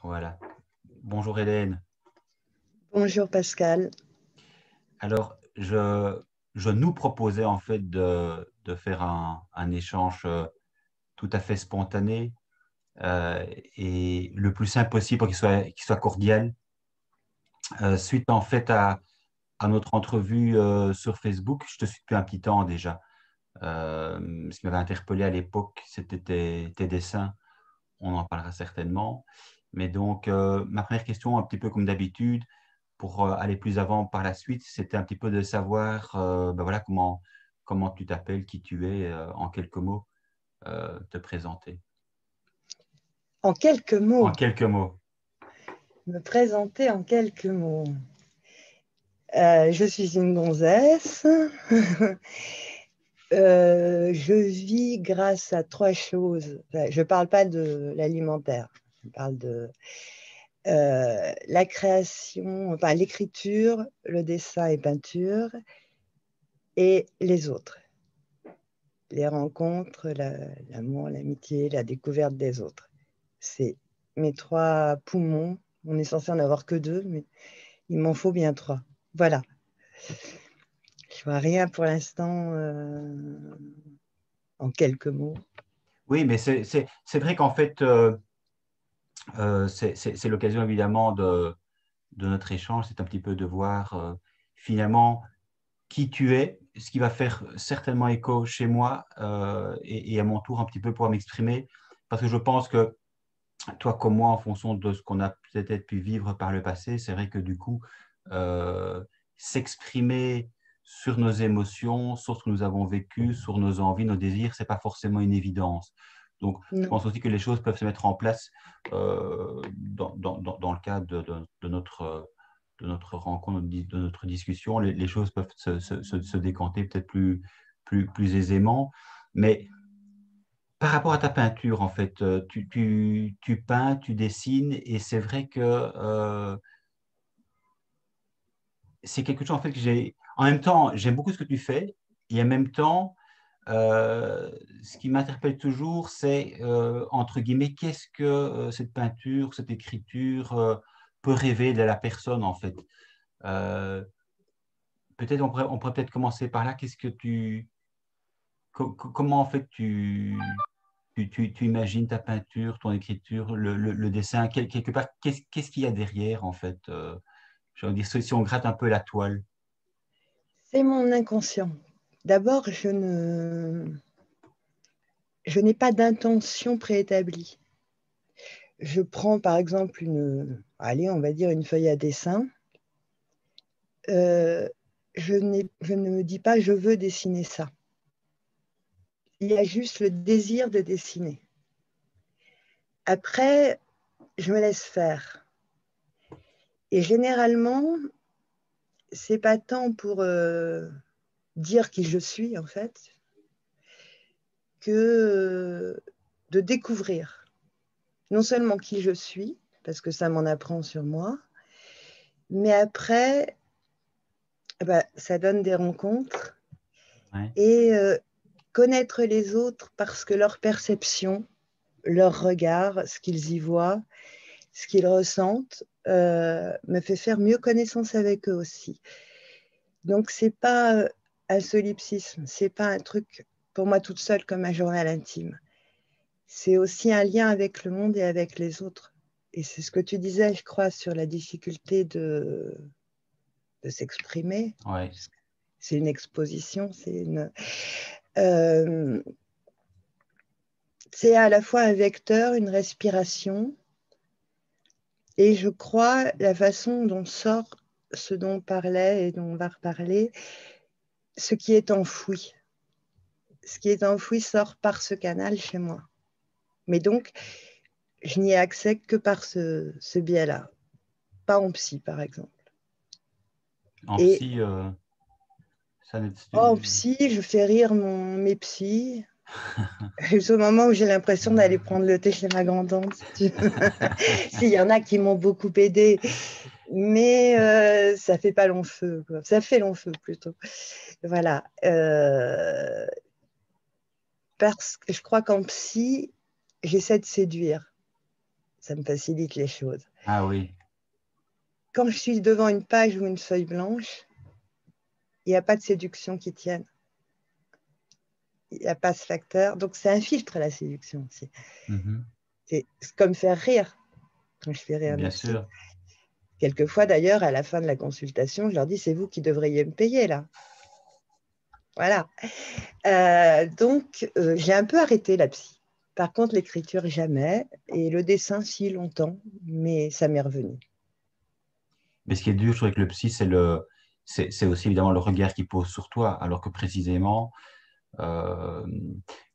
Voilà. Bonjour Hélène. Bonjour Pascal. Alors, je nous proposais en fait de faire un échange tout à fait spontané euh, et le plus simple possible pour qu'il soit cordial. Suite en fait à notre entrevue sur Facebook, je te suis depuis un petit temps déjà. Ce qui m'avait interpellé à l'époque, c'était tes dessins. On en parlera certainement. Mais donc, ma première question, un petit peu comme d'habitude, pour aller plus avant par la suite, c'était un petit peu de savoir ben voilà, comment tu t'appelles, qui tu es, en quelques mots, te présenter. En quelques En mots, quelques mots. me présenter en quelques mots. Je suis une gonzesse. Je vis grâce à trois choses. Enfin, je ne parle pas de l'alimentaire. Je parle de la création, enfin l'écriture, le dessin et peinture, et les autres. Les rencontres, l'amour, l'amitié, la découverte des autres. C'est mes trois poumons. On est censé en avoir que deux, mais il m'en faut bien trois. Voilà. Je vois rien pour l'instant en quelques mots. Oui, mais c'est vrai qu'en fait, c'est l'occasion évidemment de notre échange, c'est un petit peu de voir finalement qui tu es, ce qui va faire certainement écho chez moi et à mon tour un petit peu pouvoir m'exprimer, parce que je pense que toi comme moi, en fonction de ce qu'on a peut-être pu vivre par le passé, c'est vrai que du coup, euh, s'exprimer sur nos émotions, sur ce que nous avons vécu, sur nos envies, nos désirs, c'est pas forcément une évidence. Donc, je Non. pense aussi que les choses peuvent se mettre en place dans le cadre de notre rencontre, de notre discussion. Les choses peuvent se décanter peut-être plus aisément. Mais par rapport à ta peinture, en fait, tu peins, tu dessines, et c'est vrai que c'est quelque chose en fait que j'ai. En même temps, j'aime beaucoup ce que tu fais, et en même temps, ce qui m'interpelle toujours, c'est entre guillemets, qu'est-ce que cette peinture, cette écriture peut révéler de la personne, en fait. Euh, Peut-être on pourrait peut-être commencer par là. Qu'est-ce que comment en fait tu imagines ta peinture, ton écriture, le dessin, quelque part, qu'est-ce qu'il y a derrière, en fait je veux dire, si on gratte un peu la toile. C'est mon inconscient. D'abord, je n'ai pas d'intention préétablie. Je prends par exemple allez, on va dire une feuille à dessin. Euh, je ne me dis pas je veux dessiner ça. Il y a juste le désir de dessiner. Après, je me laisse faire. Et généralement, c'est pas tant pour dire qui je suis en fait, que de découvrir non seulement qui je suis, parce que ça m'en apprend sur moi, mais après, ça donne des rencontres Ouais. et connaître les autres parce que leur perception, leur regard, ce qu'ils y voient, ce qu'ils ressentent, me fait faire mieux connaissance avec eux aussi. Donc, c'est pas un solipsisme, c'est pas un truc pour moi toute seule comme un journal intime. C'est aussi un lien avec le monde et avec les autres. Et c'est ce que tu disais, je crois, sur la difficulté de s'exprimer. Ouais. C'est une exposition, euh, c'est à la fois un vecteur, une respiration, et je crois la façon dont sort ce dont on parlait et dont on va reparler, ce qui est enfoui. Ce qui est enfoui sort par ce canal chez moi. Mais donc, je n'y ai accès que par ce biais-là, pas en psy, par exemple. En Et psy, ça n'est. en psy, je fais rire mes psys. Au moment où j'ai l'impression d'aller prendre le thé chez ma grand-tante. S'il y en a qui m'ont beaucoup aidé, mais ça fait pas long feu, quoi. Ça fait long feu plutôt. Voilà. Parce que je crois qu'en psy, j'essaie de séduire. Ça me facilite les choses. Ah oui. Quand je suis devant une page ou une feuille blanche, il n'y a pas de séduction qui tienne. Il n'y a pas ce facteur. Donc, c'est un filtre, la séduction aussi. Mhm. C'est comme faire rire. Quand je fais rire mes Bien psys. sûr. Quelquefois, d'ailleurs, à la fin de la consultation, je leur dis, c'est vous qui devriez me payer, là. Voilà. Donc, j'ai un peu arrêté la psy. Par contre, l'écriture, jamais. Et le dessin, si, longtemps. Mais ça m'est revenu. Mais ce qui est dur, je trouve, avec le psy, c'est aussi évidemment le regard qu'il pose sur toi, alors que précisément, euh,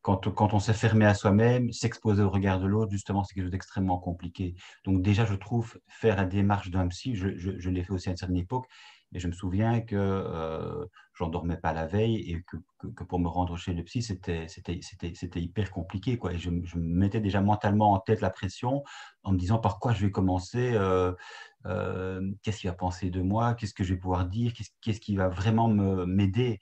quand on s'est fermé à soi-même, s'exposer au regard de l'autre, justement, c'est quelque chose d'extrêmement compliqué. Donc déjà, je trouve, faire la démarche d'un psy, je l'ai fait aussi à une certaine époque, et je me souviens que j'en dormais pas la veille et que pour me rendre chez le psy, c'était hyper compliqué, quoi. Et je me mettais déjà mentalement en tête la pression en me disant par quoi je vais commencer, qu'est-ce qu'il va penser de moi, qu'est-ce que je vais pouvoir dire, qu'est-ce qui va vraiment m'aider.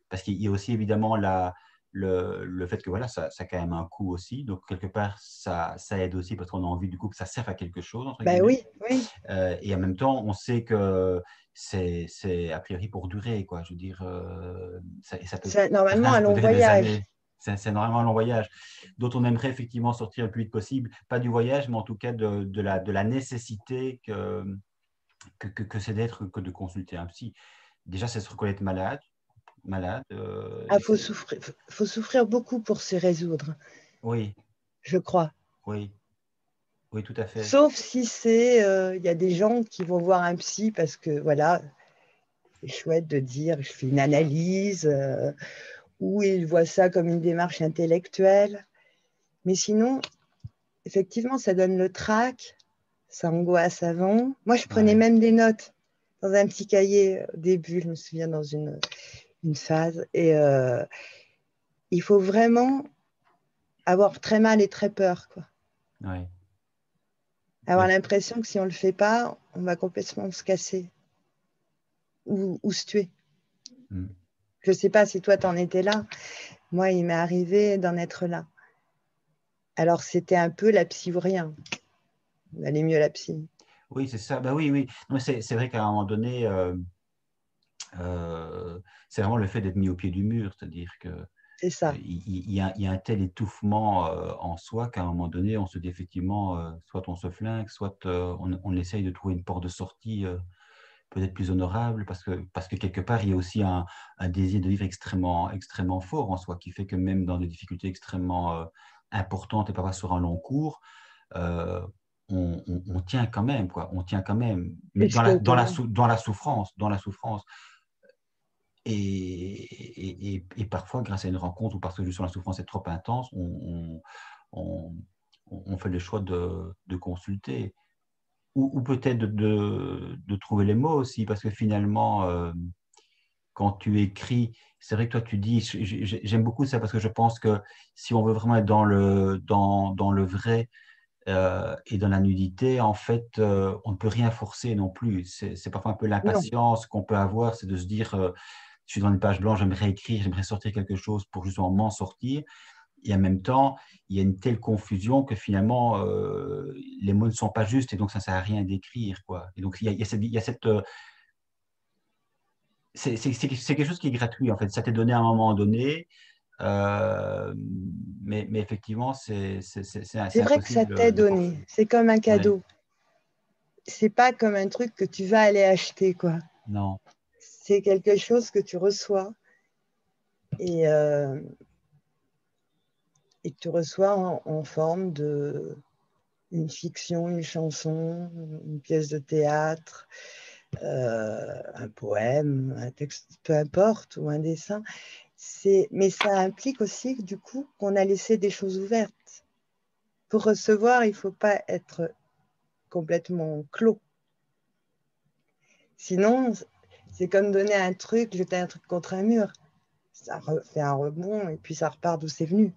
Parce qu'il y a aussi évidemment le fait que voilà, ça a quand même un coût aussi. Donc, quelque part, ça aide aussi parce qu'on a envie du coup que ça serve à quelque chose, entre Ben guillemets. oui, oui. Et en même temps, on sait que c'est a priori pour durer, quoi. Je veux dire, et ça peut, C'est normalement certains, un ça peut long durer des voyage. années. C'est normalement un long voyage dont on aimerait effectivement sortir le plus vite possible. Pas du voyage, mais en tout cas de la nécessité que c'est d'être, que de consulter un psy. Déjà, c'est se reconnaître malade. Ah, faut souffrir beaucoup pour se résoudre, Oui, je crois. oui, oui, tout à fait. Sauf si il y a des gens qui vont voir un psy parce que, voilà, c'est chouette de dire, je fais une analyse, ou ils voient ça comme une démarche intellectuelle. Mais sinon, effectivement, ça donne le trac, ça angoisse avant. Moi, je prenais Ouais, même des notes dans un petit cahier au début, je me souviens, dans une phase. Et il faut vraiment avoir très mal et très peur, quoi. ouais. Avoir Mais, l'impression que si on ne le fait pas, on va complètement se casser ou se tuer. mm. Je ne sais pas si toi, tu en étais là. Moi, il m'est arrivé d'en être là. Alors, c'était un peu la psy ou rien. Valait mieux la psy. Oui, c'est ça. Ben oui, oui. Non, mais c'est vrai qu'à un moment donné, euh, c'est vraiment le fait d'être mis au pied du mur, c'est-à-dire que C'est ça. il y a un tel étouffement en soi qu'à un moment donné, on se dit effectivement, soit on se flingue, soit on essaye de trouver une porte de sortie peut-être plus honorable, parce que quelque part, il y a aussi un désir de vivre extrêmement, extrêmement fort en soi, qui fait que même dans des difficultés extrêmement importantes et parfois sur un long cours, euh, on tient quand même, quoi. On tient quand même, mais Plus que comment. dans la souffrance, dans la souffrance. Et parfois, grâce à une rencontre ou parce que justement la souffrance est trop intense, on, on fait le choix de consulter. Ou peut-être de trouver les mots aussi, parce que finalement, quand tu écris, c'est vrai que toi tu dis, j'aime beaucoup ça parce que je pense que si on veut vraiment être dans le vrai et dans la nudité, en fait, on ne peut rien forcer non plus. C'est parfois un peu Non. l'impatience qu'on peut avoir, c'est de se dire, je suis dans une page blanche, j'aimerais écrire, j'aimerais sortir quelque chose pour justement m'en sortir. Et en même temps, il y a une telle confusion que finalement, les mots ne sont pas justes et donc ça ne sert à rien d'écrire, quoi. Et donc, c'est quelque chose qui est gratuit, en fait. Ça t'est donné à un moment donné, euh, mais effectivement, c'est C'est vrai que ça impossible t'est de donné. forcer. C'est comme un Ouais, cadeau. C'est pas comme un truc que tu vas aller acheter, quoi. non, C'est quelque chose que tu reçois et, euh, et que tu reçois en forme de une fiction, une chanson, une pièce de théâtre, un poème, un texte, peu importe, ou un dessin. Mais ça implique aussi, du coup, qu'on a laissé des choses ouvertes. Pour recevoir, il ne faut pas être complètement clos. Sinon, c'est comme donner un truc, jeter un truc contre un mur. Ça fait un rebond et puis ça repart d'où c'est venu.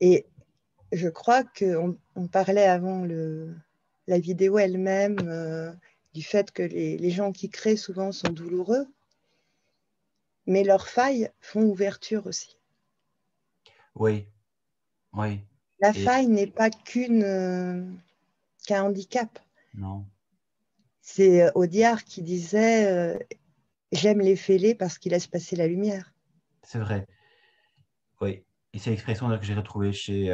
Et je crois qu'on parlait avant la vidéo elle-même du fait que les gens qui créent souvent sont douloureux, mais leurs failles font ouverture aussi. oui, oui. La Et faille n'est pas qu'un handicap. non, C'est Audiard qui disait j'aime les fêlés parce qu'ils laissent passer la lumière. c'est vrai. Oui. Et c'est l'expression que j'ai retrouvée chez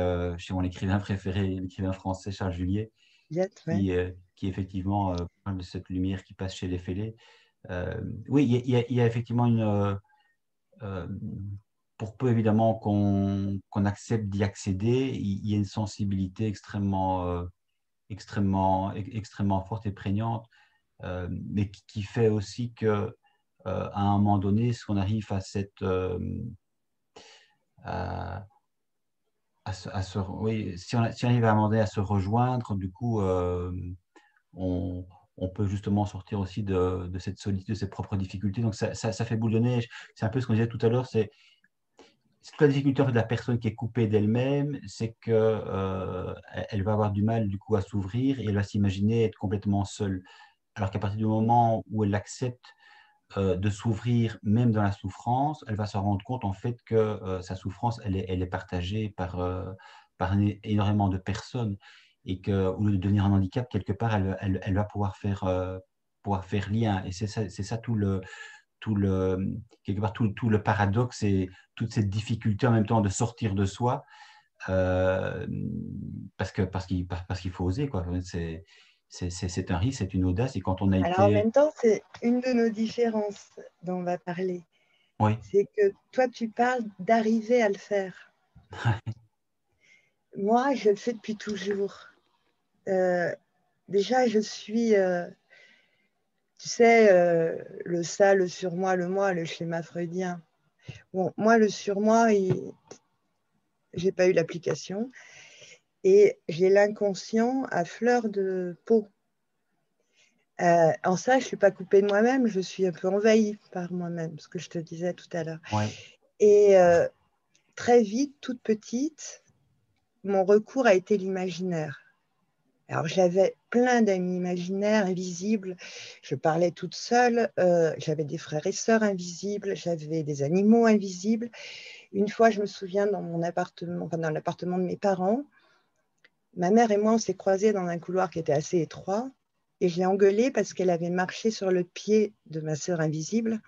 mon écrivain préféré, l'écrivain français Charles Juliet, Ouais. qui effectivement parle de cette lumière qui passe chez les fêlés. Oui, il y a effectivement euh, pour peu évidemment qu'on accepte d'y accéder, il y a une sensibilité extrêmement forte et prégnante, mais qui fait aussi que à un moment donné, si on arrive à à, oui, si on arrive à un moment donné à se rejoindre, du coup, on, on peut justement sortir aussi de cette solitude, de ses propres difficultés. Donc ça fait boule de neige. C'est un peu ce qu'on disait tout à l'heure, c'est toute la difficulté en fait, de la personne qui est coupée d'elle-même, c'est que elle va avoir du mal du coup à s'ouvrir et elle va s'imaginer être complètement seule. Alors qu'à partir du moment où elle accepte de s'ouvrir même dans la souffrance, elle va se rendre compte en fait que sa souffrance, elle est partagée par énormément de personnes et qu'au lieu de devenir un handicap, quelque part, elle va pouvoir faire lien. Et c'est ça quelque part, tout le paradoxe et toute cette difficulté en même temps de sortir de soi euh, parce qu'il faut oser, quoi. C'est un risque, c'est une audace. Et quand on a Alors en été. même temps, c'est une de nos différences dont on va parler. Oui, C'est que toi, tu parles d'arriver à le faire. Moi, je le fais depuis toujours. Euh, déjà, je suis, tu sais, le ça, le surmoi, le moi, le schéma freudien. Bon, moi, le surmoi, j'ai pas eu l'application et j'ai l'inconscient à fleur de peau. En ça, je ne suis pas coupée de moi-même, je suis un peu envahie par moi-même, ce que je te disais tout à l'heure. oui, Et très vite, toute petite, mon recours a été l'imaginaire. Alors, j'avais plein d'amis imaginaires, invisibles. Je parlais toute seule. J'avais des frères et sœurs invisibles. J'avais des animaux invisibles. Une fois, je me souviens, dans mon appartement, enfin, dans l'appartement de mes parents, ma mère et moi, on s'est croisés dans un couloir qui était assez étroit. Et je l'ai engueulée parce qu'elle avait marché sur le pied de ma sœur invisible.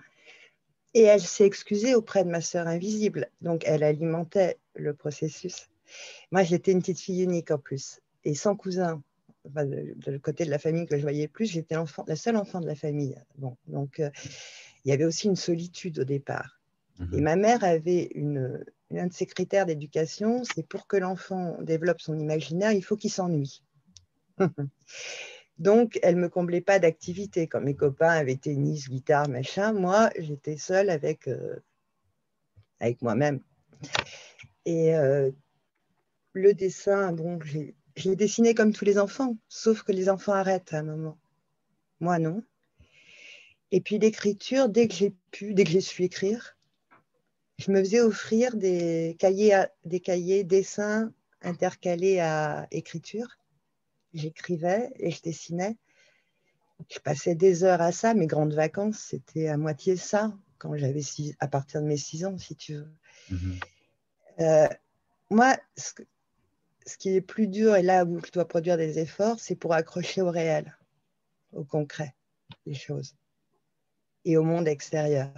Et elle s'est excusée auprès de ma sœur invisible. Donc, elle alimentait le processus. Moi, j'étais une petite fille unique en plus. Et sans cousin, enfin, de côté de la famille que je voyais plus, j'étais la seule enfant de la famille. Bon, donc, il y avait aussi une solitude au départ. Et mhm. ma mère avait un de ses critères d'éducation, c'est pour que l'enfant développe son imaginaire, il faut qu'il s'ennuie. Donc, elle ne me comblait pas d'activités. Quand mes copains avaient tennis, guitare, machin, moi, j'étais seule avec moi-même. Et le dessin, bon, j'ai dessiné comme tous les enfants, sauf que les enfants arrêtent à un moment. Moi, non. Et puis l'écriture, dès que j'ai su écrire, je me faisais offrir des cahiers dessins intercalés à écriture. J'écrivais et je dessinais. Je passais des heures à ça. Mes grandes vacances, c'était à moitié ça, quand à partir de mes 6 ans, si tu veux. Mhm. Euh, moi, ce qui est plus dur et là où je dois produire des efforts, c'est pour accrocher au réel, au concret des choses et au monde extérieur.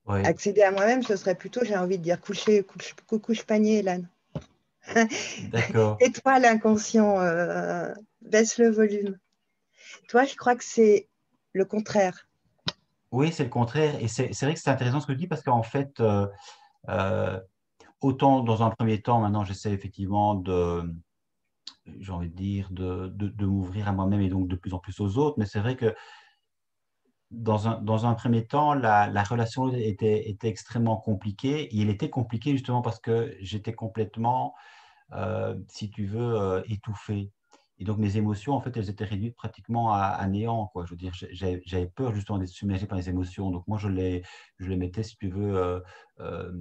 Oui, Accéder à moi-même, ce serait plutôt, j'ai envie de dire, couche panier, Hélène. d'accord. Et toi, l'inconscient, baisse le volume. Toi, je crois que c'est le contraire. Oui, c'est le contraire. Et c'est vrai que c'est intéressant ce que tu dis parce qu'en fait, euh, autant dans un premier temps, maintenant, j'essaie effectivement j'ai envie de dire, de m'ouvrir à moi-même et donc de plus en plus aux autres. Mais c'est vrai que dans un premier temps, la relation était extrêmement compliquée. Et elle était compliquée justement parce que j'étais complètement, si tu veux, étouffé. Et donc mes émotions, en fait, elles étaient réduites pratiquement à néant, quoi. Je veux dire, j'avais peur justement d'être submergé par les émotions. Donc moi, je les mettais, si tu veux, euh,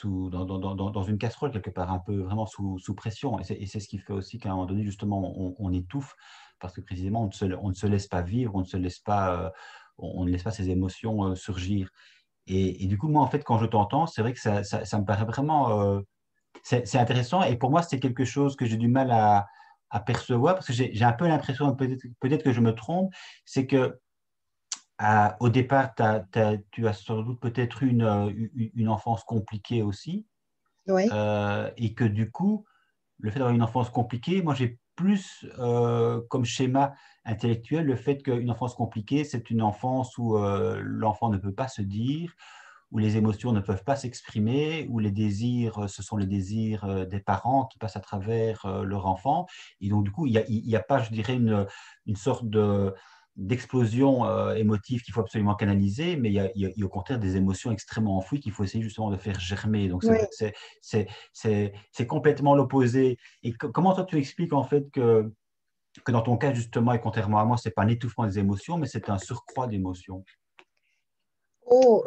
dans une casserole quelque part, un peu vraiment sous pression. Et c'est ce qui fait aussi qu'à un moment donné, justement, on étouffe parce que précisément, on ne se laisse pas vivre, on ne laisse pas ses émotions surgir. Et du coup, moi, en fait, quand je t'entends, c'est vrai que ça me paraît vraiment c'est intéressant et pour moi, c'est quelque chose que j'ai du mal à percevoir parce que j'ai un peu l'impression, peut-être que je me trompe, c'est que au départ, tu as sans doute peut-être eu une enfance compliquée aussi Oui, et que du coup, le fait d'avoir une enfance compliquée, moi j'ai plus comme schéma intellectuel le fait qu'une enfance compliquée, c'est une enfance où l'enfant ne peut pas se dire, où les émotions ne peuvent pas s'exprimer, où les désirs, ce sont les désirs des parents qui passent à travers leur enfant. Et donc, du coup, il y a pas, je dirais, une sorte d'explosion émotive qu'il faut absolument canaliser, mais il y a au contraire des émotions extrêmement enfouies qu'il faut essayer justement de faire germer. Donc, oui. c'est complètement l'opposé. Et comment toi, tu expliques en fait que dans ton cas, justement, et contrairement à moi, c'est pas un étouffement des émotions, mais c'est un surcroît d'émotions? Oh,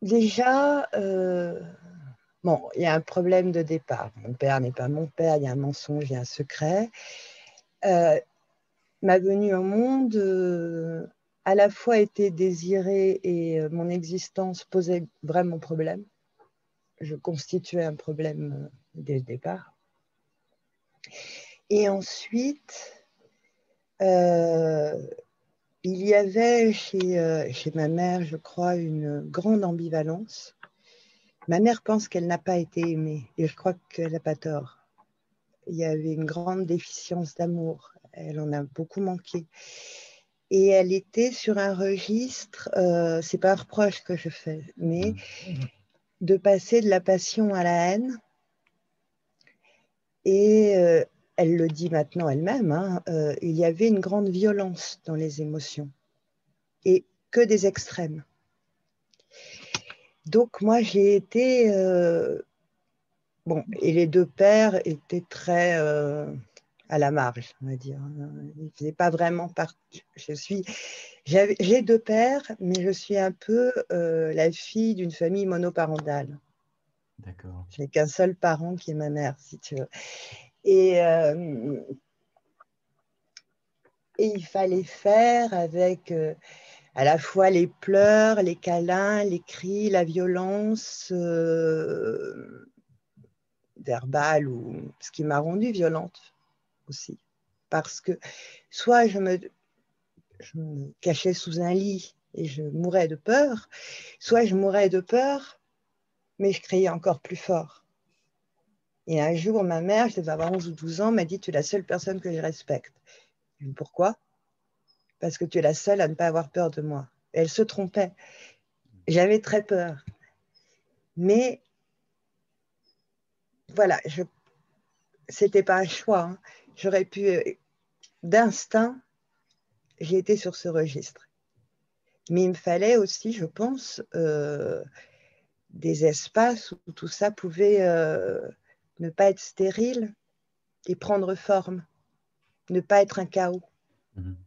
déjà, bon, il y a un problème de départ. Mon père n'est pas mon père, il y a un mensonge, il y a un secret. Euh, Ma venue au monde, à la fois était désirée et mon existence posait vraiment problème. Je constituais un problème dès le départ. Et ensuite, euh, il y avait chez ma mère, je crois, une grande ambivalence. Ma mère pense qu'elle n'a pas été aimée et je crois qu'elle n'a pas tort. Il y avait une grande déficience d'amour. Elle en a beaucoup manqué. Et elle était sur un registre, c'est pas un reproche que je fais, mais de passer de la passion à la haine. Et elle le dit maintenant elle-même, hein, il y avait une grande violence dans les émotions et que des extrêmes. Donc moi j'ai été bon, et les deux pères étaient très à la marge, on va dire. Ils ne faisaient pas vraiment partie. J'ai deux pères, mais je suis un peu la fille d'une famille monoparentale. D'accord. Je n'ai qu'un seul parent qui est ma mère, si tu veux. Et, euh, et il fallait faire avec à la fois les pleurs, les câlins, les cris, la violence verbale, ou ce qui m'a rendue violente aussi. Parce que soit je me cachais sous un lit et je mourais de peur, soit je mourais de peur, mais je criais encore plus fort. Et un jour, ma mère, je devais avoir 11 ou 12 ans, m'a dit: tu es la seule personne que je respecte. Je dis: pourquoi? Parce que tu es la seule à ne pas avoir peur de moi. Et elle se trompait. J'avais très peur. Mais voilà, c'était pas un choix, hein. J'aurais pu, d'instinct, j'ai été sur ce registre. Mais il me fallait aussi, je pense, des espaces où tout ça pouvait ne pas être stérile et prendre forme, ne pas être un chaos. Mhm.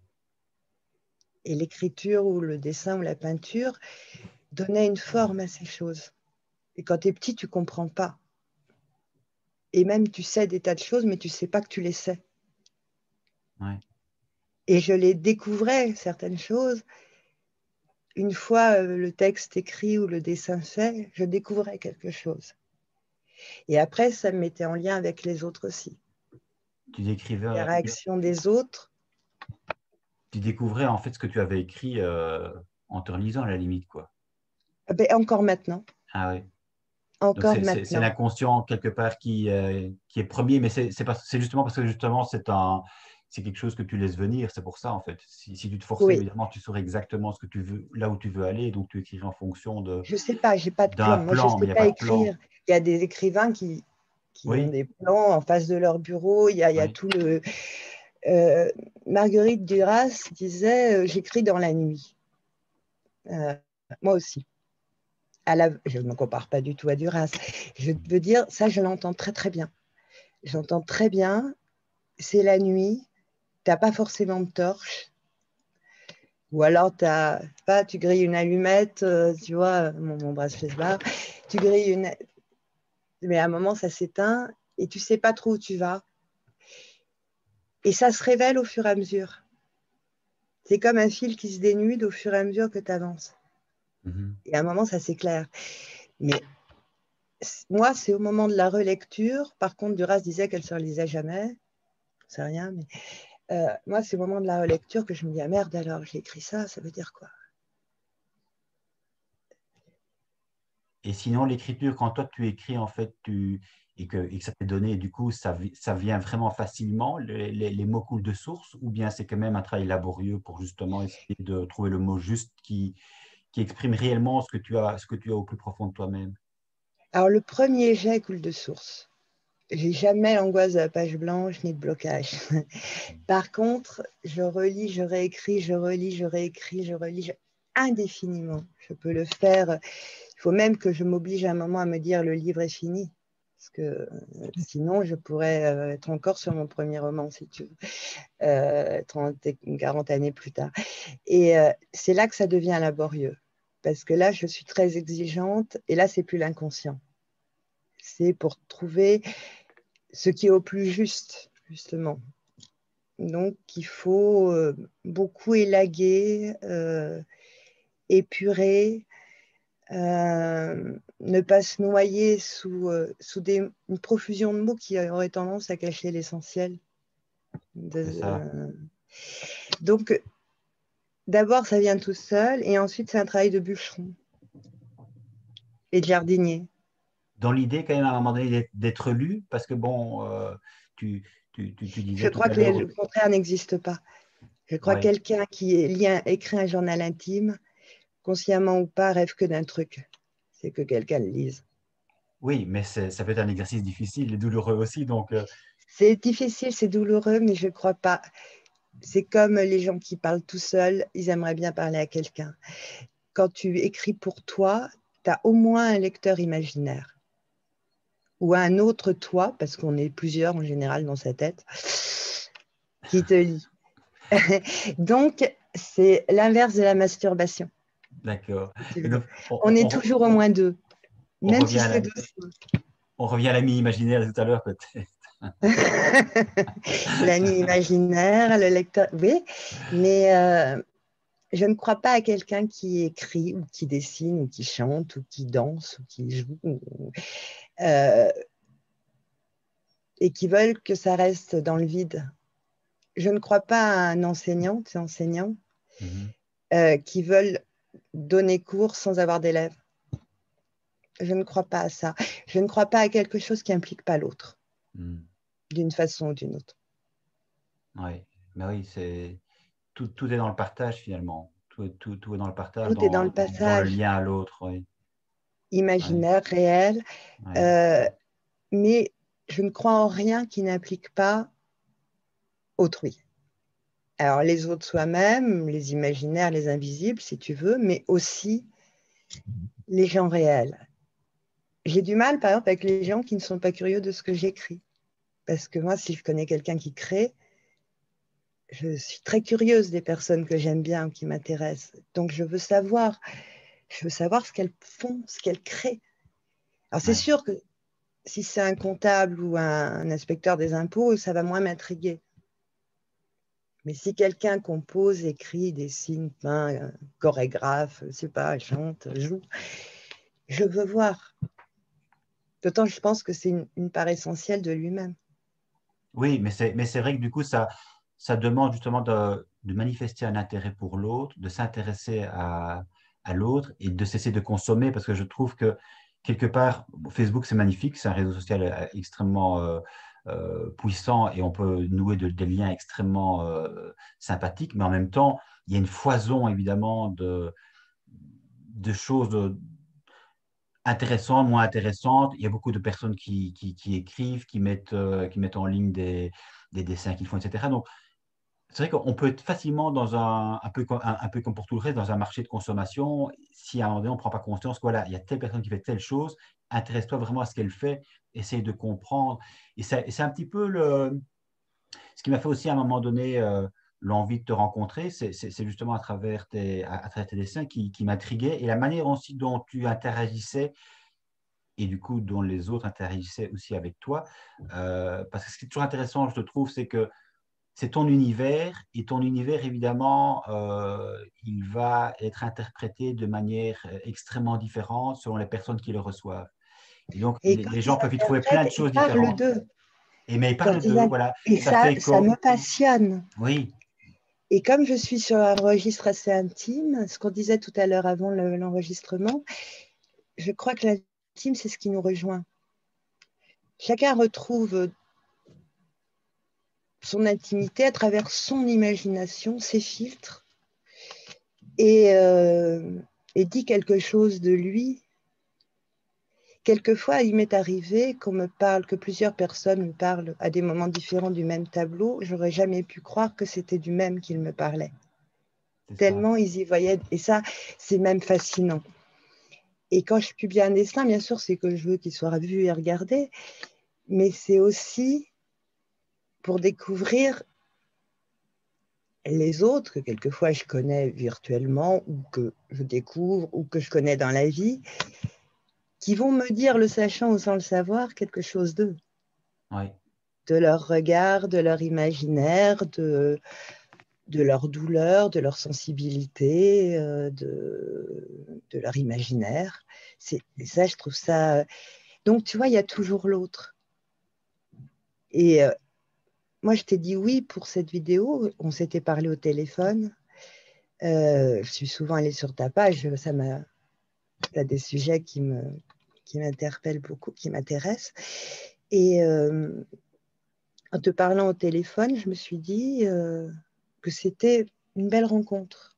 Et l'écriture ou le dessin ou la peinture donnait une forme à ces choses. Et quand tu es petit, tu ne comprends pas. Et même tu sais des tas de choses, mais tu ne sais pas que tu les sais. Ouais. Et je les découvrais, certaines choses. Une fois le texte écrit ou le dessin fait, je découvrais quelque chose. Et après, ça me mettait en lien avec les autres aussi. Tu décrivais, Les réactions des autres. tu découvrais en fait ce que tu avais écrit en te relisant à la limite, quoi. Ah ben, encore maintenant. Ah ouais. Donc Encore c'est maintenant. l'inconscient quelque part qui est premier, mais c'est justement parce que justement c'est quelque chose que tu laisses venir, c'est pour ça en fait. Si tu te forçais, Oui. évidemment, tu saurais exactement ce que tu veux, là où tu veux aller, donc tu écrirais en fonction Je ne sais pas, j'ai pas de d'un plan. Moi, je ne plan, mais sais il n'y a pas pas de plan. écrire. Il y a des écrivains qui ont Oui, des plans en face de leur bureau. Il y a oui, tout le. Euh, Marguerite Duras disait j'écris dans la nuit. Euh, Moi aussi. Je ne me compare pas du tout à Duras. Je veux dire, ça, je l'entends très, très bien. J'entends très bien. C'est la nuit. Tu n'as pas forcément de torche. Ou alors, pas, tu grilles une allumette, tu vois, mon bracelet se barre. Tu grilles une. Mais à un moment, ça s'éteint et tu ne sais pas trop où tu vas. Et ça se révèle au fur et à mesure. C'est comme un fil qui se dénude au fur et à mesure que tu avances. mhm, Et à un moment, ça s'éclaire. Mais moi, c'est au moment de la relecture. Par contre, Duras disait qu'elle ne se relisait jamais. C'est rien, mais moi, c'est au moment de la relecture que je me dis, ah merde, alors j'ai écrit ça, ça veut dire quoi? Et sinon, l'écriture, quand toi tu écris, en fait, et que ça t'est donné, et du coup, ça vient vraiment facilement, les mots coulent de source, ou bien c'est quand même un travail laborieux pour justement essayer de trouver le mot juste qui exprime réellement ce que tu as au plus profond de toi-même. Alors, le premier jet coule de source. J'ai jamais l'angoisse de la page blanche ni de blocage. Par contre, je relis, je réécris, je relis, je réécris, je relis indéfiniment. Je peux le faire. Il faut même que je m'oblige à un moment à me dire le livre est fini. Parce que sinon, je pourrais être encore sur mon premier roman, si tu veux, 30, 40 années plus tard. Et c'est là que ça devient laborieux. Parce que là, je suis très exigeante. Et là, c'est plus l'inconscient. C'est pour trouver ce qui est au plus juste, justement. Donc, il faut beaucoup élaguer, épurer, ne pas se noyer sous une profusion de mots qui aurait tendance à cacher l'essentiel. C'est ça. Donc, d'abord, ça vient tout seul, et ensuite, c'est un travail de bûcheron et de jardinier. Dans l'idée, quand même, à un moment donné, d'être lu, parce que bon, tu Je disais tout crois à que l'heure. le contraire n'existe pas. Je crois que Ouais. quelqu'un qui écrit un journal intime, consciemment ou pas, rêve que d'un truc. C'est que quelqu'un le lise. Oui, mais ça peut être un exercice difficile et douloureux aussi. Donc, C'est difficile, c'est douloureux, mais je ne crois pas. C'est comme les gens qui parlent tout seuls, ils aimeraient bien parler à quelqu'un. Quand tu écris pour toi, tu as au moins un lecteur imaginaire ou un autre toi, parce qu'on est plusieurs en général dans sa tête, qui te lit. Donc, c'est l'inverse de la masturbation, d'accord. si tu Et veux. donc, On est toujours au moins deux, on même revient si à c'est la, deux. on revient à l'ami imaginaire de tout à l'heure, peut-être. L'ami imaginaire, le lecteur, oui, mais je ne crois pas à quelqu'un qui écrit ou qui dessine ou qui chante ou qui danse ou qui joue euh, et qui veulent que ça reste dans le vide. Je ne crois pas à un enseignant, c'est enseignant, Mhm. qui veulent donner cours sans avoir d'élèves. Je ne crois pas à ça. Je ne crois pas à quelque chose qui n'implique pas l'autre, Mhm. d'une façon ou d'une autre. Ouais. Mais oui, tout est dans le partage finalement. Tout est dans le partage, Tout est dans le dans le passage lien à l'autre. Oui. Ouais. imaginaire, réel, Ouais. euh, mais je ne crois en rien qui n'implique pas autrui. Alors, les autres soi-même, les imaginaires, les invisibles, si tu veux, mais aussi les gens réels. J'ai du mal, par exemple, avec les gens qui ne sont pas curieux de ce que j'écris. Parce que moi, si je connais quelqu'un qui crée, je suis très curieuse des personnes que j'aime bien, qui m'intéressent. Donc, je veux savoir ce qu'elles font, ce qu'elles créent. Alors, c'est Ouais. sûr que si c'est un comptable ou un inspecteur des impôts, ça va moins m'intriguer. Mais si quelqu'un compose, écrit, dessine, peint, chorégraphe, je sais pas, chante, joue, je veux voir. D'autant que je pense que c'est une part essentielle de lui-même. Oui, mais c'est vrai que du coup, ça demande justement de manifester un intérêt pour l'autre, de s'intéresser à l'autre et de cesser de consommer parce que je trouve que quelque part, Facebook, c'est magnifique, c'est un réseau social extrêmement puissant et on peut nouer des liens extrêmement sympathiques, mais en même temps, il y a une foison évidemment de choses intéressantes, moins intéressantes. Il y a beaucoup de personnes qui écrivent, qui mettent en ligne des dessins qu'ils font, etc. Donc, c'est vrai qu'on peut être facilement dans un peu comme pour tout le reste, dans un marché de consommation, si à un moment donné, on ne prend pas conscience que voilà, il y a telle personne qui fait telle chose, intéresse-toi vraiment à ce qu'elle fait, essaye de comprendre. Et c'est un petit peu ce qui m'a fait aussi à un moment donné l'envie de te rencontrer, c'est justement à travers tes dessins qui m'intriguait et la manière aussi dont tu interagissais et du coup dont les autres interagissaient aussi avec toi. Parce que ce qui est toujours intéressant, je te trouve, c'est que c'est ton univers et ton univers, évidemment, il va être interprété de manière extrêmement différente selon les personnes qui le reçoivent. Et donc, Et quand les ils gens peuvent y trouver plein de interprètent, ils choses parlent différentes. d'eux. Mais ils parlent d'eux, voilà. Et Ça fait ça écho. me passionne. Oui, Et comme je suis sur un registre assez intime, ce qu'on disait tout à l'heure avant l'enregistrement, je crois que l'intime, c'est ce qui nous rejoint. Chacun retrouve son intimité à travers son imagination, ses filtres, et, et dit quelque chose de lui. Quelquefois, il m'est arrivé qu'on me parle, que plusieurs personnes me parlent à des moments différents du même tableau. J'aurais jamais pu croire que c'était du même qu'ils me parlaient. c'est ça. Tellement ils y voyaient. Et ça, c'est même fascinant. Et quand je publie un dessin, bien sûr, c'est que je veux qu'il soit vu et regardé, mais c'est aussi pour découvrir les autres que quelquefois je connais virtuellement ou que je découvre ou que je connais dans la vie, qui vont me dire, le sachant ou sans le savoir, quelque chose d'eux, Oui, de leur regard, de leur imaginaire, de leur douleur, de leur sensibilité, de leur imaginaire. Et ça, je trouve ça... Donc, tu vois, il y a toujours l'autre. Et moi, je t'ai dit oui pour cette vidéo. On s'était parlé au téléphone. Je suis souvent allée sur ta page. Tu as des sujets qui m'interpellent beaucoup, qui m'intéressent. Et en te parlant au téléphone, je me suis dit que c'était une belle rencontre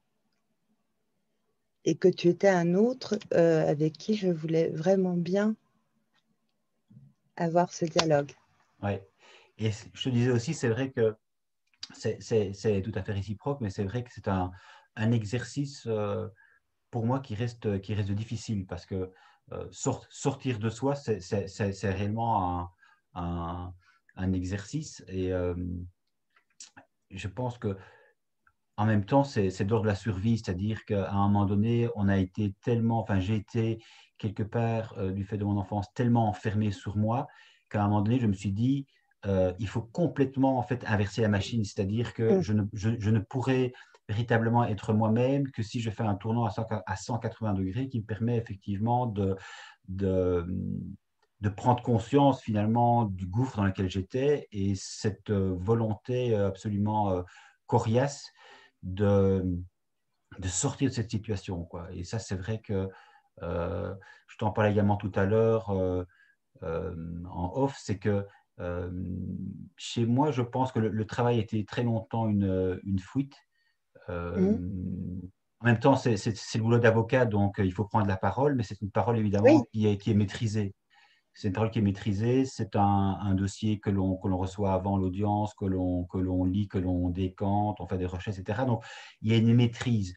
et que tu étais un autre avec qui je voulais vraiment bien avoir ce dialogue. oui. Et je te disais aussi, c'est vrai que c'est tout à fait réciproque, mais c'est vrai que c'est un exercice pour moi qui reste difficile parce que sortir de soi, c'est réellement un exercice. Et je pense que en même temps, c'est d'ordre de la survie, c'est-à-dire qu'à un moment donné, on a été tellement, enfin, j'ai été quelque part, du fait de mon enfance, tellement enfermé sur moi qu'à un moment donné, je me suis dit, il faut complètement en fait inverser la machine, c'est-à-dire que Mm. je ne pourrais véritablement être moi-même que si je fais un tournant à 180 degrés qui me permet effectivement de, de prendre conscience finalement du gouffre dans lequel j'étais et cette volonté absolument coriace de, de sortir de cette situation, quoi. Et ça, c'est vrai que je t'en parlais également tout à l'heure en off, c'est que euh, chez moi, je pense que le travail était très longtemps une fuite. Euh, Mm. En même temps, c'est le boulot d'avocat, donc il faut prendre la parole, mais c'est une parole évidemment Oui, qui est maîtrisée. C'est une parole qui est maîtrisée, c'est un dossier que l'on reçoit avant l'audience, que l'on lit, que l'on décante, on fait des recherches, etc. Donc, il y a une maîtrise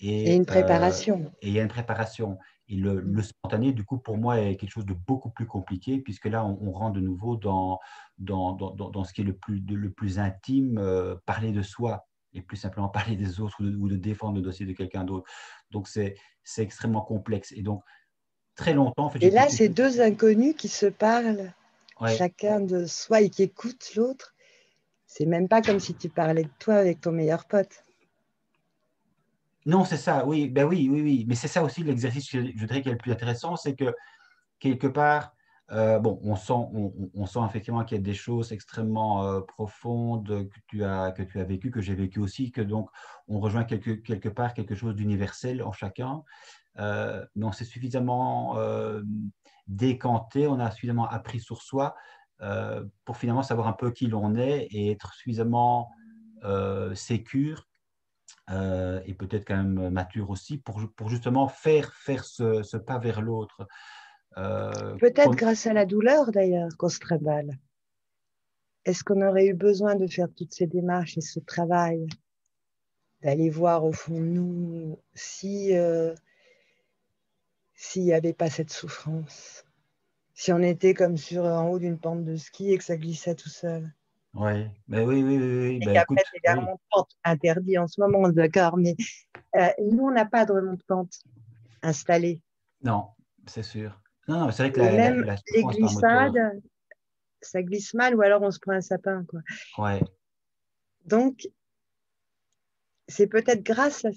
et une préparation. et il y a une préparation. Et Mm. le spontané, du coup, pour moi, est quelque chose de beaucoup plus compliqué, puisque là, on rentre de nouveau dans ce qui est le plus intime, parler de soi, et plus simplement parler des autres ou de défendre le dossier de quelqu'un d'autre. Donc, c'est extrêmement complexe. Et donc, très longtemps, en fait, Et j'ai là, plutôt... c'est deux inconnus qui se parlent, Ouais. chacun de soi et qui écoutent l'autre. C'est même pas comme si tu parlais de toi avec ton meilleur pote. Non, c'est ça, oui, ben oui, oui, oui. Mais c'est ça aussi l'exercice que je dirais qui est le plus intéressant, c'est que quelque part, bon, on sent effectivement qu'il y a des choses extrêmement profondes que tu as vécues, que j'ai vécues aussi, que donc on rejoint quelque part quelque chose d'universel en chacun. Mais on s'est suffisamment décanté, on a suffisamment appris sur soi pour finalement savoir un peu qui l'on est et être suffisamment sécure et peut-être quand même mature aussi pour justement faire ce pas vers l'autre. Peut-être grâce à la douleur d'ailleurs qu'on se trimballe. Est-ce qu'on aurait eu besoin de faire toutes ces démarches et ce travail, d'aller voir au fond de nous si s'il n'y avait pas cette souffrance, si on était comme sur en haut d'une pente de ski et que ça glissait tout seul. ouais, mais oui, oui, oui, oui, Et bah qu'après, écoute, c'est la oui, remontante interdit en ce moment, d'accord, mais nous, on n'a pas de remontante installée. non, c'est sûr. Non, non, c'est vrai que Et même la les souffrance est un moteur. glissades, ça glisse mal ou alors on se prend un sapin, quoi. Ouais, Donc, c'est peut-être grâce à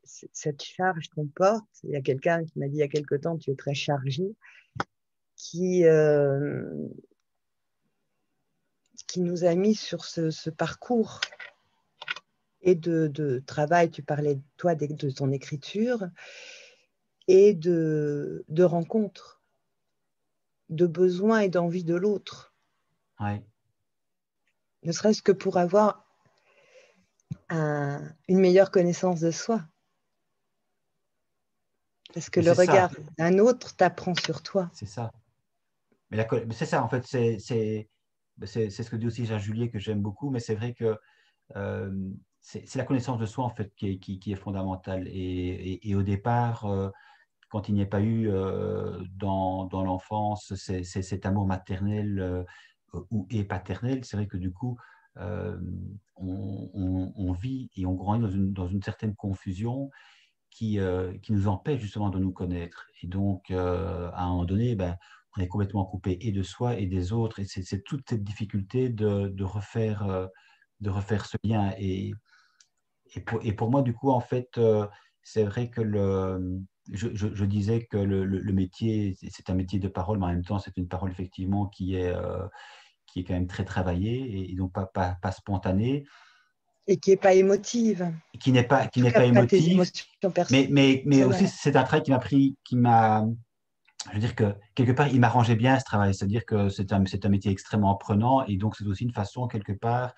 cette charge qu'on porte. Il y a quelqu'un qui m'a dit il y a quelque temps, tu es très chargé, qui nous a mis sur ce parcours et de travail. Tu parlais, toi, de ton écriture et de rencontres, de besoins et d'envie de l'autre. Ouais. Ne serait-ce que pour avoir une meilleure connaissance de soi. Parce que Mais le c'est ça, regard d'un autre t'apprend sur toi. c'est ça. Mais c'est ça, en fait, c'est ce que dit aussi Jean Juliet, que j'aime beaucoup, mais c'est vrai que c'est la connaissance de soi, en fait, qui est fondamentale. Et au départ, quand il n'y a pas eu dans l'enfance cet amour maternel et paternel, c'est vrai que du coup, euh, on vit et on grandit dans une certaine confusion qui nous empêche justement de nous connaître. Et donc, à un moment donné, ben, on est complètement coupé et de soi et des autres. Et c'est toute cette difficulté de refaire ce lien. Et pour moi, du coup, en fait, c'est vrai que je disais que le métier, c'est un métier de parole, mais en même temps, c'est une parole effectivement qui est quand même très travaillée et donc pas spontanée, Et qui n'est pas émotive. En qui tout n'est cas, pas pas tes émotif, émotions mais aussi personnelles. c'est un travail je veux dire que quelque part, il m'arrangeait bien ce travail, c'est-à-dire que c'est un métier extrêmement prenant et donc c'est aussi une façon quelque part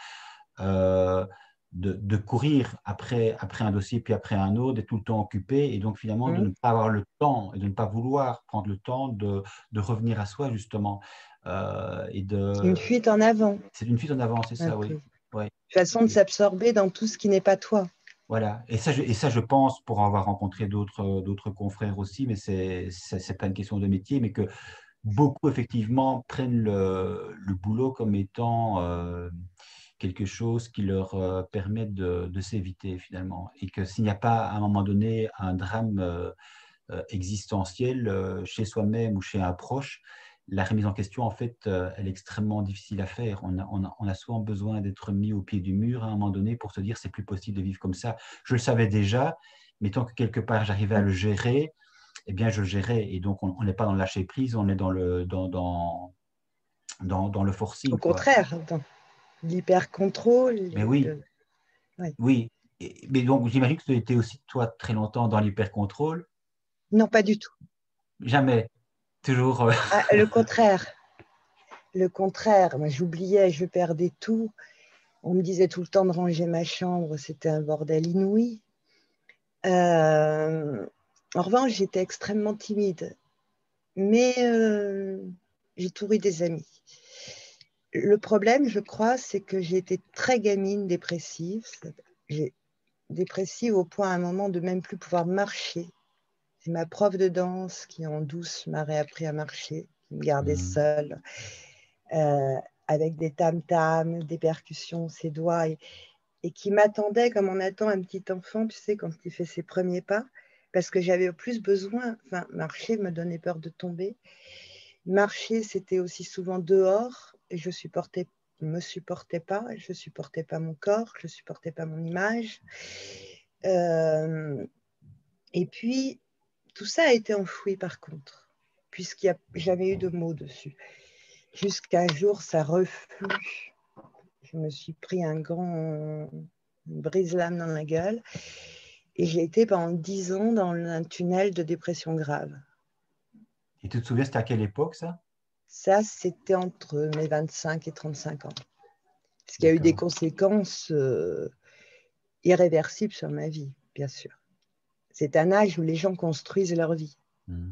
euh, de courir après un dossier puis après un autre, d'être tout le temps occupé et donc finalement de ne pas avoir le temps et de ne pas vouloir prendre le temps de revenir à soi justement. Une fuite en avant, C'est une fuite en avant, c'est un ça, oui. peu. Ouais. Façon de s'absorber dans tout ce qui n'est pas toi. Voilà. Et ça, je pense, pour avoir rencontré d'autres confrères aussi, mais c'est pas une question de métier, mais que beaucoup, effectivement, prennent le boulot comme étant quelque chose qui leur permet de s'éviter, finalement. Et que s'il n'y a pas, à un moment donné, un drame existentiel chez soi-même ou chez un proche, la remise en question, en fait, elle est extrêmement difficile à faire. On a souvent besoin d'être mis au pied du mur à un moment donné pour se dire c'est plus possible de vivre comme ça. Je le savais déjà, mais tant que quelque part j'arrivais à le gérer, eh bien je le gérais. Et donc on n'est pas dans le lâcher prise, on est dans le Au forcing, quoi. contraire, dans l'hyper-contrôle. Mais oui, Ouais. oui. Mais donc j'imagine que tu étais aussi toi très longtemps dans l'hyper-contrôle. Non, pas du tout. Jamais. Toujours. Ah, le contraire. Le contraire. Moi, j'oubliais, je perdais tout. On me disait tout le temps de ranger ma chambre. C'était un bordel inouï. En revanche, j'étais extrêmement timide. Mais j'ai toujours eu des amis. Le problème, je crois, c'est que j'ai été très gamine dépressive. J'ai dépressive au point à un moment de même plus pouvoir marcher. C'est ma prof de danse qui, en douce, m'a réappris à marcher, qui me gardait Hmm. seule, euh, avec des tam-tams, des percussions, ses doigts, et qui m'attendait comme on attend un petit enfant, tu sais, quand il fait ses premiers pas, parce que j'avais plus besoin, enfin, marcher me donnait peur de tomber. Marcher, c'était aussi souvent dehors, et je me supportais pas, je supportais pas mon corps, je supportais pas mon image. Et puis, tout ça a été enfoui par contre, puisqu'il n'y a jamais eu de mots dessus. Jusqu'à un jour, ça reflue. Je me suis pris un grand brise-lame dans la gueule et j'ai été pendant 10 ans dans un tunnel de dépression grave. Et tu te souviens, c'était à quelle époque, ça? Ça, c'était entre mes 25 et 35 ans. Ce qui a eu des D'accord. conséquences irréversibles sur ma vie, bien sûr. C'est un âge où les gens construisent leur vie. Hmm.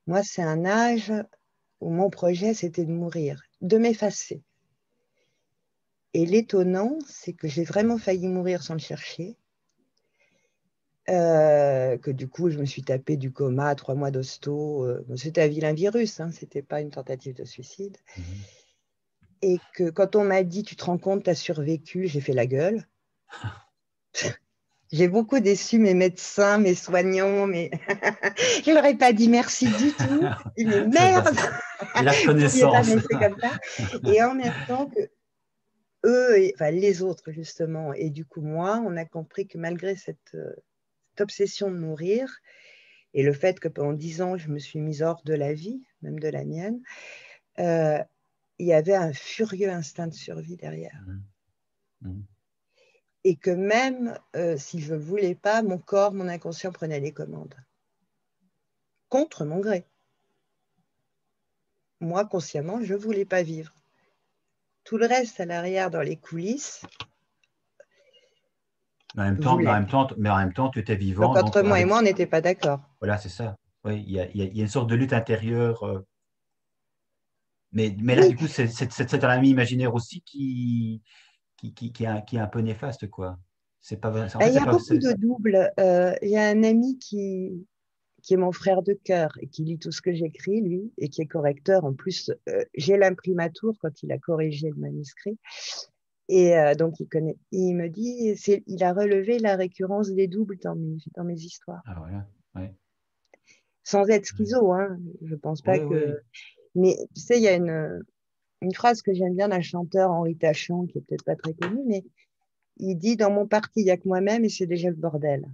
Moi, c'est un âge où mon projet, c'était de mourir, de m'effacer. Et l'étonnant, c'est que j'ai vraiment failli mourir sans le chercher. Que du coup, je me suis tapé du coma, 3 mois d'hosto. C'était un vilain virus, hein, c'était pas une tentative de suicide. Mhm. Et que quand on m'a dit, tu te rends compte, tu as survécu, j'ai fait la gueule. J'ai beaucoup déçu mes médecins, mes soignants, mais je ne leur ai pas dit merci du tout. Ils me C'est vrai. merde, Et la vous ne pouviez pas reconnaissance. me laisser comme ça. Et en même temps que eux, enfin les autres justement, et du coup moi, on a compris que malgré cette obsession de mourir et le fait que pendant 10 ans, je me suis mise hors de la vie, même de la mienne, il y avait un furieux instinct de survie derrière. Et que même si je ne voulais pas, mon corps, mon inconscient prenait les commandes. Contre mon gré. Moi, consciemment, je ne voulais pas vivre. Tout le reste à l'arrière, dans les coulisses, Mais voulait. Mais en même temps, tu étais vivant. Donc, entre moi et moi, on n'était pas d'accord. Voilà, c'est ça. Oui, il y a une sorte de lutte intérieure. Mais là, Oui. du coup, c'est un ami imaginaire aussi qui est un peu néfaste, quoi. C'est pas, en fait, Il y a beaucoup de doubles. Il y a un ami qui est mon frère de cœur et qui lit tout ce que j'écris, lui, et qui est correcteur. En plus, j'ai l'imprimatur quand il a corrigé le manuscrit. Et donc, il me dit, il a relevé la récurrence des doubles dans mes histoires. Ah, voilà. Ouais. Sans être schizo, hein. Je ne pense pas Oui, que... oui. Mais tu sais, il y a une phrase que j'aime bien d'un chanteur, Henri Tachon, qui est peut-être pas très connu, mais il dit, dans mon parti, il n'y a que moi-même et c'est déjà le bordel.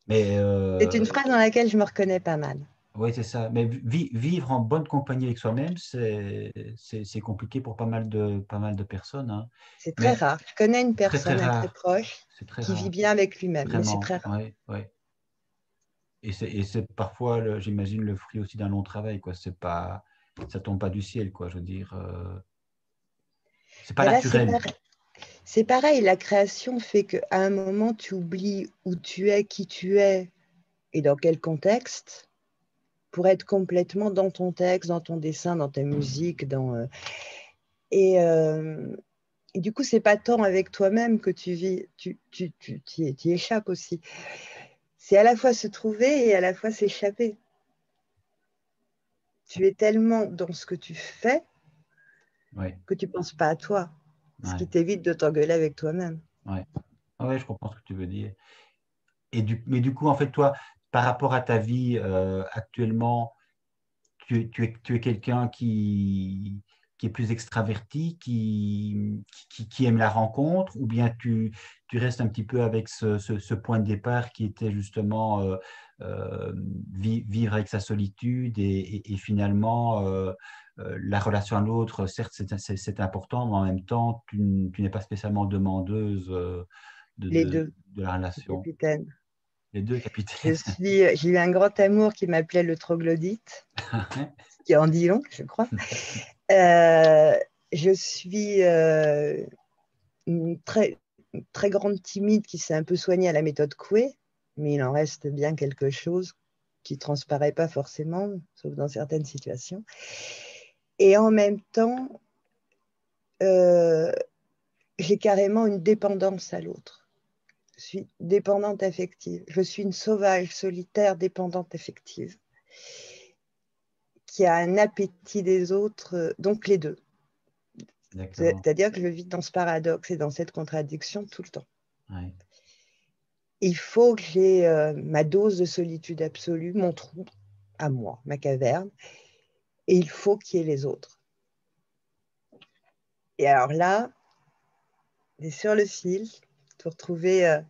Mais C'est une phrase dans laquelle je me reconnais pas mal. oui, c'est ça. Mais vivre en bonne compagnie avec soi-même, c'est compliqué pour pas mal de personnes. Hein. C'est très Mais rare. Je connais une très, très personne, un très rare. proche, C'est très qui vit rare. bien avec lui-même, mais c'est Vraiment. très rare. Ouais, ouais. Et c'est parfois, j'imagine, le fruit aussi d'un long travail, quoi. C'est pas, ça tombe pas du ciel, quoi. Je veux dire, c'est pas Mais là, naturel. c'est pareil. La création fait qu'à un moment, tu oublies où tu es, qui tu es et dans quel contexte pour être complètement dans ton texte, dans ton dessin, dans ta musique. Et du coup, c'est pas tant avec toi-même que tu vis, tu y échappes aussi. C'est à la fois se trouver et à la fois s'échapper. Tu es tellement dans ce que tu fais Ouais, que tu ne penses pas à toi, ce ouais, qui t'évite de t'engueuler avec toi-même. ouais. Ah ouais, je comprends ce que tu veux dire. Mais du coup, en fait, toi, par rapport à ta vie actuellement, tu es quelqu'un qui est plus extraverti, qui aime la rencontre, ou bien tu restes un petit peu avec ce point de départ qui était justement euh, vivre avec sa solitude et finalement la relation à l'autre, certes, c'est important, mais en même temps, tu n'es pas spécialement demandeuse Les deux, de la relation. capitaine. Les deux capitaines. J'ai eu un grand amour qui m'appelait le troglodyte, qui en dit long, je crois. Euh, je suis une très grande timide qui s'est un peu soignée à la méthode Coué, mais il en reste bien quelque chose qui ne transparaît pas forcément, sauf dans certaines situations. Et en même temps, euh, j'ai carrément une dépendance à l'autre. Je suis dépendante affective. Je suis une sauvage, solitaire, dépendante affective, qui a un appétit des autres, donc les deux. D'accord. C'est-à-dire que je vis dans ce paradoxe et dans cette contradiction tout le temps. Ouais. Il faut que j'ai ma dose de solitude absolue, mon trou à moi, ma caverne, et il faut qu'il y ait les autres. Et alors là, c'est sur le fil pour trouver,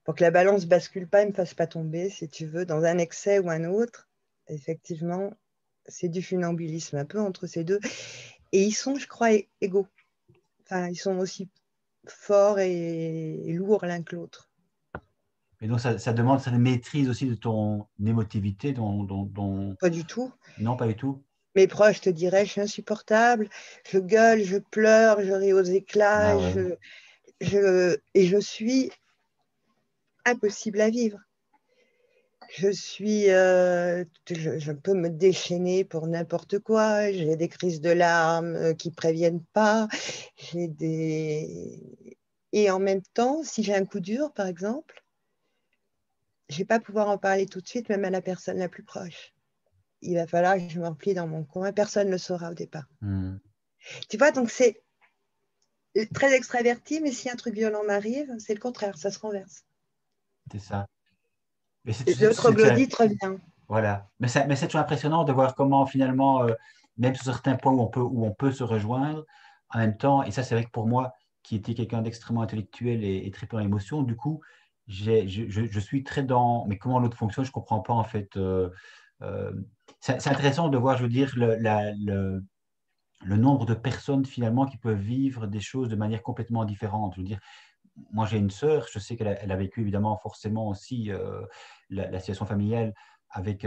pour que la balance bascule pas et ne me fasse pas tomber, si tu veux, dans un excès ou un autre. Effectivement, c'est du funambulisme un peu entre ces deux. Et ils sont, je crois, égaux. Enfin, ils sont aussi forts et lourds l'un que l'autre. Et donc, ça demande cette maîtrise aussi de ton émotivité, Pas du tout. Non, pas du tout. Mes proches te diraient, je suis insupportable, je gueule, je pleure, je ris aux éclats, Ah ouais. et je suis impossible à vivre. Je peux me déchaîner pour n'importe quoi, j'ai des crises de larmes qui préviennent pas, j'ai des... Et en même temps, si j'ai un coup dur, par exemple, je ne vais pas pouvoir en parler tout de suite, même à la personne la plus proche. Il va falloir que je me replie dans mon coin, personne ne le saura au départ. Hmm. Tu vois, donc c'est très extraverti, mais si un truc violent m'arrive, c'est le contraire, ça se renverse. C'est ça. Mais Le troglodyte revient. voilà. Mais c'est toujours impressionnant de voir comment finalement, même sur certains points où on peut se rejoindre, en même temps, et ça c'est vrai que pour moi, qui était quelqu'un d'extrêmement intellectuel et très peu en émotion, du coup, je suis très dans, mais comment l'autre fonctionne, je ne comprends pas en fait. Euh, c'est intéressant de voir, je veux dire, le nombre de personnes finalement qui peuvent vivre des choses de manière complètement différente. Je veux dire, moi j'ai une sœur, je sais qu'elle a vécu évidemment forcément aussi la situation familiale avec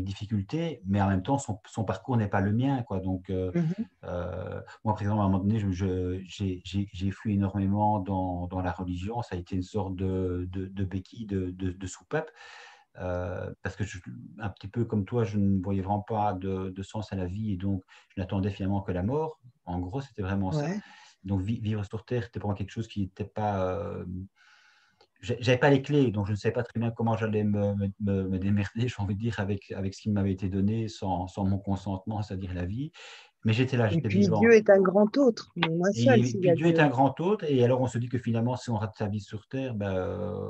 difficulté, mais en même temps son parcours n'est pas le mien, quoi. Donc Mhm. moi, par exemple, à un moment donné, j'ai fui énormément dans la religion. Ça a été une sorte de béquille, de soupape. Parce que un petit peu comme toi, je ne voyais vraiment pas de sens à la vie et donc je n'attendais finalement que la mort. En gros, c'était vraiment ça. Ouais. Donc vivre sur Terre, c'était pour moi quelque chose qui n'était pas. J'avais pas les clés, donc je ne savais pas très bien comment j'allais me démerder, j'ai envie de dire, avec ce qui m'avait été donné sans mon consentement, c'est-à-dire la vie. Mais j'étais là, Et j'étais puis Dieu vivant. est un grand autre, mais moi seul Et s'il y puis a Dieu est un Dieu. grand autre, et alors on se dit que finalement, si on rate sa vie sur Terre, ben,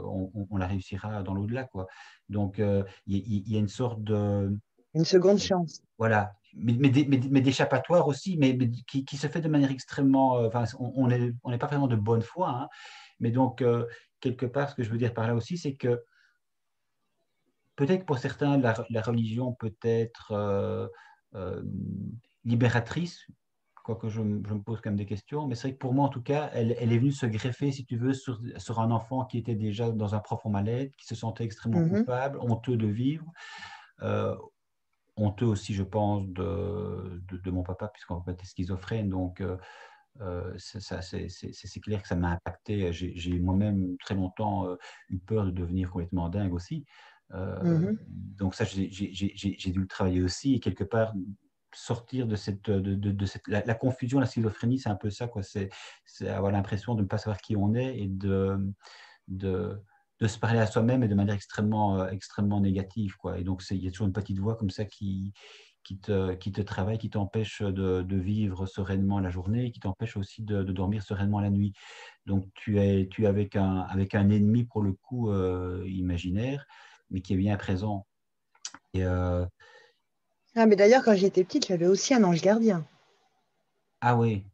on la réussira dans l'au-delà, quoi. Donc, il y a une sorte de, Une seconde chance. voilà, mais d'échappatoire aussi, mais qui se fait de manière extrêmement, enfin, on n'est pas vraiment de bonne foi, hein. Mais donc, quelque part, ce que je veux dire par là aussi, c'est que peut-être pour certains, la religion peut être euh, libératrice, quoique je me pose quand même des questions, mais c'est vrai que pour moi, en tout cas, elle est venue se greffer, si tu veux, sur un enfant qui était déjà dans un profond mal-être, qui se sentait extrêmement Mhm. coupable, honteux de vivre, euh, honteux aussi, je pense, de mon papa, puisqu'on papa était schizophrène, donc c'est clair que ça m'a impacté. J'ai moi-même très longtemps eu peur de devenir complètement dingue aussi. Mhm. Donc ça, j'ai dû le travailler aussi. Et quelque part, sortir de la confusion, la schizophrénie, c'est un peu ça, quoi. C'est avoir l'impression de ne pas savoir qui on est et de, de se parler à soi-même et de manière extrêmement négative, quoi. Et donc, il y a toujours une petite voix comme ça qui te travaille, qui t'empêche de vivre sereinement la journée, qui t'empêche aussi de dormir sereinement la nuit. Donc, tu es avec un ennemi, pour le coup, imaginaire, mais qui est bien présent. Et, Ah, mais d'ailleurs, quand j'étais petite, j'avais aussi un ange gardien. ah oui,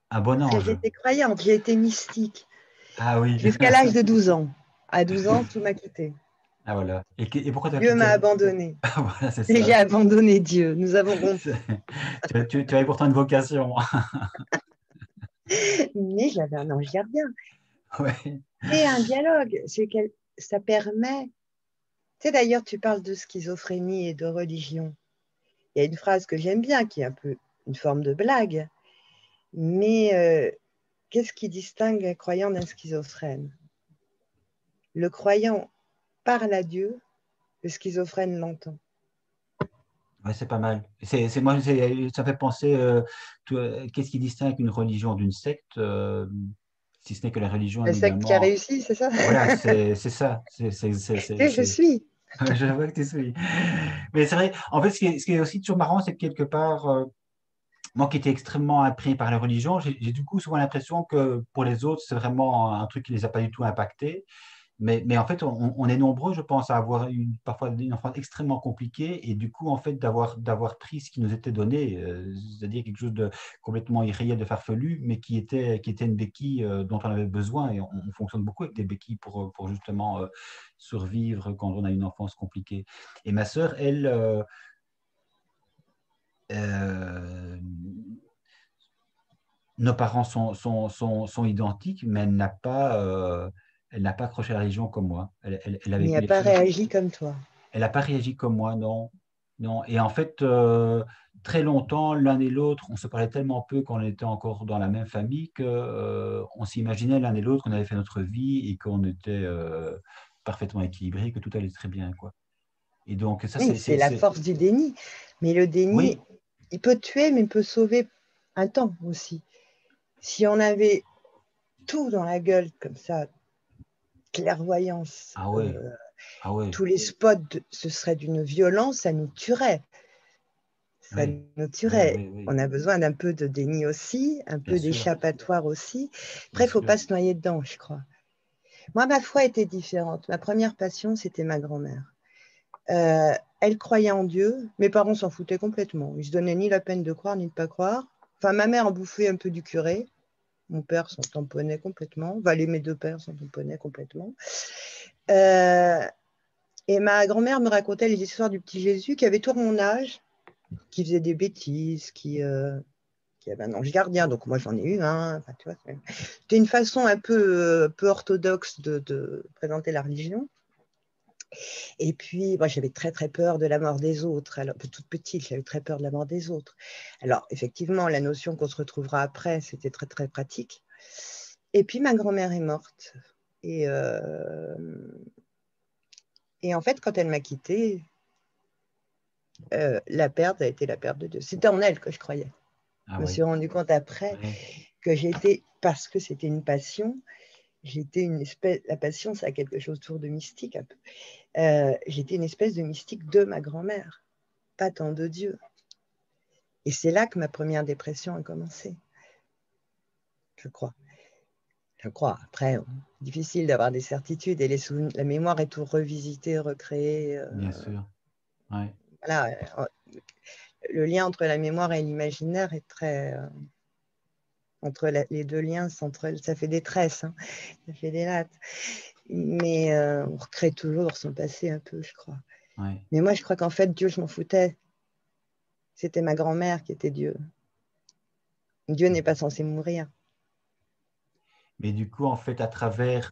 un bon Parce que ange. j'étais croyante, j'ai été mystique. Ah oui. Jusqu'à l'âge de 12 ans. À 12 ans, tout m'a quitté. Ah voilà. Et pourquoi tu as Dieu quitté? m'a abandonné. Ah, voilà, c'est Et j'ai ça. abandonné Dieu. Nous avons rompu. Tu avais pourtant une vocation. Mais j'avais un ange gardien. Ouais. Et un dialogue. Ça permet. Tu sais, d'ailleurs, tu parles de schizophrénie et de religion. Il y a une phrase que j'aime bien, qui est un peu une forme de blague. Mais qu'est-ce qui distingue un croyant d'un schizophrène? Le croyant parle à Dieu, le schizophrène l'entend. Ouais, c'est pas mal. Moi, ça fait penser, qu'est-ce qui distingue une religion d'une secte, si ce n'est que la religion, Le secte qui a évidemment. réussi, c'est ça? Voilà, c'est ça. Et je suis. Je vois que tu suis. Mais c'est vrai, en fait, ce qui est aussi toujours marrant, c'est que quelque part, moi qui étais extrêmement imprégné par la religion, j'ai du coup souvent l'impression que pour les autres, c'est vraiment un truc qui ne les a pas du tout impactés. Mais en fait, on est nombreux, je pense, à avoir eu parfois une enfance extrêmement compliquée et du coup, en fait, d'avoir pris ce qui nous était donné, c'est-à-dire quelque chose de complètement irréel, de farfelu, mais qui était une béquille dont on avait besoin et on fonctionne beaucoup avec des béquilles pour justement survivre quand on a une enfance compliquée. Et ma sœur, elle, euh, nos parents sont identiques, mais elle n'a pas accroché à la religion comme moi. Elle a Il n'y vécu a les pas choses. réagi comme toi. Elle n'a pas réagi comme moi, non. Non. Et en fait, très longtemps, l'un et l'autre, on se parlait tellement peu qu'on était encore dans la même famille que on s'imaginait l'un et l'autre qu'on avait fait notre vie et qu'on était parfaitement équilibrés, que tout allait très bien, quoi. Et donc, ça, Oui, c'est la force du déni. Mais le déni, Oui, il peut tuer, mais il peut sauver un temps aussi. Si on avait tout dans la gueule comme ça, clairvoyance, ah ouais, ah ouais, tous les spots, ce serait d'une violence, ça nous tuerait. Ça oui, nous oui, tuerait. oui, oui, On a besoin d'un peu de déni aussi, un bien peu sûr, d'échappatoire aussi. bien Après, il ne faut sûr. pas se noyer dedans, je crois. Moi, ma foi était différente. Ma première passion, c'était ma grand-mère. Elle croyait en Dieu. Mes parents s'en foutaient complètement. Ils se donnaient ni la peine de croire ni de pas croire. Enfin, ma mère en bouffait un peu du curé. Mon père s'en tamponnait complètement. Enfin, mes deux pères s'en tamponnaient complètement. Et ma grand-mère me racontait les histoires du petit Jésus qui avait tout mon âge, qui faisait des bêtises, qui avait un ange gardien. Donc moi, j'en ai eu un. Enfin, tu vois, c'était une façon un peu orthodoxe de présenter la religion. Et puis, moi, j'avais très, très peur de la mort des autres. Alors, toute petite, j'avais très peur de la mort des autres. Alors, effectivement, la notion qu'on se retrouvera après, c'était très, très pratique. Et puis, ma grand-mère est morte. Et en fait, quand elle m'a quittée, la perte a été la perte de Dieu. C'était en elle que je croyais. Ah Je me oui. suis rendu compte après que j'étais, parce que c'était une passion, j'étais une espèce, la passion, ça a quelque chose autour de mystique un peu. J'étais une espèce de mystique de ma grand-mère, pas tant de Dieu. Et c'est là que ma première dépression a commencé, je crois. Je crois. Après, difficile d'avoir des certitudes et la mémoire est tout revisitée, recréée. Bien sûr. Ouais. Voilà, le lien entre la mémoire et l'imaginaire est très... entre les deux liens, ça fait des tresses, hein, ça fait des lattes. Mais on recrée toujours son passé un peu, je crois. Ouais. Mais moi, je crois qu'en fait, Dieu, je m'en foutais. C'était ma grand-mère qui était Dieu. Dieu n'est pas censé mourir. Mais du coup, en fait, à travers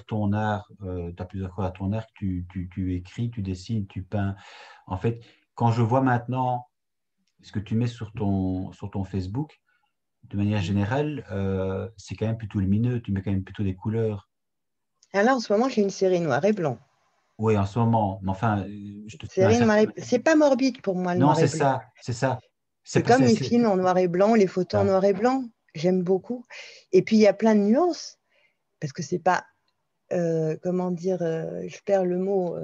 ton art, tu as plusieurs fois à ton art, tu écris, tu dessines, tu peins. En fait, quand je vois maintenant ce que tu mets sur ton Facebook, de manière générale, c'est quand même plutôt lumineux, tu mets quand même plutôt des couleurs. Alors là, en ce moment, j'ai une série noir et blanc. Oui, en ce moment, mais enfin, je te Série noir et... C'est pas morbide pour moi, le Non, noir et c'est blanc. ça, c'est ça. C'est comme les films en noir et blanc, les photos en Ça. noir et blanc. J'aime beaucoup. Et puis, il y a plein de nuances, parce que c'est pas, comment dire, je perds le mot,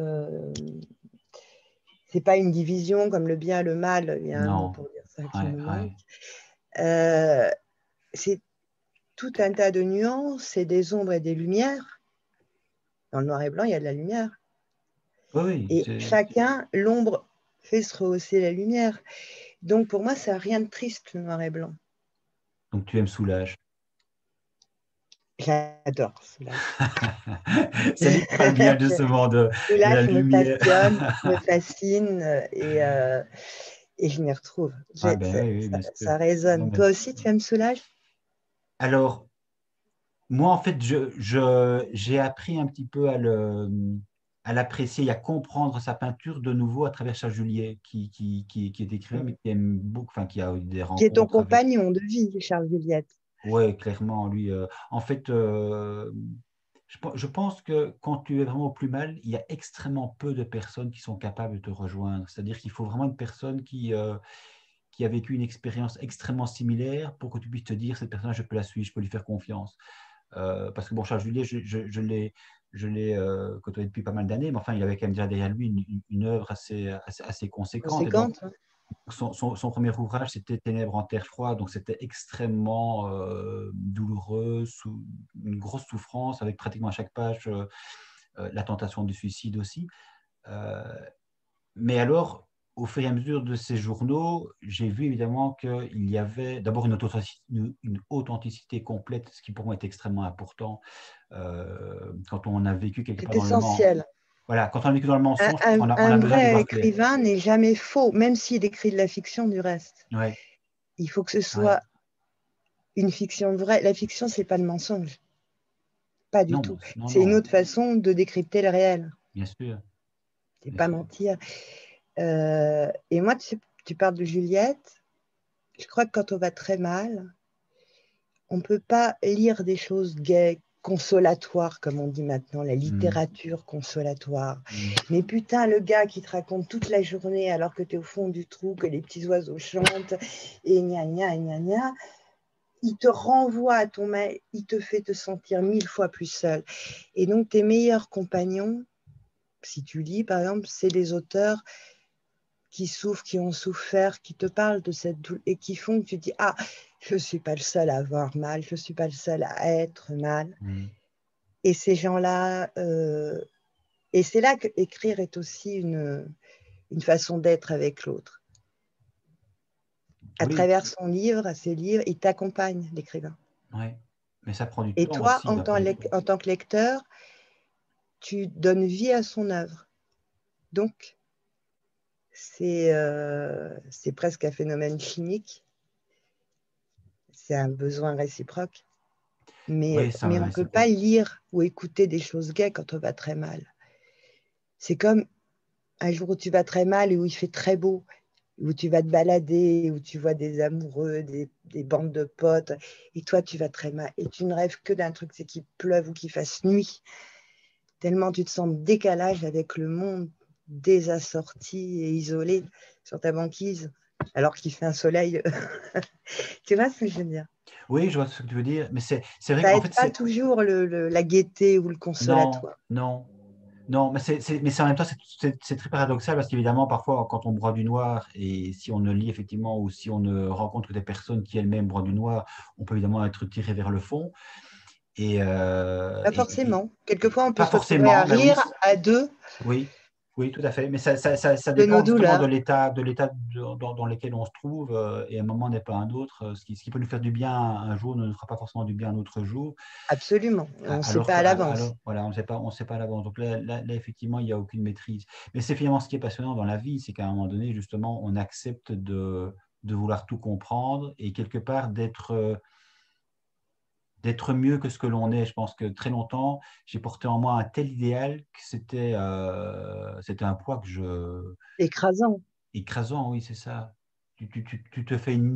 c'est pas une division comme le bien, le mal, il y a un mot Non, pour dire ça qui ouais, me manque. ouais. C'est tout un tas de nuances, c'est des ombres et des lumières. Dans le noir et blanc, il y a de la lumière. Oui, Et chacun, l'ombre fait se rehausser la lumière. Donc pour moi, ça n'a rien de triste, le noir et blanc. donc tu aimes Soulage. J'adore Soulage. C'est lui qui parle bien justement de la Soulage me lumière. passionne, me fascine et je m'y retrouve. Ah ben oui, oui, bien sûr. Ça Non, résonne. mais... Toi aussi, tu aimes Soulage? Alors, moi, en fait, j'ai appris un petit peu à l'apprécier et à comprendre sa peinture de nouveau à travers Charles Juliet, qui est écrivain, mais qui aime beaucoup, enfin, qui a eu des Qui est ton rencontres avec. compagnon de vie, Charles Juliette. Ouais, clairement, lui. En fait, je pense que quand tu es vraiment au plus mal, il y a extrêmement peu de personnes qui sont capables de te rejoindre. C'est-à-dire qu'il faut vraiment une personne qui a vécu une expérience extrêmement similaire pour que tu puisses te dire, cette personne, je peux la suivre, je peux lui faire confiance. Parce que bon, Charles Juliet, je l'ai côtoyé depuis pas mal d'années, mais enfin, il avait quand même déjà derrière lui une œuvre assez conséquente. Et donc, Conséquente, hein. son premier ouvrage, c'était Ténèbres en terre froide, donc c'était extrêmement douloureux, sous une grosse souffrance, avec pratiquement à chaque page la tentation du suicide aussi. Euh, mais alors, au fur et à mesure de ces journaux, j'ai vu évidemment qu'il y avait d'abord une authenticité complète, ce qui pour moi est extrêmement important. Quand on a vécu quelque part C'est dans le mensonge, essentiel. voilà, quand on a vécu dans le mensonge, on a Un besoin d'y vrai voir clair. écrivain n'est jamais faux, même s'il écrit de la fiction du reste. Ouais, Il faut que ce ouais. soit une fiction vraie. La fiction, c'est pas le mensonge. Pas du Non, tout. non, C'est une non, autre façon de décrypter le réel. bien sûr, C'est bien pas sûr. mentir. Et moi, tu parles de Juliette. Je crois que quand on va très mal, on ne peut pas lire des choses gaies, consolatoires, comme on dit maintenant, la Mm, littérature consolatoire. mm. Mais putain, le gars qui te raconte toute la journée alors que tu es au fond du trou, que les petits oiseaux chantent, et gna gna gna gna, il te renvoie à ton maître, il te fait te sentir 1000 fois plus seul. Et donc, tes meilleurs compagnons, si tu lis, par exemple, c'est des auteurs qui souffrent, qui ont souffert, qui te parlent de cette douleur et qui font que tu dis, ah, je ne suis pas le seul à avoir mal, je ne suis pas le seul à être mal. Mm. Et ces gens-là, et c'est là que écrire est aussi une façon d'être avec l'autre. À Oui, travers son livre, ses livres, il t'accompagne, l'écrivain. Ouais. Mais ça prend du Et temps toi, aussi, hein, pour les... en tant que lecteur, tu donnes vie à son œuvre. Donc, c'est presque un phénomène chimique, c'est un besoin réciproque, Oui, mais ça, on ne peut pas réciproque. lire ou écouter des choses gaies quand on va très mal. C'est comme un jour où tu vas très mal et où il fait très beau, où tu vas te balader, où tu vois des amoureux, des bandes de potes, et toi, tu vas très mal. Et tu ne rêves que d'un truc, c'est qu'il pleuve ou qu'il fasse nuit, tellement tu te sens en décalage avec le monde, désassorti et isolé sur ta banquise, alors qu'il fait un soleil. Tu vois ce que je veux dire? Oui, je vois ce que tu veux dire, mais c'est vrai Ça qu'en aide fait, pas c'est... toujours la gaieté ou le Non, consolatoire. non, non, mais en même temps, c'est très paradoxal parce qu'évidemment, parfois, quand on broie du noir et si on ne lit effectivement ou si on ne rencontre que des personnes qui elles-mêmes broient du noir, on peut évidemment être tiré vers le fond. Et, euh, Pas et, et- forcément. Quelquefois, on peut Pas se retrouver à forcément, ben oui, rire à deux oui, oui, tout à fait. Mais ça de dépend nos justement douleurs. de l'état dans lequel on se trouve. Et un moment n'est pas un autre. Ce qui peut nous faire du bien un jour ne nous fera pas forcément du bien un autre jour. Absolument. On ne sait Alors pas que, à l'avance. alors, voilà, on sait pas à l'avance. Donc là, effectivement, il n'y a aucune maîtrise. Mais c'est finalement ce qui est passionnant dans la vie, c'est qu'à un moment donné, justement, on accepte de vouloir tout comprendre et quelque part d'être mieux que ce que l'on est. Je pense que très longtemps, j'ai porté en moi un tel idéal que c'était un poids que je... Écrasant. écrasant, oui, c'est ça. Tu te fais une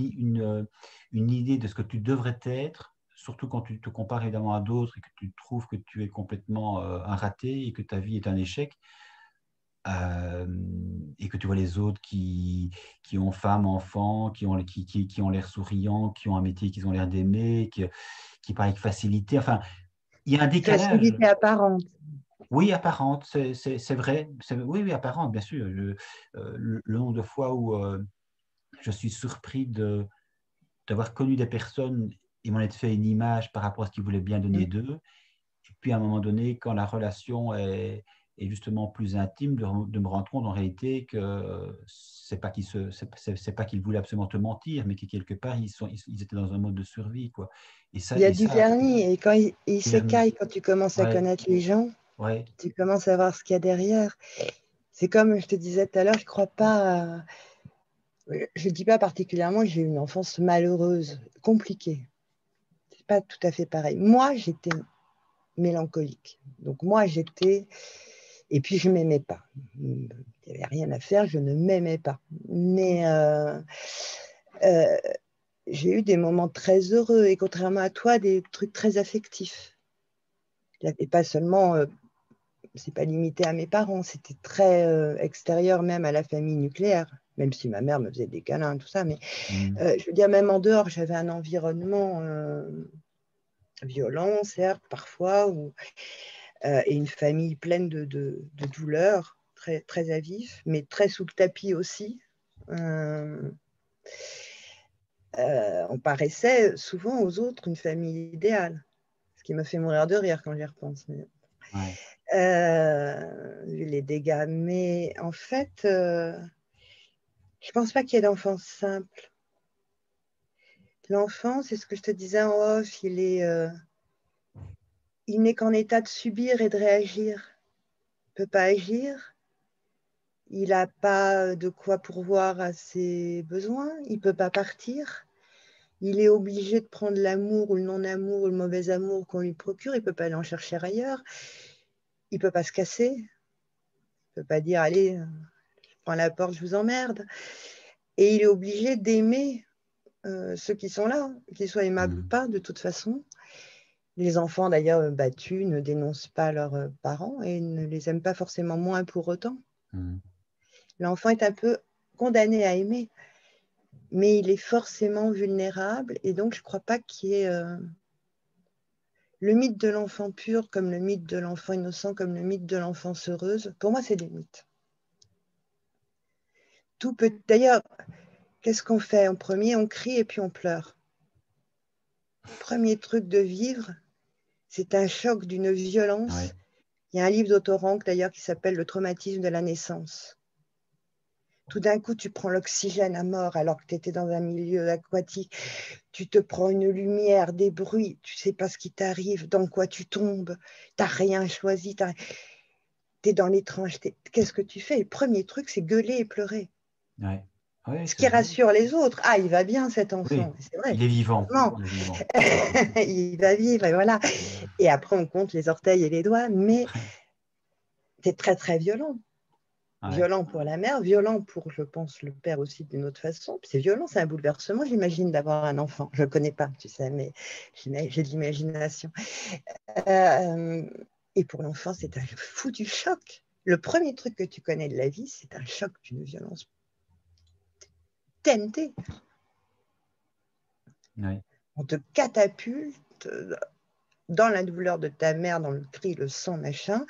idée de ce que tu devrais être, surtout quand tu te compares évidemment à d'autres et que tu trouves que tu es complètement un raté et que ta vie est un échec. euh, et que tu vois les autres qui ont femme, enfant, qui ont l'air souriants, qui ont un métier qu'ils ont l'air d'aimer, qui parlent avec facilité. Enfin, il y a un décalage. Facilité apparente. Oui, apparente, c'est vrai. Oui, oui, apparente, bien sûr. Le nombre de fois où je suis surpris d'avoir connu des personnes et m'en être fait une image par rapport à ce qu'ils voulaient bien donner d'eux. Et puis à un moment donné, quand la relation est justement plus intime, de me rendre compte en réalité que c'est pas qu'ils voulaient absolument te mentir, mais que quelque part ils étaient dans un mode de survie, quoi. Il y a Et du ça, vernis et quand il vernis. s'écaille, quand tu commences à Ouais, connaître les gens, ouais. tu commences à voir ce qu'il y a derrière. C'est comme je te disais tout à l'heure, je crois pas. Je ne dis pas particulièrement que j'ai eu une enfance malheureuse, compliquée. C'est pas tout à fait pareil. Moi, j'étais mélancolique. Donc moi, j'étais... Et puis, je ne m'aimais pas. Il n'y avait rien à faire, je ne m'aimais pas. Mais euh, j'ai eu des moments très heureux et contrairement à toi, des trucs très affectifs. Et pas seulement, c'est pas limité à mes parents, c'était très extérieur même à la famille nucléaire, même si ma mère me faisait des câlins, tout ça. Mais Mm, je veux dire, même en dehors, j'avais un environnement violent, certes, parfois, et une famille pleine de douleurs, très, très à vif, mais très sous le tapis aussi. Euh, on paraissait souvent aux autres une famille idéale, ce qui me fait mourir de rire quand j'y repense. ouais. Vu les dégâts. Mais en fait, je ne pense pas qu'il y ait d'enfance simple. L'enfant, c'est ce que je te disais en off, il n'est qu'en état de subir et de réagir. Il ne peut pas agir. Il n'a pas de quoi pourvoir à ses besoins. Il ne peut pas partir. Il est obligé de prendre l'amour ou le non-amour ou le mauvais amour qu'on lui procure. Il ne peut pas aller en chercher ailleurs. Il ne peut pas se casser. Il ne peut pas dire, allez, je prends la porte, je vous emmerde. Et il est obligé d'aimer ceux qui sont là, qu'ils soient aimables ou Mm, pas, de toute façon. Les enfants, d'ailleurs, battus, ne dénoncent pas leurs parents et ne les aiment pas forcément moins pour autant. mm, L'enfant est un peu condamné à aimer, mais il est forcément vulnérable et donc je ne crois pas qu'il y ait le mythe de l'enfant pur comme le mythe de l'enfant innocent, comme le mythe de l'enfance heureuse. Pour moi, c'est des mythes. Tout peut... D'ailleurs, qu'est-ce qu'on fait en premier? On crie et puis on pleure. Premier truc de vivre, c'est un choc d'une violence. ouais. Il y a un livre d'Otto Rank d'ailleurs qui s'appelle Le traumatisme de la naissance. Tout d'un coup, tu prends l'oxygène à mort alors que tu étais dans un milieu aquatique. Tu te prends une lumière, des bruits, tu ne sais pas ce qui t'arrive, dans quoi tu tombes. Tu n'as rien choisi. Tu es dans l'étrangeté. Qu'est-ce que tu fais? Le premier truc, c'est gueuler et pleurer. Ouais. Ouais, Ce c'est qui vrai. rassure les autres. Ah, il va bien cet Oui, enfant. C'est vrai. il est vivant. Heureusement. Il est vivant. Il va vivre, et voilà. Et après, on compte les orteils et les doigts, mais c'est très, très violent. Ouais. Violent pour la mère, violent pour, je pense, le père aussi d'une autre façon. C'est violent, c'est un bouleversement, j'imagine, d'avoir un enfant. Je ne le connais pas, tu sais, mais j'ai de l'imagination. Euh, et pour l'enfant, c'est un foutu choc. Le premier truc que tu connais de la vie, c'est un choc d'une violence TNT. Ouais. On te catapulte dans la douleur de ta mère, dans le cri, le sang, machin,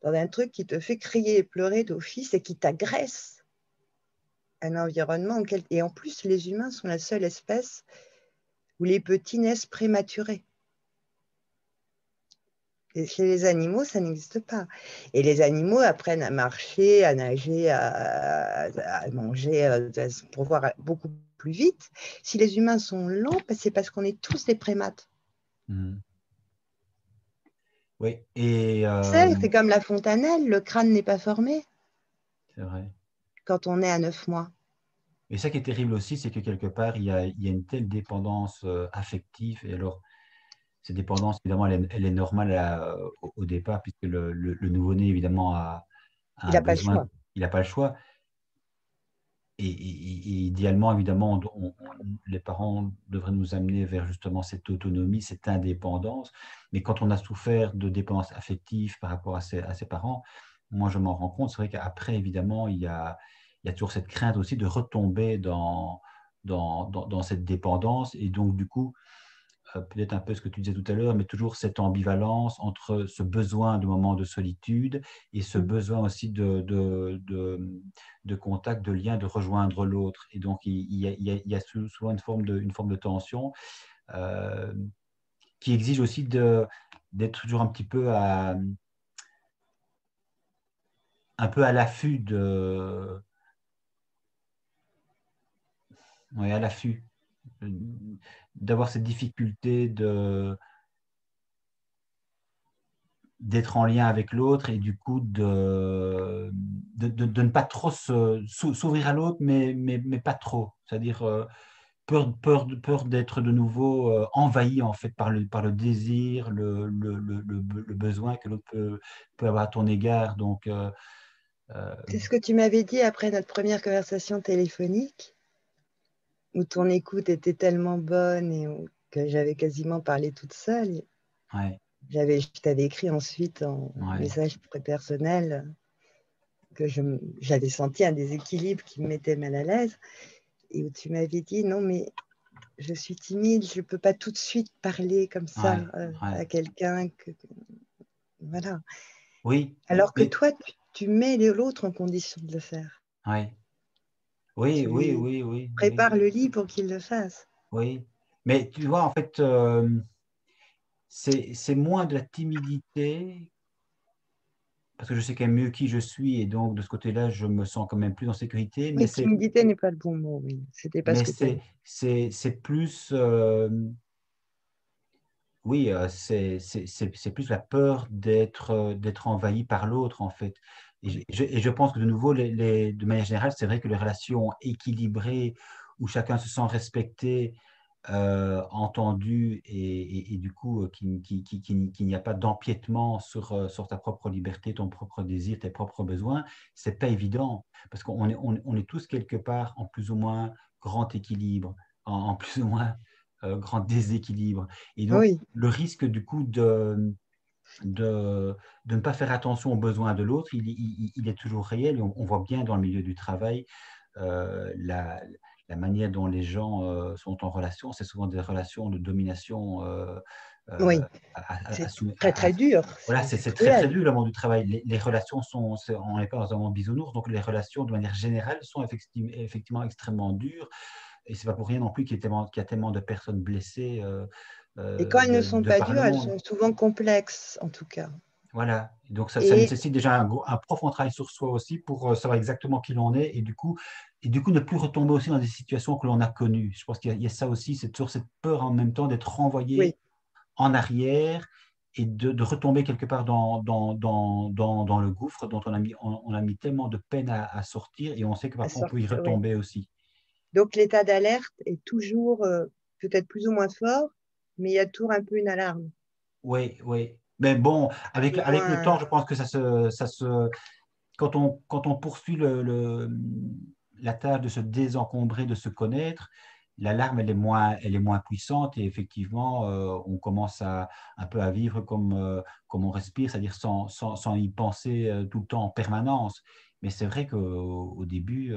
dans un truc qui te fait crier et pleurer d'office et qui t'agresse. Un environnement auquel... Et en plus, les humains sont la seule espèce où les petits naissent prématurés. Et chez les animaux, ça n'existe pas. Et les animaux apprennent à marcher, à nager, à manger pour voir beaucoup plus vite. Si les humains sont lents, c'est parce qu'on est tous des primates. Mhm. Oui, et C'est comme la fontanelle, le crâne n'est pas formé c'est vrai. quand on est à 9 mois. Et ça qui est terrible aussi, c'est que quelque part, il y a une telle dépendance affective. Et alors, cette dépendance, évidemment, elle est normale au départ, puisque le nouveau-né, évidemment, a Il un n'a pas le besoin, choix. il n'a pas le choix. Et idéalement, évidemment, les parents devraient nous amener vers justement cette autonomie, cette indépendance. Mais quand on a souffert de dépendance affective par rapport à ses parents, moi, je m'en rends compte. C'est vrai qu'après, évidemment, il y a toujours cette crainte aussi de retomber dans cette dépendance. Et donc, du coup, peut-être un peu ce que tu disais tout à l'heure, mais toujours cette ambivalence entre ce besoin de moments de solitude et ce besoin aussi de contact, de lien, de rejoindre l'autre. Et donc, il y a souvent une forme de tension euh, qui exige aussi d'être toujours un peu à l'affût ouais, à l'affût, d'avoir cette difficulté d'être en lien avec l'autre et du coup de ne pas trop s'ouvrir à l'autre, mais pas trop. C'est-à-dire peur d'être de nouveau envahi en fait par le désir, le besoin que l'autre peut avoir à ton égard. Donc, euh, C'est ce que tu m'avais dit après notre première conversation téléphonique, où ton écoute était tellement bonne et que j'avais quasiment parlé toute seule. ouais, Je t'avais écrit ensuite en ouais, message très personnel que j'avais senti un déséquilibre qui me mettait mal à l'aise et où tu m'avais dit non mais je suis timide, je ne peux pas tout de suite parler comme ça ouais, ouais. à quelqu'un. Voilà. Oui, Alors que mais toi, tu mets l'autre en condition de le faire. ouais. Oui, Tu oui, lui oui, oui, oui, prépares le lit pour qu'il le fasse. oui. Mais tu vois, en fait, c'est moins de la timidité parce que je sais quand même mieux qui je suis et donc de ce côté-là, je me sens quand même plus en sécurité. Mais Oui, c'est, timidité n'est pas le bon mot, oui. C'était pas ce mais que tu as c'est, dit. c'est plus, oui, c'est plus la peur d'être envahi par l'autre en fait. Et je pense que de nouveau, de manière générale, c'est vrai que les relations équilibrées où chacun se sent respecté, entendu et du coup qu'il n'y a pas d'empiètement sur ta propre liberté, ton propre désir, tes propres besoins, c'est pas évident parce qu'on est tous quelque part en plus ou moins grand équilibre, en plus ou moins grand déséquilibre. Et donc, Oui, le risque du coup de ne pas faire attention aux besoins de l'autre, il est toujours réel. Et on voit bien dans le milieu du travail la manière dont les gens sont en relation. C'est souvent des relations de domination. oui. C'est très, très dur. Voilà, C'est c'est très très cruel. dur le monde du travail. Les relations on n'est pas dans un monde bisounours, donc les relations de manière générale sont effectivement extrêmement dures. Et c'est pas pour rien non plus qu'il y a tellement de personnes blessées Et quand elles ne sont de pas par le dures, elles monde. sont souvent complexes, en tout cas. Voilà. Donc, ça Et nécessite déjà un profond travail sur soi aussi pour savoir exactement qui l'on est et du coup, ne plus retomber aussi dans des situations que l'on a connues. Je pense qu'il y a ça aussi, c'est toujours cette peur en même temps d'être oui, renvoyé en arrière et de retomber quelque part dans le gouffre dont on a mis tellement de peine à sortir et on sait que à parfois on peut y sortir, oui. retomber aussi. Donc l'état d'alerte est toujours peut-être plus ou moins fort, mais il y a toujours un peu une alarme. Oui, oui. Mais bon, avec le temps, Moins, je pense que quand on poursuit la tâche de se désencombrer, de se connaître, l'alarme, elle est moins puissante et effectivement, on commence un peu à vivre comme on respire, c'est-à-dire sans y penser tout le temps en permanence. Mais c'est vrai qu'au début,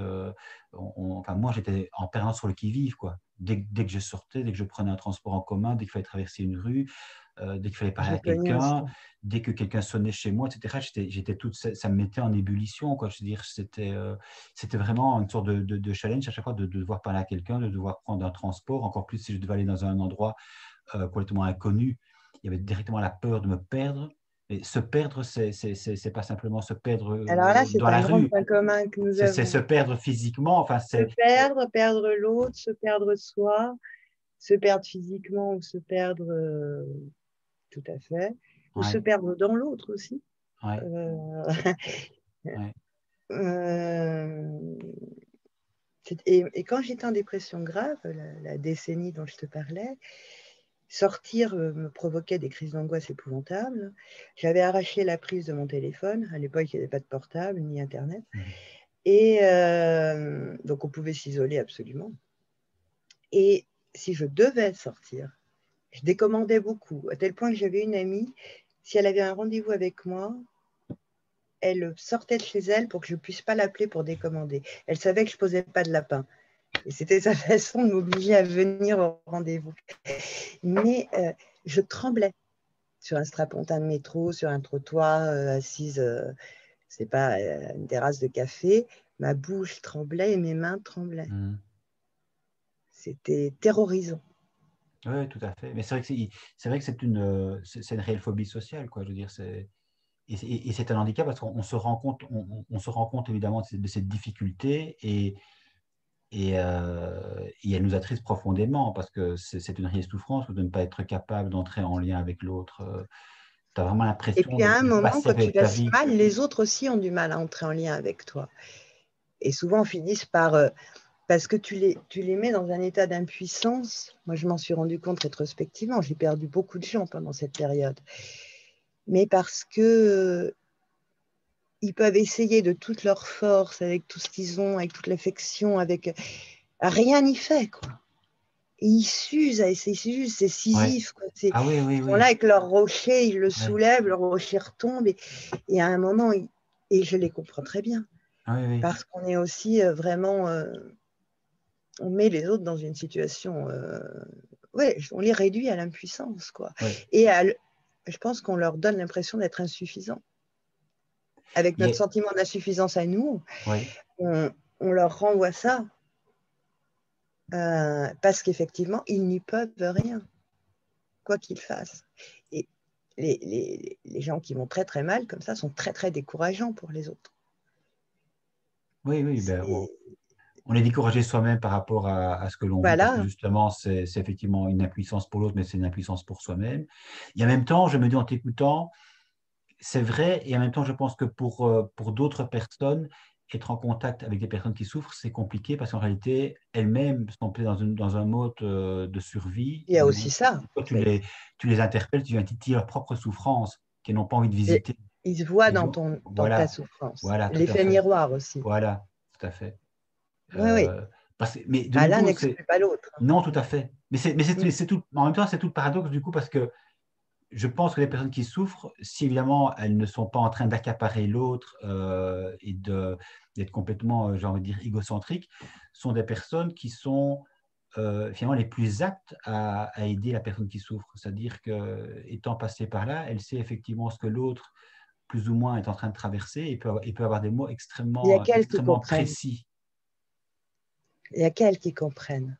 enfin, moi, j'étais en permanence sur le qui-vive, quoi. Dès que je sortais, dès que je prenais un transport en commun, dès qu'il fallait traverser une rue, dès qu'il fallait parler je à connais aussi. quelqu'un, dès que quelqu'un sonnait chez moi, etc., ça me mettait en ébullition, quoi. Je veux dire, c'était vraiment une sorte de challenge à chaque fois de devoir parler à quelqu'un, de devoir prendre un transport, encore plus si je devais aller dans un endroit complètement inconnu. Il y avait directement la peur de me perdre. Et se perdre, c'est pas simplement se perdre Alors là, c'est dans un la grand rue, point commun que nous c'est se avons. perdre physiquement. Enfin, Se perdre, perdre l'autre, se perdre soi, se perdre physiquement ou se perdre tout à fait, ou se ouais, perdre dans l'autre aussi. ouais, Euh, ouais. euh, et quand j'étais en dépression grave, la décennie dont je te parlais, sortir me provoquait des crises d'angoisse épouvantables. J'avais arraché la prise de mon téléphone. À l'époque, il n'y avait pas de portable ni Internet. Mhm. Et donc, on pouvait s'isoler absolument. Et si je devais sortir, je décommandais beaucoup, à tel point que j'avais une amie, si elle avait un rendez-vous avec moi, elle sortait de chez elle pour que je ne puisse pas l'appeler pour décommander. Elle savait que je ne posais pas de lapin. Et c'était sa façon de m'obliger à venir au rendez-vous. Mais je tremblais sur un strapontin de métro, sur un trottoir, assise, c'est pas, une terrasse de café. Ma bouche tremblait et mes mains tremblaient. Mhm. C'était terrorisant. Oui, tout à fait. Mais c'est vrai que c'est une réelle phobie sociale, quoi. Je veux dire, et c'est un handicap parce qu'on se rend compte, on se rend compte évidemment de cette difficulté et elle nous attriste profondément parce que c'est une réelle souffrance de ne pas être capable d'entrer en lien avec l'autre. Tu as vraiment Et l'impression puis à un de moment, passer quand tu avec vas ta si vie. mal, les autres aussi ont du mal à entrer en lien avec toi. Et souvent finissent par parce que tu les mets dans un état d'impuissance. Moi, je m'en suis rendu compte rétrospectivement. J'ai perdu beaucoup de gens pendant cette période. Mais parce que ils peuvent essayer de toute leur force, avec tout ce qu'ils ont, avec toute l'affection, avec rien n'y fait, quoi. Et ils s'usent, c'est Ouais. Sisyphe, quoi. Ah oui, oui, Ils sont là oui. avec leur rocher, ils le Ouais. soulèvent, le rocher retombe, et à un moment, et je les comprends très bien, Ah oui, oui. parce qu'on est aussi vraiment, on met les autres dans une situation, ouais, on les réduit à l'impuissance, quoi. Ouais. Et je pense qu'on leur donne l'impression d'être insuffisants. Avec Il y notre a- sentiment d'insuffisance à nous, ouais. on, on leur renvoie ça, parce qu'effectivement, ils n'y peuvent rien, quoi qu'ils fassent. Et les gens qui vont très très mal comme ça sont très très décourageants pour les autres. Oui, oui. Ben, C'est- on est découragé soi-même par rapport à ce que l'on vit parce que Voilà. justement, c'est effectivement une impuissance pour l'autre, mais c'est une impuissance pour soi-même. Et en même temps, je me dis en t'écoutant, c'est vrai, et en même temps, je pense que pour d'autres personnes, être en contact avec des personnes qui souffrent, c'est compliqué parce qu'en réalité, elles-mêmes sont peut-être dans un mode de survie. Il y Et a donc, aussi ça, toi, en fait. tu les interpelles, tu viens titiller leur propre souffrance qu'elles n'ont pas envie de Et visiter. ils se voient Et donc, dans ta voilà, souffrance. voilà, tout à L'effet fait. miroir aussi. Voilà, tout à fait. Oui, oui. Mais de Ah, l'un nouveau, c'est. n'exclut pas l'autre. Non, tout à fait. Mm. C'est tout. En même temps, c'est tout le paradoxe du coup parce que je pense que les personnes qui souffrent, si évidemment elles ne sont pas en train d'accaparer l'autre d'être complètement, j'ai envie de dire, égocentriques, sont des personnes qui sont finalement les plus aptes à aider la personne qui souffre. C'est-à-dire que étant passée par là, elle sait effectivement ce que l'autre, plus ou moins, est en train de traverser et peut avoir des mots Il y a qu'elles qui extrêmement comprennent. précis. Il y a qu'elles qui comprennent.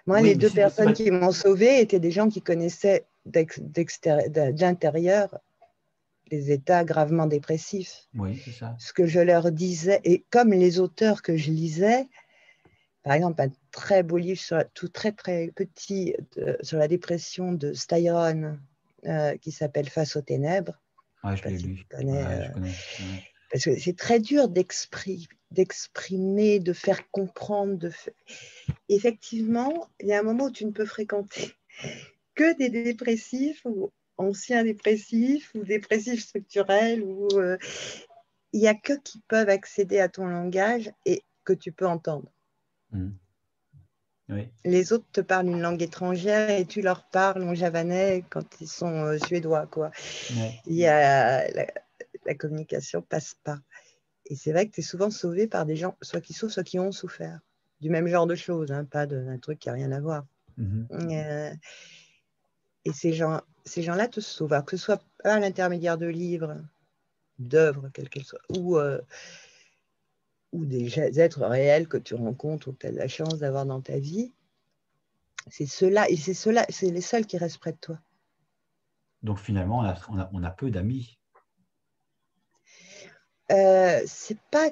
Moi, Oui, les mais deux si, personnes qui m'ont sauvée étaient des gens qui connaissaient d'intérieur des états gravement dépressifs. Oui, c'est ça. Ce que je leur disais, et comme les auteurs que je lisais, par exemple, un très beau livre, tout très très petit, sur la dépression de Styron, qui s'appelle Face aux ténèbres. Ouais, Je je ne sais l'ai pas si lu. tu connais. Ouais, je connais. Ouais. Parce que c'est très dur d'exprimer, de faire comprendre. Effectivement, il y a un moment où tu ne peux fréquenter que des dépressifs ou anciens dépressifs ou dépressifs structurels. Il n'y a que qui peuvent accéder à ton langage et que tu peux entendre. Oui. Les autres te parlent une langue étrangère et tu leur parles en javanais quand ils sont suédois, quoi. Ouais. Il y a la communication passe pas. Et c'est vrai que tu es souvent sauvé par des gens, soit qui souffrent, soit qui ont souffert. Du même genre de choses, hein, pas d'un truc qui n'a rien à voir. Et ces gens-là te sauvent. Alors que ce soit à l'intermédiaire de livres, d'œuvres, quelles qu'elles soient, ou des êtres réels que tu rencontres ou que tu as la chance d'avoir dans ta vie, c'est ceux-là, et c'est les seuls qui restent près de toi. Donc finalement, on a peu d'amis. C'est pas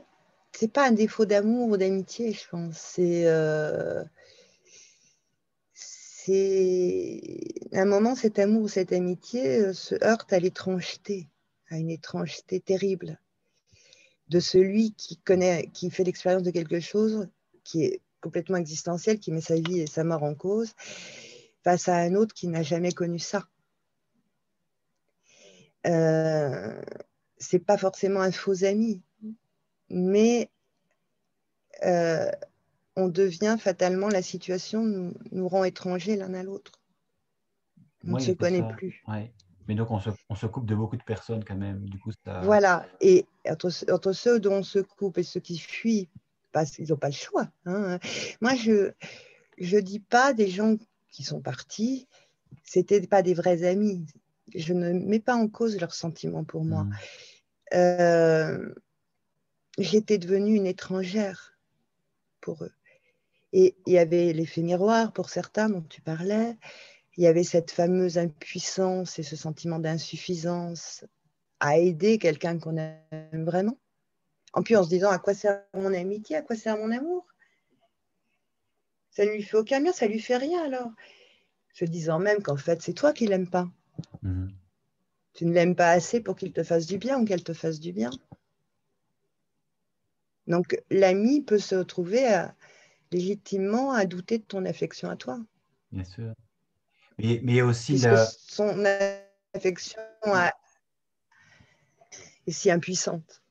un défaut d'amour ou d'amitié, je pense. C'est à un moment, cet amour ou cette amitié se heurte à l'étrangeté, à une étrangeté terrible de celui qui fait l'expérience de quelque chose qui est complètement existentiel, qui met sa vie et sa mort en cause, face à un autre qui n'a jamais connu ça. C'est pas forcément un faux ami, mais on devient fatalement, la situation nous rend étrangers l'un à l'autre. On ne se Oui, c'est connaît ça. plus. Ouais. Mais donc, on se coupe de beaucoup de personnes quand même. Du coup, ça... Voilà. Et entre ceux dont on se coupe et ceux qui fuient, parce qu'ils n'ont pas le choix. Hein. Moi, je dis pas des gens qui sont partis, c'était pas des vrais amis. Je ne mets pas en cause leurs sentiments pour moi. J'étais devenue une étrangère pour eux. Et il y avait l'effet miroir pour certains dont tu parlais. Il y avait cette fameuse impuissance et ce sentiment d'insuffisance à aider quelqu'un qu'on aime vraiment. En plus, en se disant à quoi sert mon amitié, à quoi sert mon amour? Ça ne lui fait aucun bien, ça lui fait rien alors. Se disant même qu'en fait, c'est toi qui l'aimes pas. Tu ne l'aimes pas assez pour qu'il te fasse du bien ou qu'elle te fasse du bien. Donc, l'ami peut se retrouver légitimement à douter de ton affection à toi. Bien sûr. Mais il y a aussi puisque son affection est si impuissante.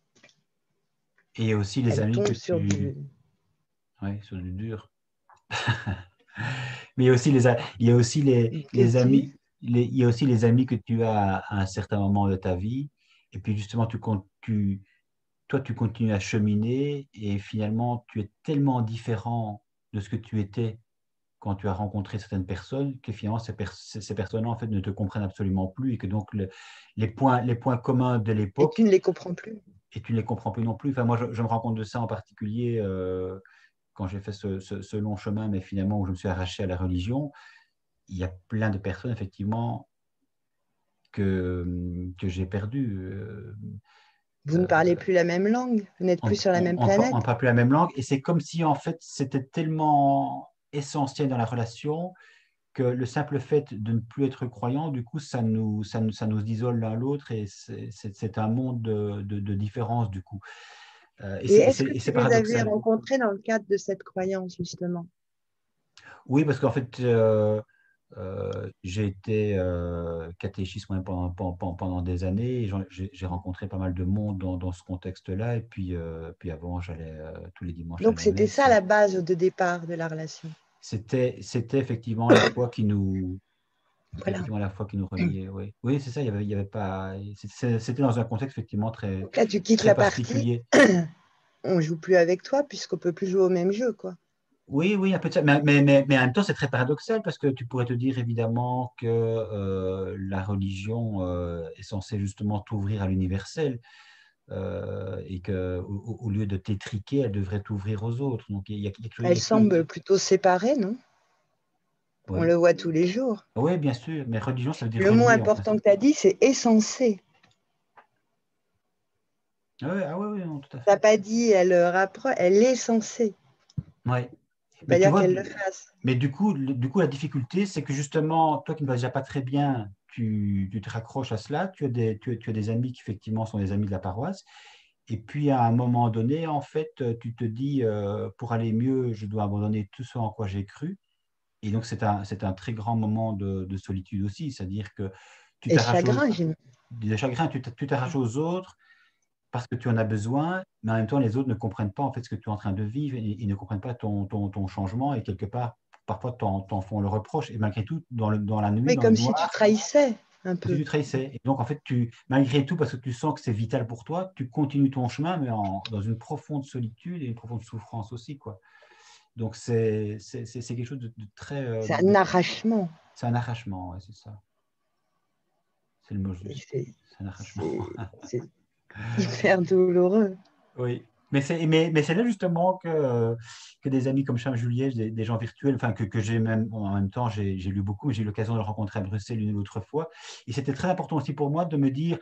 Et il y a aussi les Elle amis que tombe sur tu... Ouais, sur du dur. Mais il y a aussi il y a aussi les amis, il y a aussi les amis que tu as à un certain moment de ta vie. Et puis justement, toi, tu continues à cheminer et finalement, tu es tellement différent de ce que tu étais quand tu as rencontré certaines personnes que finalement, ces personnes-là, en fait, ne te comprennent absolument plus et que donc les points communs de et tu l'époque, ne les comprends plus. et tu ne les comprends plus non plus. Enfin, moi, je me rends compte de ça en particulier quand j'ai fait ce long chemin, mais finalement où je me suis arraché à la religion. Il y a plein de personnes, effectivement, que j'ai perdues. Vous ne parlez plus la même langue, vous n'êtes plus sur la même planète. On ne parle plus la même langue. Et c'est comme si, en fait, c'était tellement essentiel dans la relation que le simple fait de ne plus être croyant, du coup, ça nous isole l'un l'autre et c'est un monde de différence, du coup. Et est-ce que tu c'est les avais paradoxal. rencontrés dans le cadre de cette croyance, justement? Oui, parce qu'en fait, j'ai été catéchiste moi, pendant des années. J'ai rencontré pas mal de monde dans ce contexte-là. Et puis avant, j'allais tous les dimanches à Donc, la c'était messe. ça la base de départ de la relation. C'était effectivement la foi qui nous, Voilà. reliait. Oui, oui, c'est ça. Il y avait pas. C'était dans un contexte effectivement très, Donc là, tu quittes très la partie, particulier. on ne joue plus avec toi puisqu'on ne peut plus jouer au même jeu, quoi. Oui, oui, un peu de ça. Mais en même temps, c'est très paradoxal parce que tu pourrais te dire évidemment que la religion est censée justement t'ouvrir à l'universel et au lieu de t'étriquer, elle devrait t'ouvrir aux autres. Donc, il y a quelque chose. Elle semble plutôt séparée, non? On Oui. le voit tous les jours. Oui, bien sûr. Mais religion, ça veut dire Le mot relier en important principe. que tu as dit, c'est essentiel. Ah ouais, ouais, non, tout à Tu n'as fait. pas dit elle rapproche, elle est censée. Ouais. Ça ne veut Mais pas tu dire vois, qu'elle le fasse. mais du coup, la difficulté, c'est que justement, toi qui ne vas déjà pas très bien, tu te raccroches à cela. Tu as des amis qui effectivement sont des amis de la paroisse. Et puis à un moment donné, en fait, tu te dis, pour aller mieux, je dois abandonner tout ce en quoi j'ai cru. Et donc, c'est un très grand moment de solitude aussi. C'est-à-dire que tu Et t'arraches chagrin, de chagrin, tu t'arraches aux autres parce que tu en as besoin, mais en même temps, les autres ne comprennent pas en fait ce que tu es en train de vivre et ils ne comprennent pas ton changement et quelque part, parfois, t'en font le reproche. Et malgré tout, dans la nuit, oui, dans le comme si tu noir, trahissais un si peu. tu trahissais. Et donc, en fait, malgré tout, parce que tu sens que c'est vital pour toi, tu continues ton chemin, mais dans une profonde solitude et une profonde souffrance aussi, quoi. Donc, c'est quelque chose de très. C'est un arrachement. C'est un arrachement, ouais, c'est ça. C'est le mot Et juste. C'est un arrachement. c'est hyper douloureux. Oui. Mais c'est là justement que des amis comme Charles Juliet, des gens virtuels, enfin que j'ai même, bon, en même temps, j'ai lu beaucoup, mais j'ai eu l'occasion de le rencontrer à Bruxelles une ou l'autre fois. Et c'était très important aussi pour moi de me dire,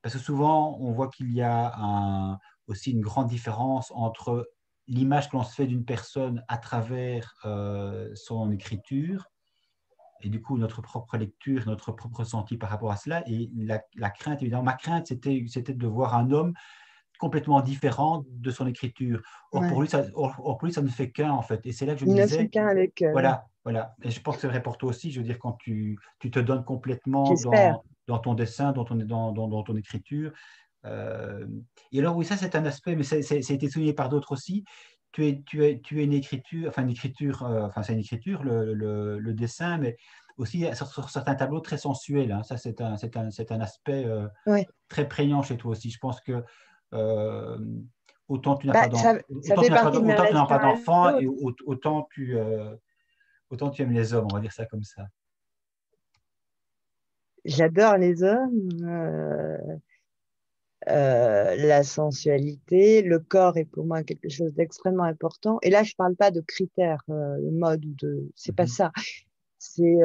parce que souvent, on voit qu'il y a aussi une grande différence entre l'image que l'on se fait d'une personne à travers son écriture, et du coup notre propre lecture, notre propre ressenti par rapport à cela, et la crainte, évidemment, ma crainte, c'était de voir un homme complètement différent de son écriture. Ouais. Or pour lui, ça ne fait qu'un, en fait. Et c'est là que je me Il ne fait disais, qu'un avec, voilà, voilà. Et je pense que c'est vrai pour toi aussi. Je veux dire, quand tu te donnes complètement j'espère. dans ton dessin, dans ton écriture. Euh, et alors, oui, ça, c'est un aspect, mais ça a été souligné par d'autres aussi. Tu es une écriture, enfin, c'est une écriture, le dessin, mais aussi sur certains tableaux très sensuels, hein. Ça, c'est un aspect Ouais. très prégnant chez toi aussi. Je pense que euh, autant tu n'as Bah, pas d'en- ça fait partie de ma autant tu n'as relation pas à d'enfants et l'autre. autant tu aimes les hommes, on va dire ça comme ça. J'adore les hommes, la sensualité, le corps est pour moi quelque chose d'extrêmement important. Et là, je ne parle pas de critères, de mode ou de, c'est pas Mhm. ça. C'est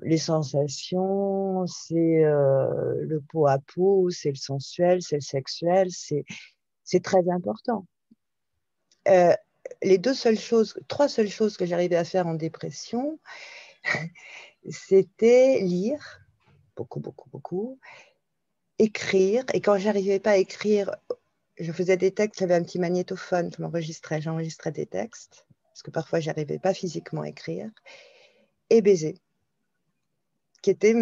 les sensations, c'est le pot à pot, c'est le sensuel, c'est le sexuel, c'est très important. Euh, les trois seules choses que j'arrivais à faire en dépression, c'était lire, beaucoup, beaucoup, beaucoup, écrire. Et quand j'arrivais pas à écrire, je faisais des textes, j'avais un petit magnétophone, j'enregistrais des textes, parce que parfois j'arrivais pas physiquement à écrire, et baiser, qui étaient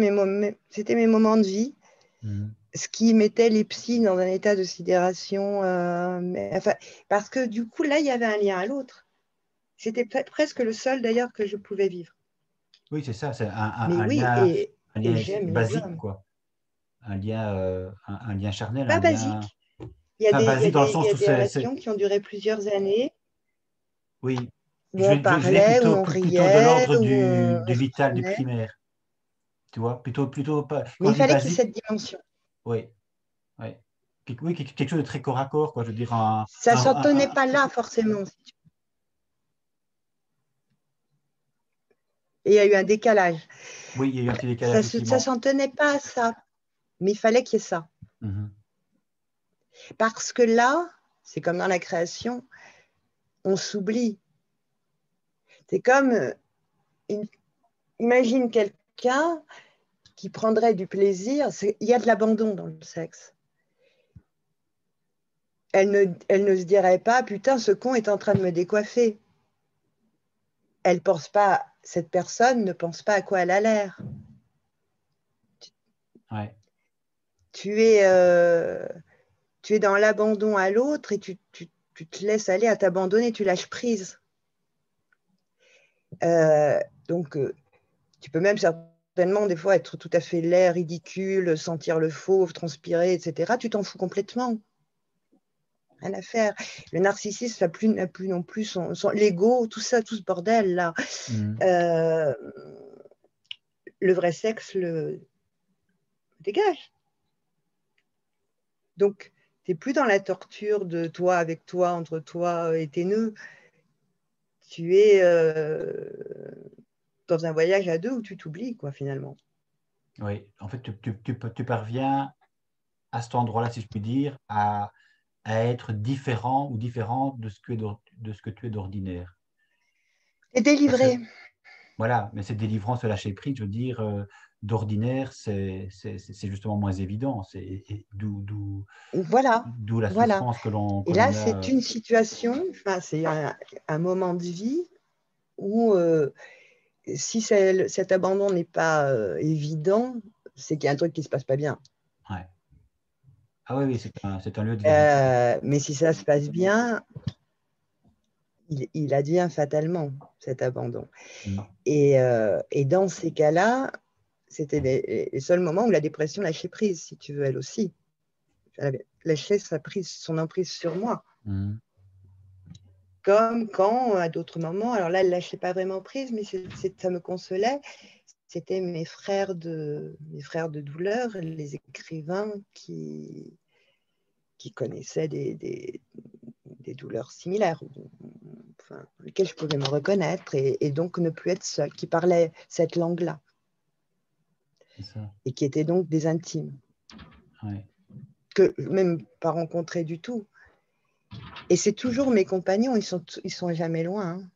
c'était mes moments de vie, Mhm. ce qui mettait les psys dans un état de sidération, enfin, parce que du coup, là, il y avait un lien à l'autre. C'était presque le seul, d'ailleurs, que je pouvais vivre. Oui, c'est ça, c'est Mais oui, un et lien j'aime les basique, hommes. quoi. Un lien charnel, un Pas lien. basique. Il y a Enfin, basique dans le il y sens a où des relations qui ont duré plusieurs années, oui, où on je vais parlait, où on plutôt de riait, l'ordre où du on vital, du reprenait. primaire. Tu vois, plutôt pas. Quand Mais je il dis fallait qu'il y ait basique, cette dimension. oui, oui. Oui, quelque chose de très corps à corps, quoi. Je veux dire, Ça ne s'en tenait pas là, forcément. Et il y a eu un décalage. oui, il y a eu un petit décalage, Ça ne effectivement. s'en tenait pas à ça. Mais il fallait qu'il y ait ça. Mhm. Parce que là, c'est comme dans la création, on s'oublie. C'est comme, une, imagine quelqu'un qui prendrait du plaisir. Il y a de l'abandon dans le sexe. Elle ne se dirait pas, putain, ce con est en train de me décoiffer. Elle pense pas, cette personne ne pense pas à quoi elle a l'air. Ouais. Tu es, euh, tu es dans l'abandon à l'autre et tu te laisses aller à t'abandonner, tu lâches prise. Euh, donc, tu peux même certainement des fois être tout à fait laid, ridicule, sentir le fauve, transpirer, etc. Tu t'en fous complètement. Rien à faire. Le narcissisme n'a plus non plus l'ego, tout ça, tout ce bordel là. Mhm. Euh, le vrai sexe le dégage. Donc, tu n'es plus dans la torture de toi avec toi, entre toi et tes nœuds. Tu es dans un voyage à deux où tu t'oublies, quoi, finalement. Oui, en fait, tu parviens à cet endroit-là, si je puis dire, à être différent ou différente de ce que tu es d'ordinaire. Et Parce que, délivré. voilà, mais cette délivrance, ce lâcher prise, je veux dire, d'ordinaire, c'est justement moins évident. Et Voilà, d'où la voilà. souffrance que Et là, l'on c'est a. une situation, enfin, c'est un moment de vie où si cet abandon n'est pas évident, c'est qu'il y a un truc qui ne se passe pas bien. Ouais. Ah oui, oui, c'est un lieu de vérité. Mais si ça se passe bien, il advient fatalement, cet abandon. Mm. Et dans ces cas-là, c'était les seuls moments où la dépression lâchait prise, si tu veux, elle aussi. Elle avait lâché son emprise sur moi. Mm. Comme quand, à d'autres moments, alors là, elle ne lâchait pas vraiment prise, mais ça me consolait. C'était mes frères de douleur, les écrivains qui connaissaient des douleurs similaires, enfin, dans lesquelles je pouvais me reconnaître et donc ne plus être seule, qui parlaient cette langue-là C'est ça. et qui étaient donc des intimes, Ouais. que même pas rencontrés du tout. Et c'est toujours mes compagnons, ils sont jamais loin. Hein.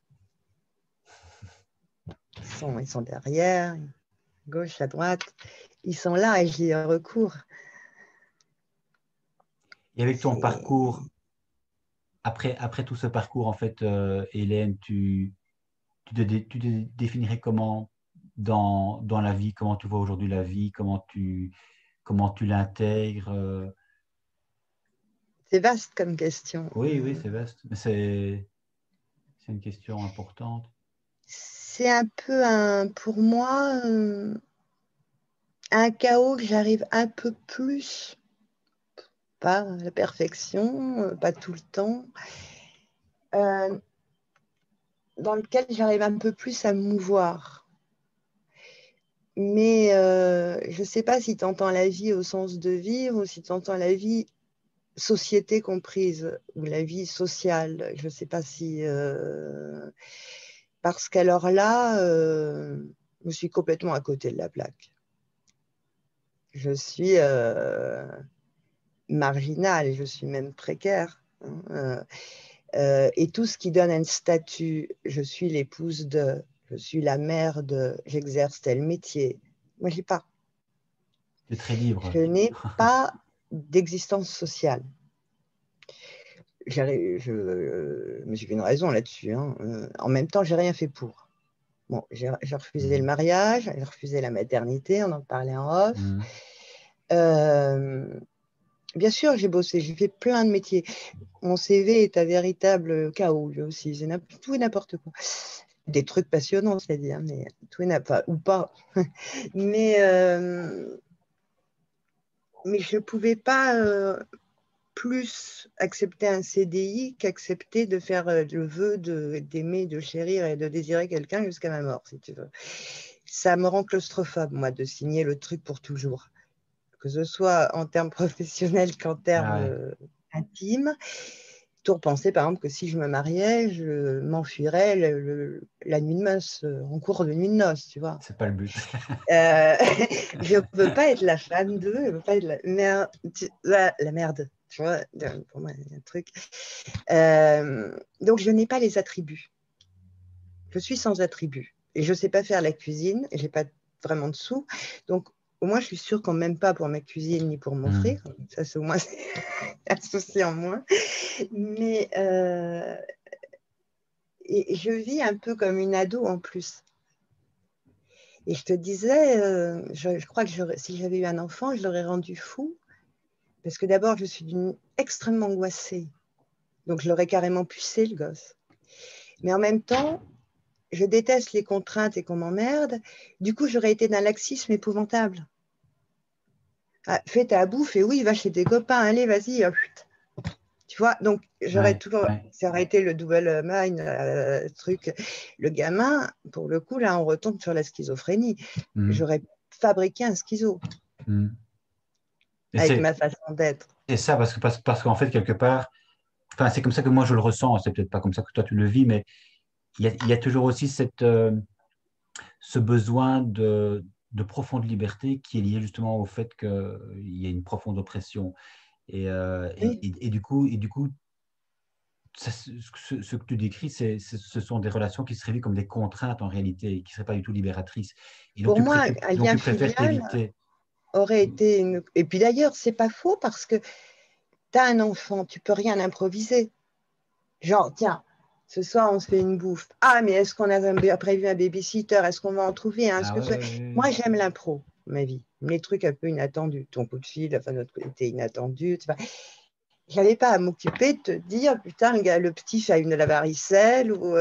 Ils sont derrière, gauche, à droite. Ils sont là et j'y ai recours. Et avec ton C'est parcours, après tout ce parcours, en fait, Hélène, tu te définirais comment dans la vie, comment tu vois aujourd'hui la vie, comment tu l'intègres vaste comme question. Oui, oui, c'est vaste, mais c'est une question importante. C'est un peu pour moi un chaos que j'arrive un peu plus, pas à la perfection, pas tout le temps, euh, dans lequel j'arrive un peu plus à me mouvoir. Mais je ne sais pas si tu entends la vie au sens de vivre ou si tu entends la vie société comprise ou la vie sociale. Je ne sais pas si... parce qu'alors là, je suis complètement à côté de la plaque. Je suis marginale, je suis même précaire. Hein, et tout ce qui donne un statut, je suis l'épouse de, je suis la mère de, j'exerce tel métier. Moi, j'ai pas. Tu es très libre. Je n'ai pas d'existence sociale. Je me suis fait une raison là-dessus. Hein. En même temps, j'ai rien fait pour. Bon, j'ai refusé le Mhm. mariage, j'ai refusé la maternité, on en parlait en off. Mhm. Euh, bien sûr, j'ai bossé, j'ai fait plein de métiers. Mon CV est un véritable chaos, lui aussi. C'est tout et n'importe quoi. Des trucs passionnants, c'est-à-dire, mais tout et n'importe ou pas. Mais, mais je ne pouvais pas plus accepter un CDI qu'accepter de faire le vœu d'aimer, de chérir et de désirer quelqu'un jusqu'à ma mort, si tu veux. Ça me rend claustrophobe, moi, de signer le truc pour toujours. Que ce soit en termes professionnels qu'en termes Ah ouais, intimes. Toujours penser, par exemple, que si je me mariais, je m'enfuirais la nuit de noces, en cours de nuit de noces, tu vois. c'est pas le but. Je ne veux pas être la femme d'eux, je ne veux pas être la merde, la merde, tu vois, pour moi, il y a un truc. Donc, je n'ai pas les attributs. Je suis sans attributs. Et je ne sais pas faire la cuisine, et je n'ai pas vraiment de sous. Donc, au moins, je suis sûre qu'on ne m'aime pas pour ma cuisine ni pour m'offrir. Mhm. Ça, c'est au moins un souci en moins. Mais et je vis un peu comme une ado en plus. Et je te disais, je crois que si j'avais eu un enfant, je l'aurais rendu fou. Parce que d'abord, je suis extrêmement angoissée. Donc, je l'aurais carrément pucé, le gosse. Mais en même temps, je déteste les contraintes et qu'on m'emmerde. Du coup, j'aurais été d'un laxisme épouvantable. Ah, fais ta bouffe et oui, va chez tes copains, allez, vas-y. Tu vois, donc j'aurais Ouais, toujours, ouais. ça aurait été le double mind, truc. Le gamin, pour le coup, là, on retombe sur la schizophrénie. Mhm. J'aurais fabriqué un schizo Mhm. Et avec ma façon d'être. c'est ça, parce qu'en fait, quelque part, enfin, c'est comme ça que moi je le ressens, c'est peut-être pas comme ça que toi tu le vis, mais il y a toujours aussi ce besoin de profonde liberté qui est liée justement au fait qu'il y a une profonde oppression. Oui. Et du coup ça, ce que tu décris, ce sont des relations qui seraient vues comme des contraintes en réalité, et qui ne seraient pas du tout libératrices. Et Pour moi, un donc lien tu préfères filial t'éviter. aurait été une... Et puis d'ailleurs, c'est pas faux parce que tu as un enfant, tu peux rien improviser. Genre, tiens, ce soir, on se fait une bouffe. Ah, mais est-ce qu'on a prévu un babysitter? Est-ce qu'on va en trouver un? Ah ouais, ouais, ouais. Moi, j'aime l'impro, ma vie. Les trucs un peu inattendus. Ton coup de fil, enfin, notre côté inattendu. Tu vois. J'avais pas à m'occuper de te dire, putain, le petit fait une la varicelle ou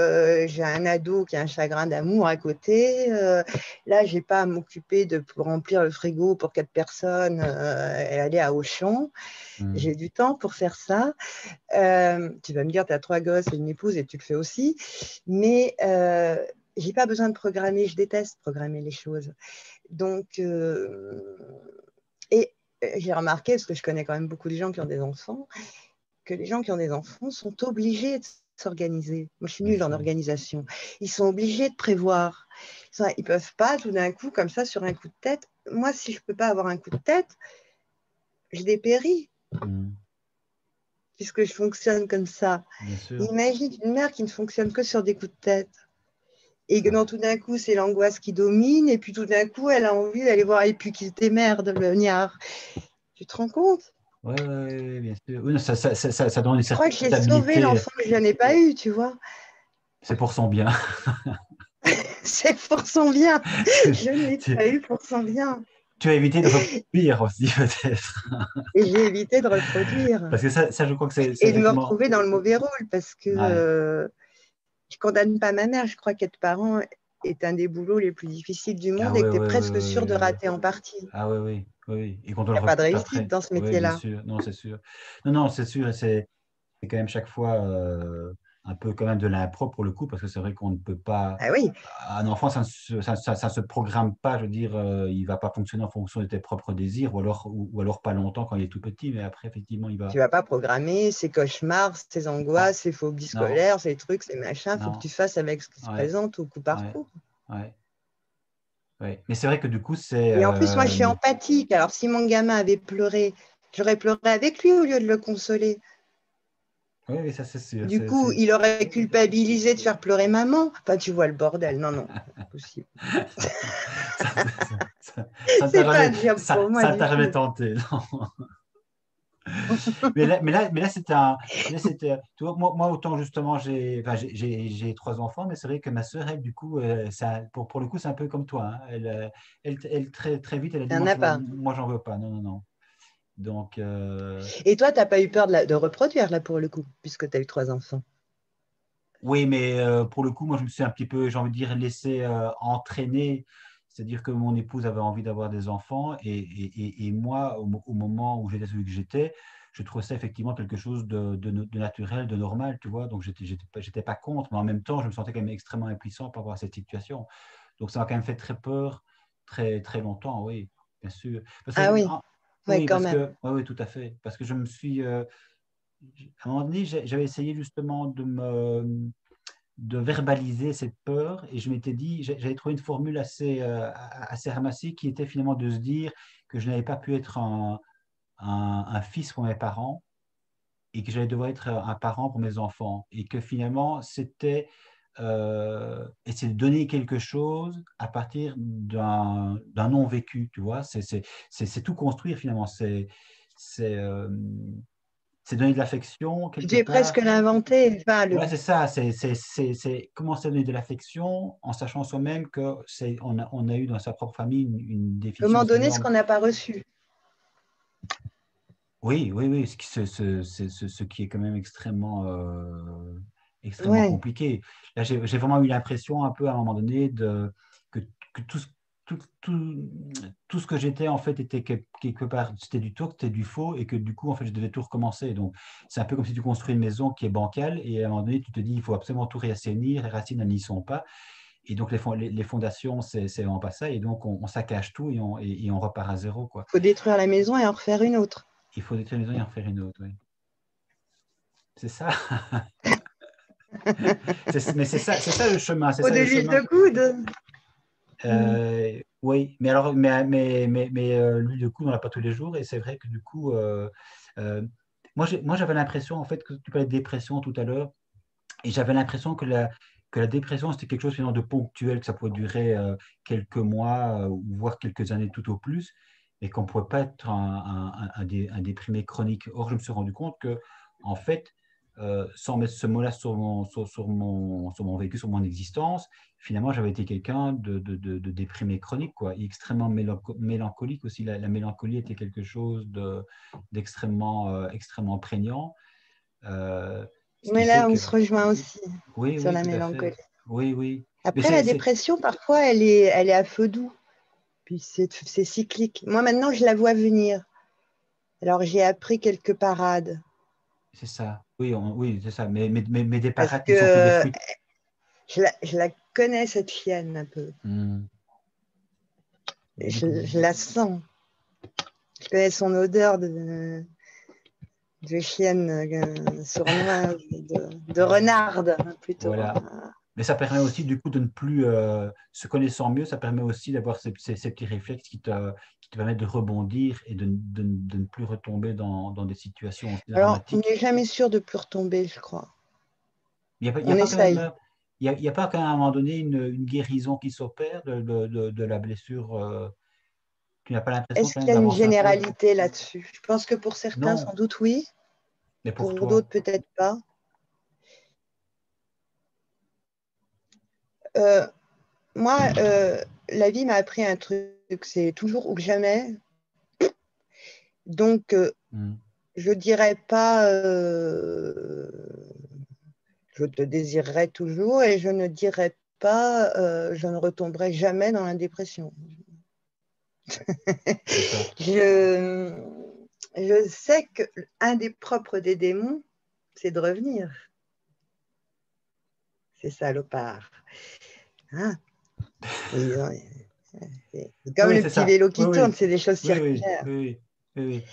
j'ai un ado qui a un chagrin d'amour à côté. Là, j'ai pas à m'occuper de remplir le frigo pour 4 personnes et aller à Auchan. Hmm. J'ai du temps pour faire ça. Tu vas me dire, tu as 3 gosses et une épouse et tu le fais aussi. Mais j'ai pas besoin de programmer. Je déteste programmer les choses. Donc, et j'ai remarqué, parce que je connais quand même beaucoup de gens qui ont des enfants, que les gens qui ont des enfants sont obligés de s'organiser. Moi, je suis Bien nulle en sûr. organisation. Ils sont obligés de prévoir. Ils ne peuvent pas tout d'un coup, comme ça, sur un coup de tête. Moi, si je ne peux pas avoir un coup de tête, je dépéris, Hmm. puisque je fonctionne comme ça. Bien sûr. Imagine une mère qui ne fonctionne que sur des coups de tête. Et que Ah, non, tout d'un coup, c'est l'angoisse qui domine, et puis tout d'un coup, elle a envie d'aller voir, et puis qu'il t'émerde, le niard. Tu te rends compte? ouais, ouais, ouais, bien sûr. Oui, non, ça donne une Je crois certaine que j'ai sauvé stabilité. l'enfant que je n'ai pas eu, tu vois. C'est pour son bien. C'est pour son bien. Je ne l'ai Tu, pas eu pour son bien. tu as évité de reproduire aussi, peut-être. Et j'ai évité de reproduire. Parce que ça, je crois que c'est Et de me effectivement. retrouver dans le mauvais rôle parce que Ouais. je ne condamne pas ma mère. Je crois qu'être parent est un des boulots les plus difficiles du Ah monde et ouais, que tu es ouais, ouais, presque ouais, sûr de ouais, ouais. rater en partie. Ah ouais, oui, oui, oui. Et qu'on te Il le n'y a pas de reproche réussite après. dans ce Oui, bien métier-là. sûr. Non, c'est sûr. Non, non, c'est sûr. Et c'est quand même chaque fois un peu quand même de l'impro pour le coup, parce que c'est vrai qu'on ne peut pas. Ah oui, Un enfant, ça se programme pas. Je veux dire, il va pas fonctionner en fonction de tes propres désirs, ou alors pas longtemps quand il est tout petit, mais après, effectivement, il tu va. ne vas pas programmer ses cauchemars, ses Non, angoisses, ses phobies non, scolaires, ses trucs, ses machins. Il faut que non. tu fasses avec ce qui se Ouais, présente au coup par ouais, coup. ouais, ouais. Mais c'est vrai que du coup, c'est. Et en plus, moi, je suis empathique. Alors, si mon gamin avait pleuré, j'aurais pleuré avec lui au lieu de le consoler. Oui, oui, ça c'est sûr. Du coup, il aurait culpabilisé de faire pleurer maman. Enfin, tu vois le bordel. Non, non, pas possible. Ça, ça ne t'a C'est pas jamais, un job pour moi ça ne du t'a jamais tout. tenté, non. Mais là c'était, tu vois, moi, autant justement, enfin, j'ai 3 enfants, mais c'est vrai que ma sœur, elle, du coup, pour le coup, c'est un peu comme toi, hein. Elle, très, très vite, elle a dit, Il n'y en a pas. moi, j'en veux pas. Non, non, non. Donc, Et toi, tu n'as pas eu peur de reproduire, là, pour le coup, puisque tu as eu 3 enfants. oui, mais pour le coup, moi, je me suis un petit peu, j'ai envie de dire, laissé entraîner. C'est-à-dire que mon épouse avait envie d'avoir des enfants et moi, au moment où j'étais celui que j'étais, je trouvais ça effectivement quelque chose de naturel, de normal, tu vois. Donc, j'étais pas contre, mais en même temps, je me sentais quand même extrêmement impuissant par rapport à cette situation. Donc, ça m'a quand même fait très peur, très, très longtemps, oui, bien sûr. Parce Ah que, oui, oui, oui, quand parce même. que, oui, oui, tout à fait. Parce que je me suis, à un moment donné, j'avais essayé justement de verbaliser cette peur et je m'étais dit, j'avais trouvé une formule assez ramassée qui était finalement de se dire que je n'avais pas pu être un fils pour mes parents et que j'allais devoir être un parent pour mes enfants et que finalement c'était essayer de donner quelque chose à partir d'un non vécu, tu vois, c'est tout construire finalement, c'est euh, c'est donner de l'affection quelque Tu es presque part. l'inventé. Enfin, Ouais, c'est ça, c'est commencer à donner de l'affection en sachant soi-même que on a eu dans sa propre famille une comment déficience donner ce énorme. qu'on n'a pas reçu. Oui, oui, oui, ce qui est quand même extrêmement Ouais. compliqué. Là, j'ai vraiment eu l'impression un peu à un moment donné que, que tout, tout, tout ce que j'étais en fait était quelque part, c'était du tout, c'était du faux et que du coup en fait je devais tout recommencer. Donc c'est un peu comme si tu construis une maison qui est bancale et à un moment donné tu te dis il faut absolument tout réassainir, les racines elles n'y sont pas et donc les fondations c'est vraiment pas ça et donc on saccage tout et on repart à zéro quoi. Il faut détruire la maison et en refaire une autre. Il faut détruire une maison et en faire une autre, oui. C'est ça. Mais c'est ça le chemin. C'est Faut ça de le l'huile chemin. de coude. Mm. Euh, Oui, mais alors, l'huile de coude, on l'a pas tous les jours, et c'est vrai que du coup, euh, moi, j'avais l'impression, en fait, que tu parlais de dépression tout à l'heure, et j'avais l'impression que la dépression, c'était quelque chose finalement de ponctuel, que ça pouvait durer quelques mois, ou voire quelques années tout au plus, et qu'on ne pouvait pas être un déprimé chronique. Or, je me suis rendu compte que, en fait, sans mettre ce mot-là sur mon vécu, sur mon existence, finalement, j'avais été quelqu'un de déprimé chronique, quoi, et extrêmement mélancolique aussi. La mélancolie était quelque chose extrêmement prégnant. Ce qui Mais fait là, on que, se rejoint aussi oui, sur oui, la tout à mélancolie. fait. Oui, oui. Mais Après, la dépression, parfois, elle est à feu doux. Puis c'est cyclique. Moi, maintenant, je la vois venir. Alors, j'ai appris quelques parades. c'est ça. Oui, oui, c'est ça. Mais des Parce parades qui sont plus des que fruits. je la connais, cette chienne, un peu. Hmm. Du coup, Je la sens. Je connais son odeur de chienne sournoise, de renarde, plutôt. voilà. Mais ça permet aussi, du coup, de ne plus, se connaissant mieux, ça permet aussi d'avoir ces petits réflexes qui te permettent de rebondir et de ne plus retomber dans des situations aussi Alors, on dramatiques. n'est jamais sûr de plus retomber, je crois. Il y a On pas quand même, essaye. il y a pas qu'à un moment donné une guérison qui s'opère de la blessure. Tu n'as pas l'impression Est-ce quand qu'il même y a une d'avancer un peu? généralité là-dessus? Je pense que pour certains, Non, sans doute, oui. mais pour Pour toi. d'autres, peut-être pas. Euh, Moi, la vie m'a appris un truc, c'est toujours ou jamais. Donc, Hmm. je dirais pas je te désirerai toujours et je ne dirais pas je ne retomberai jamais dans la dépression. C'est ça. je, je sais qu'un des propres des démons, c'est de revenir. C'est salopard. Hein, c'est Oui, comme oui, le c'est petit ça. vélo Oui, qui tourne, oui. c'est des choses Oui, oui, circulaires. oui, oui, oui, oui.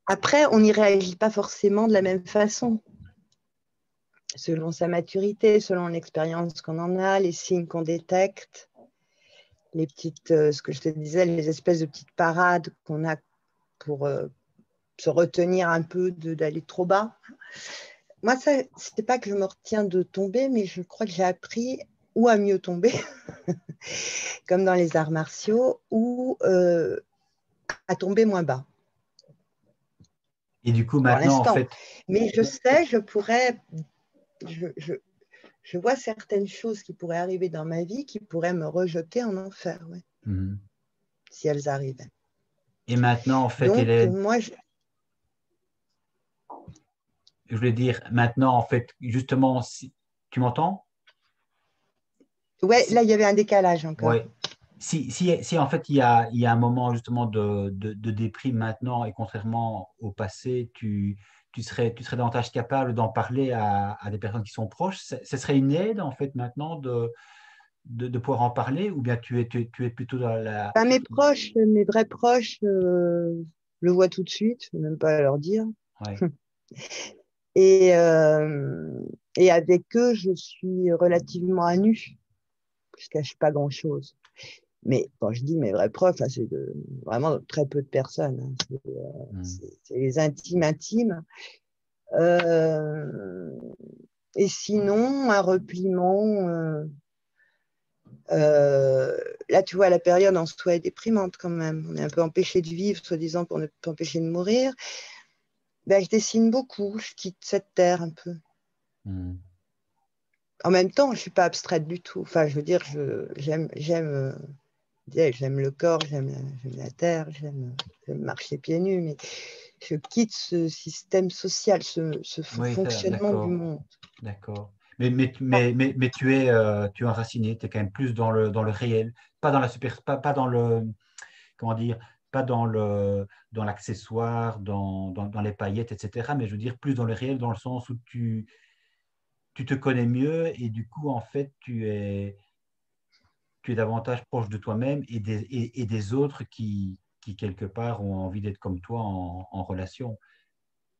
Après, on n'y réagit pas forcément de la même façon, selon sa maturité, selon l'expérience qu'on en a, les signes qu'on détecte, les petites, ce que je te disais, les espèces de petites parades qu'on a pour se retenir un peu d'aller trop bas. Moi, ça, c'est pas que je me retiens de tomber, mais je crois que j'ai appris ou à mieux tomber, comme dans les arts martiaux, ou à tomber moins bas, Et du coup, pour maintenant, en l'instant. fait, Mais je sais, je pourrais, je, je, je vois certaines choses qui pourraient arriver dans ma vie qui pourraient me rejeter en enfer, ouais, mhm. si elles arrivaient. Et maintenant, en fait, Donc, Hélène, moi, je voulais dire, maintenant, en fait, justement, si, tu m'entends? ouais, là, Si, il y avait un décalage encore. ouais. Si en fait, il y a un moment justement de déprime maintenant, et contrairement au passé, tu serais davantage capable d'en parler à des personnes qui sont proches, ce serait une aide, en fait, maintenant de pouvoir en parler, ou bien tu es plutôt dans la... Ben, mes proches, mes vrais proches, le voient tout de suite, je ne vais même pas leur dire. Ouais. Et, euh, et avec eux, je suis relativement à nu. Je ne cache pas grand-chose. Mais quand je dis mes vrais proches, là, c'est vraiment très peu de personnes. Hein. Mhm. C'est les intimes intimes. Euh, et sinon, un repliement. Euh, Là, tu vois, la période en soi est déprimante quand même. On est un peu empêché de vivre, soi-disant, pour ne pas empêcher de mourir. Ben, je dessine beaucoup, je quitte cette terre un peu. Mhm. En même temps, je ne suis pas abstraite du tout. Enfin, je veux dire, j'aime le corps, j'aime la terre, j'aime marcher pieds nus, mais je quitte ce système social, ce Oui, ça, fonctionnement du d'accord. monde. D'accord. Mais tu es enraciné, tu es quand même plus dans le réel, pas dans la pas dans le, comment dire, pas dans l'accessoire, dans les paillettes, etc. Mais je veux dire plus dans le réel, dans le sens où tu te connais mieux, et du coup, en fait, tu es davantage proche de toi-même et des autres qui, quelque part, ont envie d'être comme toi en relation.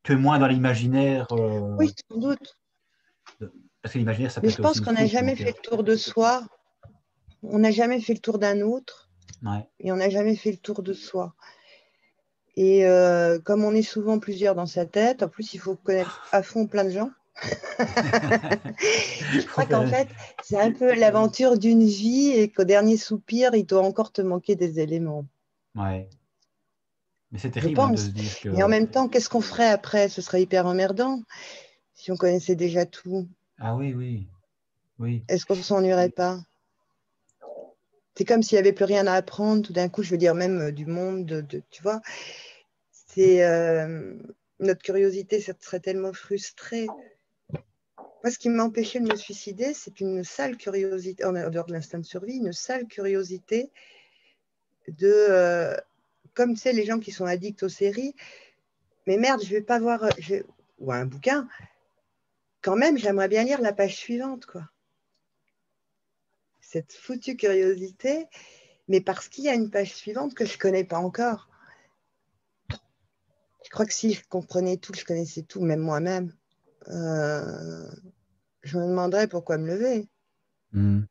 Tu es moins dans l'imaginaire, Oui, sans doute. parce que l'imaginaire, ça peut Mais je être aussi pense une qu'on n'a source. jamais Donc, fait le tour de soi. On n'a jamais fait le tour d'un autre. Ouais. Et on n'a jamais fait le tour de soi. Et comme on est souvent plusieurs dans sa tête, en plus, il faut connaître à fond plein de gens. Je Faut crois qu'en faire- fait, c'est un peu l'aventure d'une vie et qu'au dernier soupir, il doit encore te manquer des éléments. Ouais. Mais c'est Je terrible hein, de se pense. dire Mais en que... même temps, qu'est-ce qu'on ferait après? Ce serait hyper emmerdant si on connaissait déjà tout. Ah oui, oui, oui. Est-ce qu'on ne s'ennuierait pas? C'est comme s'il n'y avait plus rien à apprendre tout d'un coup, je veux dire même du monde, tu vois. C'est notre curiosité serait tellement frustrée. Moi, ce qui m'a empêché de me suicider, c'est une sale curiosité, en dehors de l'instinct de survie, une sale curiosité de, comme tu sais, les gens qui sont addicts aux séries, mais merde, je vais pas voir, ou un bouquin, quand même, j'aimerais bien lire la page suivante, quoi. Cette foutue curiosité, mais parce qu'il y a une page suivante que je connais pas encore. Je crois que si je comprenais tout, je connaissais tout, même moi-même, euh, je me demanderais pourquoi me lever. Hmm.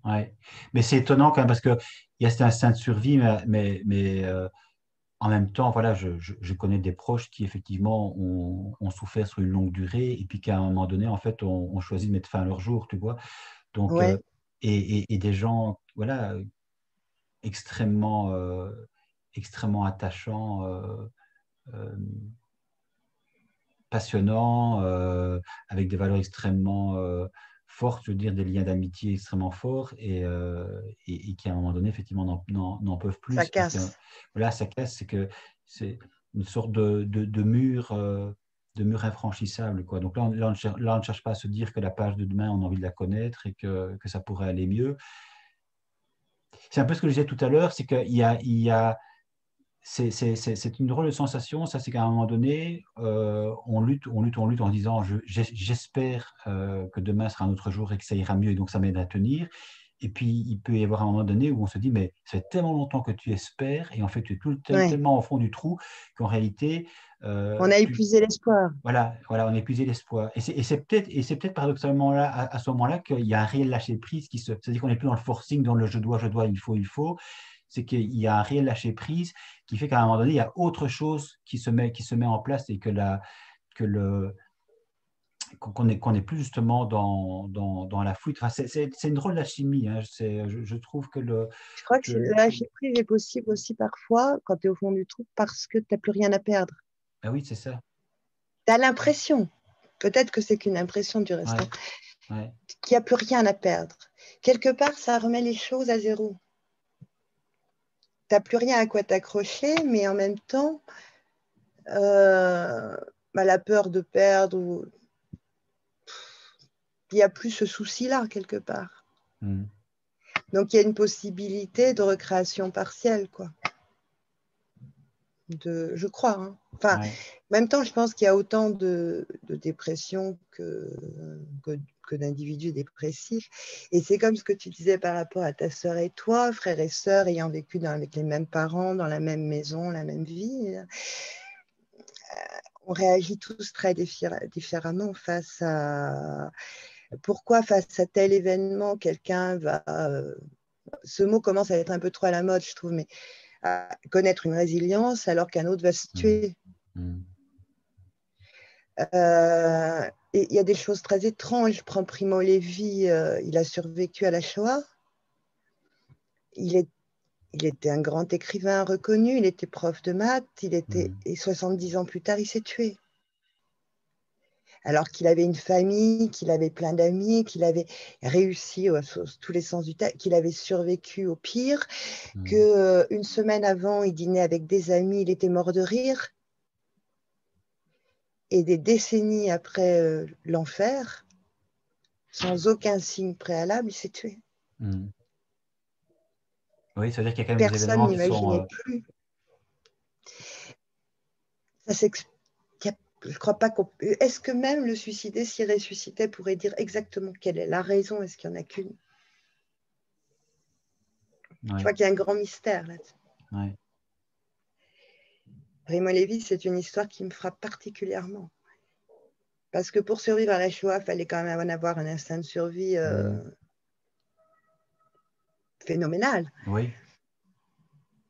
Ouais. Mais c'est étonnant quand même parce qu'il y a cet instinct de survie, mais en même temps, voilà, je connais des proches qui effectivement ont souffert sur une longue durée et puis qu'à un moment donné, en fait, ont choisi de mettre fin à leur jour, tu vois. Donc, Ouais, et des gens, voilà, extrêmement, extrêmement attachants, euh, passionnants, avec des valeurs extrêmement fortes, je veux dire, des liens d'amitié extrêmement forts et qui, à un moment donné, effectivement, n'en peuvent ça plus parce que, casse. voilà, ça casse, c'est que c'est une sorte de mur infranchissable, quoi. Donc là, on ne cherche pas à se dire que la page de demain, on a envie de la connaître et que ça pourrait aller mieux. C'est un peu ce que je disais tout à l'heure, c'est qu'il y a c'est une drôle de sensation, ça, c'est qu'à un moment donné, on lutte en disant j'espère que demain sera un autre jour et que ça ira mieux et donc ça m'aide à tenir. Et puis il peut y avoir un moment donné où on se dit mais ça fait tellement longtemps que tu espères et en fait tu es Ouais. tellement au fond du trou qu'en réalité, On a tu, épuisé l'espoir. voilà, on a épuisé l'espoir. Et c'est peut-être paradoxalement là, à ce moment-là qu'il y a un réel lâcher-prise c'est-à-dire qu'on n'est plus dans le forcing, dans le je dois, il faut. C'est qu'il y a un réel lâcher-prise qui fait qu'à un moment donné, il y a autre chose qui se met en place et que le, qu'on est plus justement dans la fuite. Enfin, c'est une drôle d'alchimie. Hein. Je trouve Je crois que le que- lâcher prise est possible aussi parfois quand tu es au fond du trou parce que tu n'as plus rien à perdre. Ah oui, c'est ça. Tu as l'impression, peut-être que c'est qu'une impression du restant, Ouais, ouais. qu'il n'y a plus rien à perdre. Quelque part, ça remet les choses à zéro. Tu n'as plus rien à quoi t'accrocher, mais en même temps, euh, la peur de perdre, il n'y a plus ce souci-là quelque part. Mm. Donc, il y a une possibilité de recréation partielle, quoi. Je crois. Hein. Enfin, Ouais. en même temps, je pense qu'il y a autant de dépression que, que d'individus dépressifs. Et c'est comme ce que tu disais par rapport à ta sœur et toi, frères et sœurs ayant vécu avec les mêmes parents, dans la même maison, la même vie. On réagit tous très différemment face à... Pourquoi face à tel événement, quelqu'un va... ce mot commence à être un peu trop à la mode, je trouve, mais à connaître une résilience alors qu'un autre va se Mm. tuer. Mm. Et il y a des choses très étranges. Je prends Primo Levi, il a survécu à la Shoah. Il, est, il était un grand écrivain reconnu, il était prof de maths, Mm. et 70 ans plus tard, il s'est tué. Alors qu'il avait une famille, qu'il avait plein d'amis, qu'il avait réussi tous les sens du terme, qu'il avait survécu au pire, Mm. qu'une semaine avant, il dînait avec des amis, il était mort de rire. Et des décennies après l'enfer, sans aucun signe préalable, il s'est tué. Mm. Oui, ça veut dire qu'il y a quand même des Personne événements qui sont... n'imaginait plus. Ça je crois pas qu'on. Est-ce que même le suicidé, s'il ressuscitait, pourrait dire exactement quelle est la raison? Est-ce qu'il n'y en a qu'une? Je ouais, crois qu'il y a un grand mystère là-dessus. ouais. Primo Levi, c'est une histoire qui me frappe particulièrement. Parce que pour survivre à la Shoah, il fallait quand même avoir un instinct de survie Mm. phénoménal. Oui,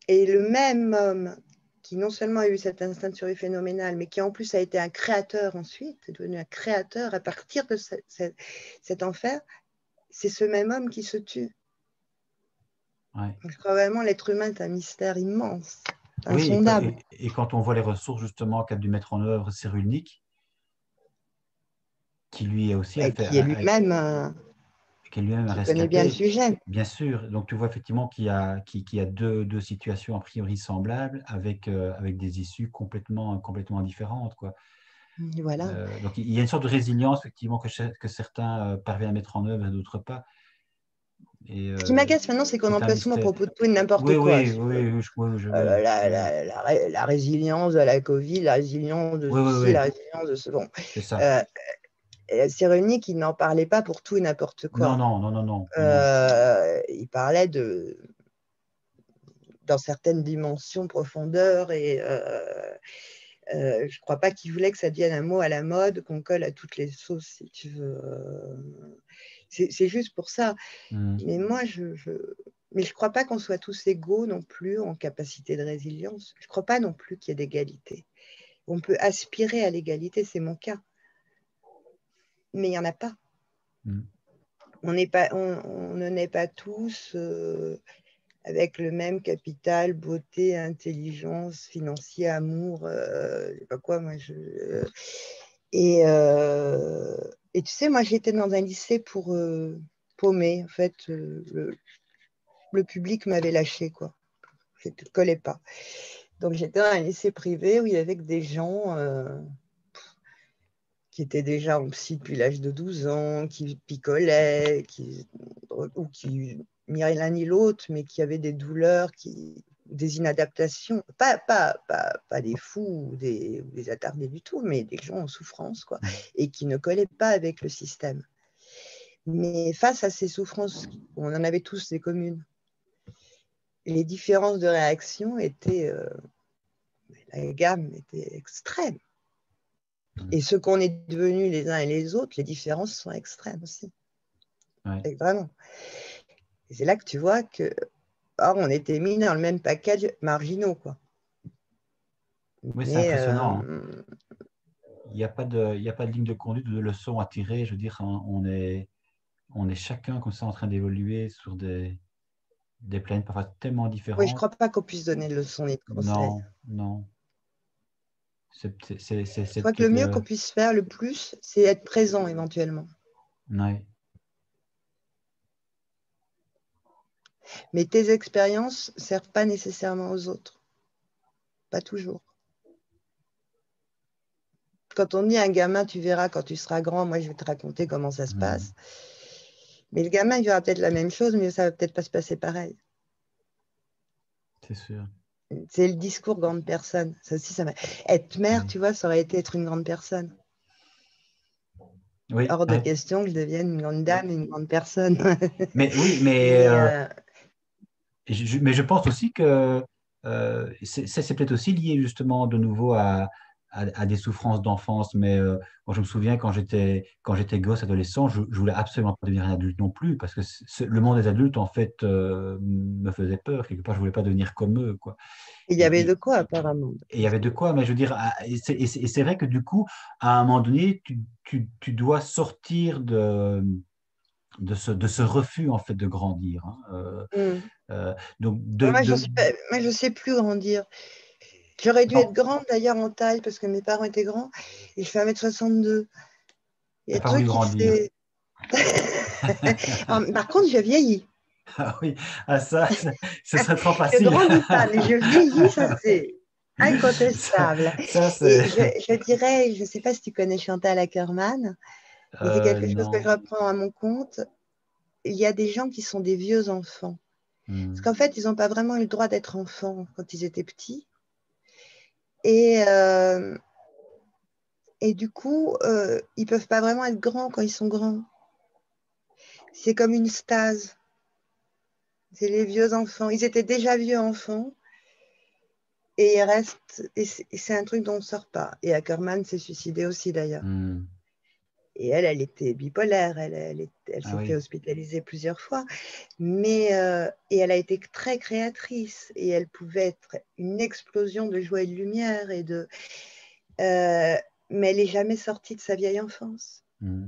Et le même homme qui non seulement a eu cet instinct de survie phénoménal, mais qui en plus a été un créateur ensuite, est devenu un créateur à partir de cet enfer, c'est ce même homme qui se tue. Ouais. Je crois vraiment l'être humain est un mystère immense, Oui, insondable. et quand on voit les ressources justement qu'a dû mettre en œuvre Cyrulnik, qui lui est aussi Et qui est lui-même, qui est lui-même un qui connaît bien le rescapé, sujet. bien sûr. Donc tu vois effectivement qu'il y a deux situations a priori semblables avec des issues complètement différentes, quoi. Voilà. Donc il y a une sorte de résilience effectivement que certains parviennent à mettre en œuvre et d'autres pas. Et Ce qui m'agace maintenant, c'est qu'on c'est un emploie ce mot à mystère. propos de tout et n'importe Oui, quoi. oui, oui, oui, oui, oui, La résilience de la Covid, la résilience de oui, oui, ceci, oui, la résilience de ce. Bon. c'est ça. Euh, Cyrulnik, il n'en parlait pas pour tout et n'importe Non, quoi. non, non, non, non, non, non. Il parlait dans certaines dimensions, profondeur, et je ne crois pas qu'il voulait que ça devienne un mot à la mode, qu'on colle à toutes les sauces, si tu veux. C'est juste pour ça. Mais moi, mais je ne crois pas qu'on soit tous égaux non plus en capacité de résilience. Je ne crois pas non plus qu'il y ait d'égalité. On peut aspirer à l'égalité, c'est mon cas. Mais il n'y en a pas. On ne naît pas tous avec le même capital, beauté, intelligence, financier, amour, je sais pas quoi, moi. Et tu sais, moi, j'étais dans un lycée pour paumé. En fait, le public m'avait lâché, quoi. Je ne collais pas. Donc, j'étais dans un lycée privé où il y avait que des gens qui étaient déjà en psy depuis l'âge de 12 ans, qui picolaient, ou qui, ni l'un ni l'autre, mais qui avaient des douleurs, des inadaptations, pas des fous ou des attardés du tout, mais des gens en souffrance, quoi, et qui ne collaient pas avec le système. Mais face à ces souffrances, on en avait tous des communes. Les différences de réaction étaient, la gamme était extrême. Et ce qu'on est devenus les uns et les autres, les différences sont extrêmes aussi. Ouais. Vraiment. Et c'est là que tu vois que on était mis dans le même package marginaux, quoi. Oui, c'est Mais impressionnant, hein. Il n'y a pas de ligne de conduite ou de leçon à tirer. Je veux dire, on est chacun comme ça en train d'évoluer sur des planètes parfois tellement oui, je ne différentes. crois pas qu'on puisse donner de leçons ni de conseils. Non, non. C'est Je crois que le peut-être mieux qu'on puisse faire, le plus, c'est être présent éventuellement. ouais. Mais tes expériences ne servent pas nécessairement aux autres. Pas toujours. Quand on dit à un gamin, tu verras quand tu seras grand, moi je vais te raconter comment ça se passe. Mais le gamin, il verra peut-être la même chose, mais ça ne va peut-être pas se passer pareil. C'est sûr. C'est le discours grande personne. Ça aussi, être mère, Oui, tu vois, ça aurait été être une grande personne. oui, Hors de ouais. question que je devienne une grande dame, une grande personne. Mais oui, Mais mais je pense aussi que c'est peut-être aussi lié justement de nouveau à des souffrances d'enfance. Mais moi, je me souviens quand j'étais gosse, adolescent, je voulais absolument pas devenir un adulte non plus parce que le monde des adultes, en fait, me faisait peur. Quelque part, je voulais pas devenir comme eux, quoi. il y avait de Et, quoi, apparemment. et il y avait de quoi, mais je veux dire, et c'est vrai que du coup, à un moment donné, tu dois sortir de ce refus, en fait, de grandir, hein. Donc, Moi, je sais plus grandir. J'aurais dû être non, grande d'ailleurs en taille parce que mes parents étaient grands et je fais 1,62 m. Il y t'as a des pas voulu trucs qui grandir. fait. Par contre, je vieillis. Ah oui, ah, ce serait trop Je facile. grandis pas, mais je vieillis, ça c'est Ça, incontestable. ça, c'est. Et je dirais, je ne sais pas si tu connais Chantal Akerman, mais c'est quelque chose que je Non. reprends à mon compte. Il y a des gens qui sont des vieux enfants. Parce Hmm. qu'en fait, ils n'ont pas vraiment eu le droit d'être enfants quand ils étaient petits. Et, euh, et du coup, ils ne peuvent pas vraiment être grands quand ils sont grands. C'est comme une stase. C'est les vieux enfants. Ils étaient déjà vieux enfants. Et ils restent. Et c'est un truc dont on ne sort pas. Et Ackerman s'est suicidé aussi, d'ailleurs. Hmm. Et elle était bipolaire, elle Ah s'est fait oui. hospitaliser plusieurs fois, mais et elle a été très créatrice et elle pouvait être une explosion de joie et de lumière mais elle n'est jamais sortie de sa vieille enfance. Mmh.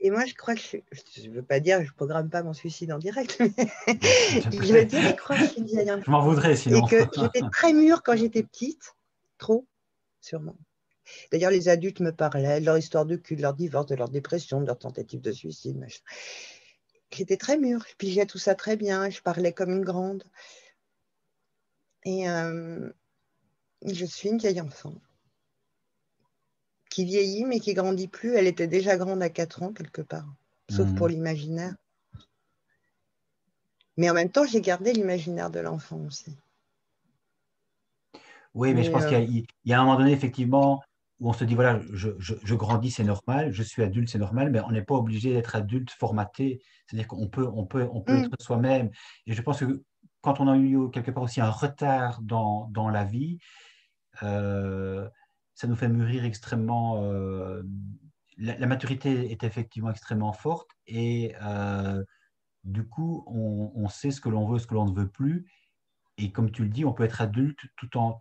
Et moi, je crois que je ne veux pas dire, je ne programme pas mon suicide en direct, mais Non, s'il te je veux plaît. dire, je crois que je suis une vieille Je m'en voudrais enfance et sinon. que j'étais très mûre quand j'étais petite, trop, sûrement. D'ailleurs, les adultes me parlaient de leur histoire de cul, de leur divorce, de leur dépression, de leur tentative de suicide. Machin. J'étais très mûre, je pigeais tout ça très bien, je parlais comme une grande. Et je suis une vieille enfant qui vieillit mais qui grandit plus. Elle était déjà grande à 4 ans quelque part, sauf pour Mmh. l'imaginaire. Mais en même temps, j'ai gardé l'imaginaire de l'enfant aussi. Oui, mais je Mais pense qu'il y a un moment donné, effectivement, où on se dit, voilà, je grandis, c'est normal, je suis adulte, c'est normal, mais on n'est pas obligé d'être adulte formaté. C'est-à-dire qu'on peut être soi-même. Et je pense que quand on a eu quelque part aussi un retard dans la vie, euh, ça nous fait mûrir extrêmement. La maturité est effectivement extrêmement forte et du coup, on sait ce que l'on veut, ce que l'on ne veut plus. Et comme tu le dis, on peut être adulte tout en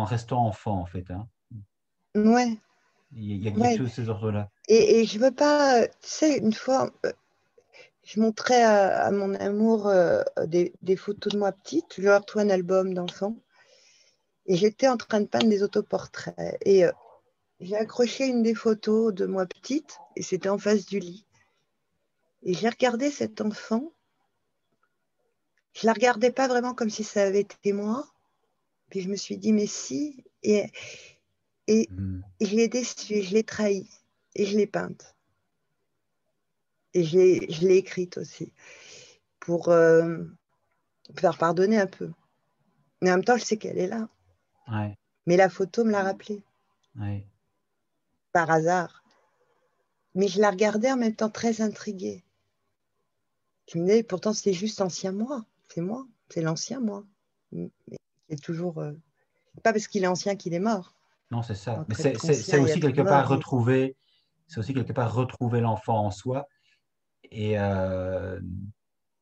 restant enfant, en fait. Hein. ouais, Il y a quelque ouais. chose de ces ordres-là. Et je veux pas, tu sais, une fois, je montrais à mon amour des photos de moi petite. Je lui ai retrouvé un album d'enfant. Et j'étais en train de peindre des autoportraits. Et j'ai accroché une des photos de moi petite, et c'était en face du lit. Et j'ai regardé cet enfant. Je ne la regardais pas vraiment comme si ça avait été moi. Puis je me suis dit, mais si. Et Mm. je l'ai déçue, je l'ai trahie. Et je l'ai peinte. Et je l'ai écrite aussi. Pour faire pardonner un peu. Mais en même temps, je sais qu'elle est là. Ouais, Mais la photo me l'a rappelé. ouais. Par hasard. Mais je la regardais en même temps très intriguée. Je me disais, pourtant, c'est juste l'ancien moi, c'est l'ancien moi. Mais c'est toujours. Pas parce qu'il est ancien qu'il est mort. Non, c'est ça. Mais Entre être c'est ancien et aussi être quelque mort. part retrouver, c'est aussi quelque part retrouver l'enfant en soi et,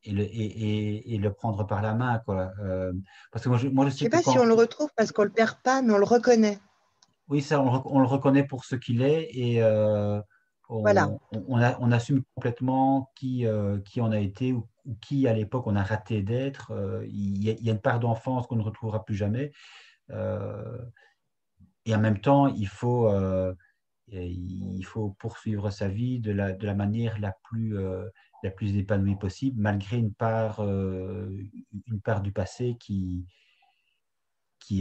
le prendre par la main, quoi. Parce que moi, je Je sais sais que pas si on quand, le retrouve parce qu'on le perd pas, mais on le reconnaît. oui, ça, on le reconnaît pour ce qu'il est et Voilà. on assume complètement qui on a été ou qui, à l'époque, on a raté d'être. Il y a une part d'enfance qu'on ne retrouvera plus jamais. Euh, et en même temps, il faut poursuivre sa vie de la manière la plus épanouie possible, malgré une part du passé qui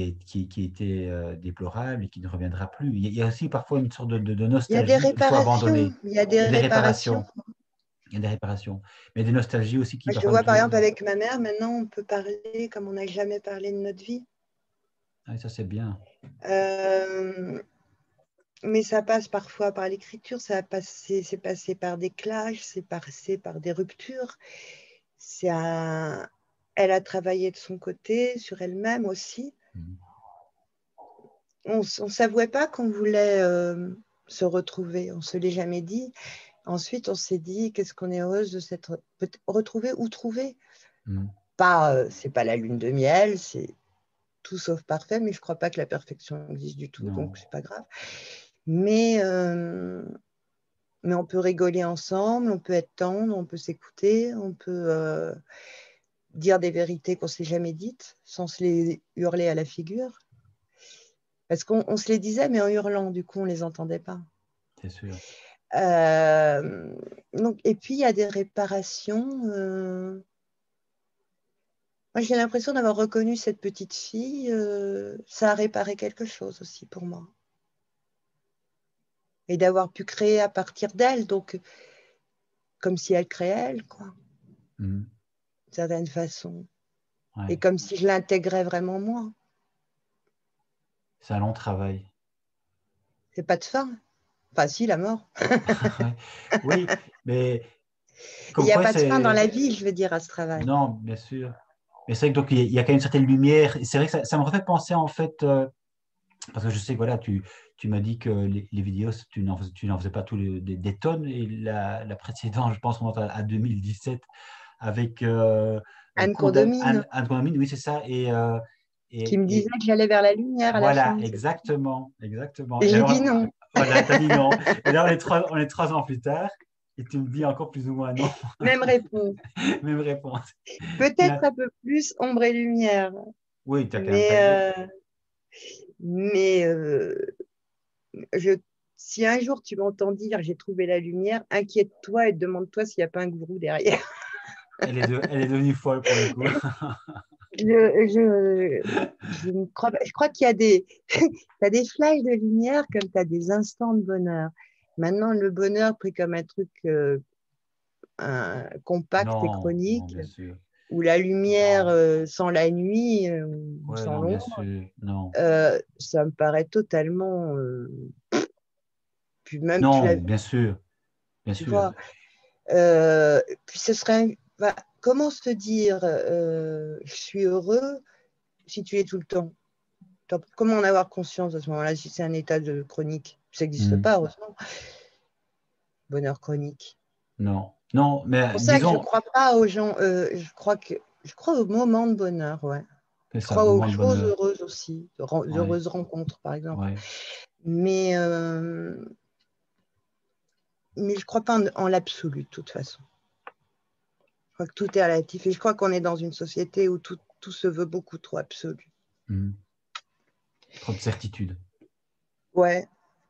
était déplorable et qui ne reviendra plus. Il y a aussi parfois une sorte de Il y a des nostalgie qu'il faut réparations. abandonner. Il y a des Il y a des réparations. réparations. Il y a des réparations. Mais des nostalgies aussi qui Moi, je parfois vois par nous. exemple avec ma mère, maintenant on peut parler comme on n'a jamais parlé de notre vie. Ah, ça, c'est bien. Euh, mais ça passe parfois par l'écriture, c'est passé par des clashs, c'est passé par des ruptures. Elle a travaillé de son côté, sur elle-même aussi. Mhm. On ne s'avouait pas qu'on voulait se retrouver, on ne se l'est jamais dit. Ensuite, on s'est dit, qu'est-ce qu'on est heureuse de s'être retrouvée ou trouvée. Mhm. Pas, c'est pas la lune de miel, c'est tout sauf parfait, mais je ne crois pas que la perfection existe du tout, Non. donc c'est pas grave. Mais, euh, mais on peut rigoler ensemble, on peut être tendre, on peut s'écouter, on peut dire des vérités qu'on ne s'est jamais dites sans se les hurler à la figure. Parce qu'on se les disait, mais en hurlant, du coup, on ne les entendait pas. C'est sûr. Donc, et puis, il y a des réparations. Moi, j'ai l'impression d'avoir reconnu cette petite fille. Ça a réparé quelque chose aussi pour moi. Et d'avoir pu créer à partir d'elle, donc comme si elle créait elle, quoi, Mhm. d'une certaine façon. Et Ouais. comme si je l'intégrais vraiment moi. C'est un long travail. C'est pas de fin. Enfin, si, la mort. Ouais. Oui, mais Il comme n'y a quoi pas de fin dans c'est. la vie, je veux dire, à ce travail. Non, bien sûr. Mais c'est vrai que donc il y a quand même une certaine lumière. Et c'est vrai que ça me refait penser en fait, parce que je sais que voilà, tu m'as dit que les vidéos, tu n'en faisais pas des tonnes. Et la précédente, je pense, remonte à 2017 avec Anne Condomine, Anne Condamine, oui, c'est ça. qui me disait Et que j'allais vers la lumière à la voilà, fin. exactement, exactement. Et Et j'ai dit alors, non. voilà, tu as dit non. Et là, on est 3 ans plus tard, et tu me dis encore plus ou moins non. Même réponse. Même réponse. Peut-être un peu plus ombre et lumière. Oui, tu as quand même Mais, pas dit. mais je, si un jour tu m'entends dire j'ai trouvé la lumière, inquiète-toi et demande-toi s'il n'y a pas un gourou derrière. Elle est devenue folle pour le coup. Je ne crois pas. Je crois qu'il y a t'as des flashs de lumière comme tu as des instants de bonheur. Maintenant, le bonheur pris comme un truc compact et Non, non, chronique, bien sûr. ou la lumière Non. sans la nuit, ou Ouais, sans non, bien l'ombre, sûr. Non. ça me paraît totalement. Puis même, Non, bien sûr. Bien tu sûr. vois, puis ce serait. Bah, comment se dire je suis heureux si tu es tout le temps? Comment en avoir conscience à ce moment-là si c'est un état de chronique? Ça n'existe Hmm. pas, heureusement. Bonheur chronique. Non. Non, C'est mais pour ça que je ne disons, crois pas aux gens. Je crois aux moments de bonheur, ouais. c'est Je ça, crois aux moment de choses bonheur. heureuses aussi, Ouais, d'heureuses rencontres, par exemple. ouais. Mais, mais je ne crois pas en l'absolu, de toute façon. Je crois que tout est relatif. Et je crois qu'on est dans une société où tout se veut beaucoup trop absolu. Hmm. Trop de certitude. Ouais,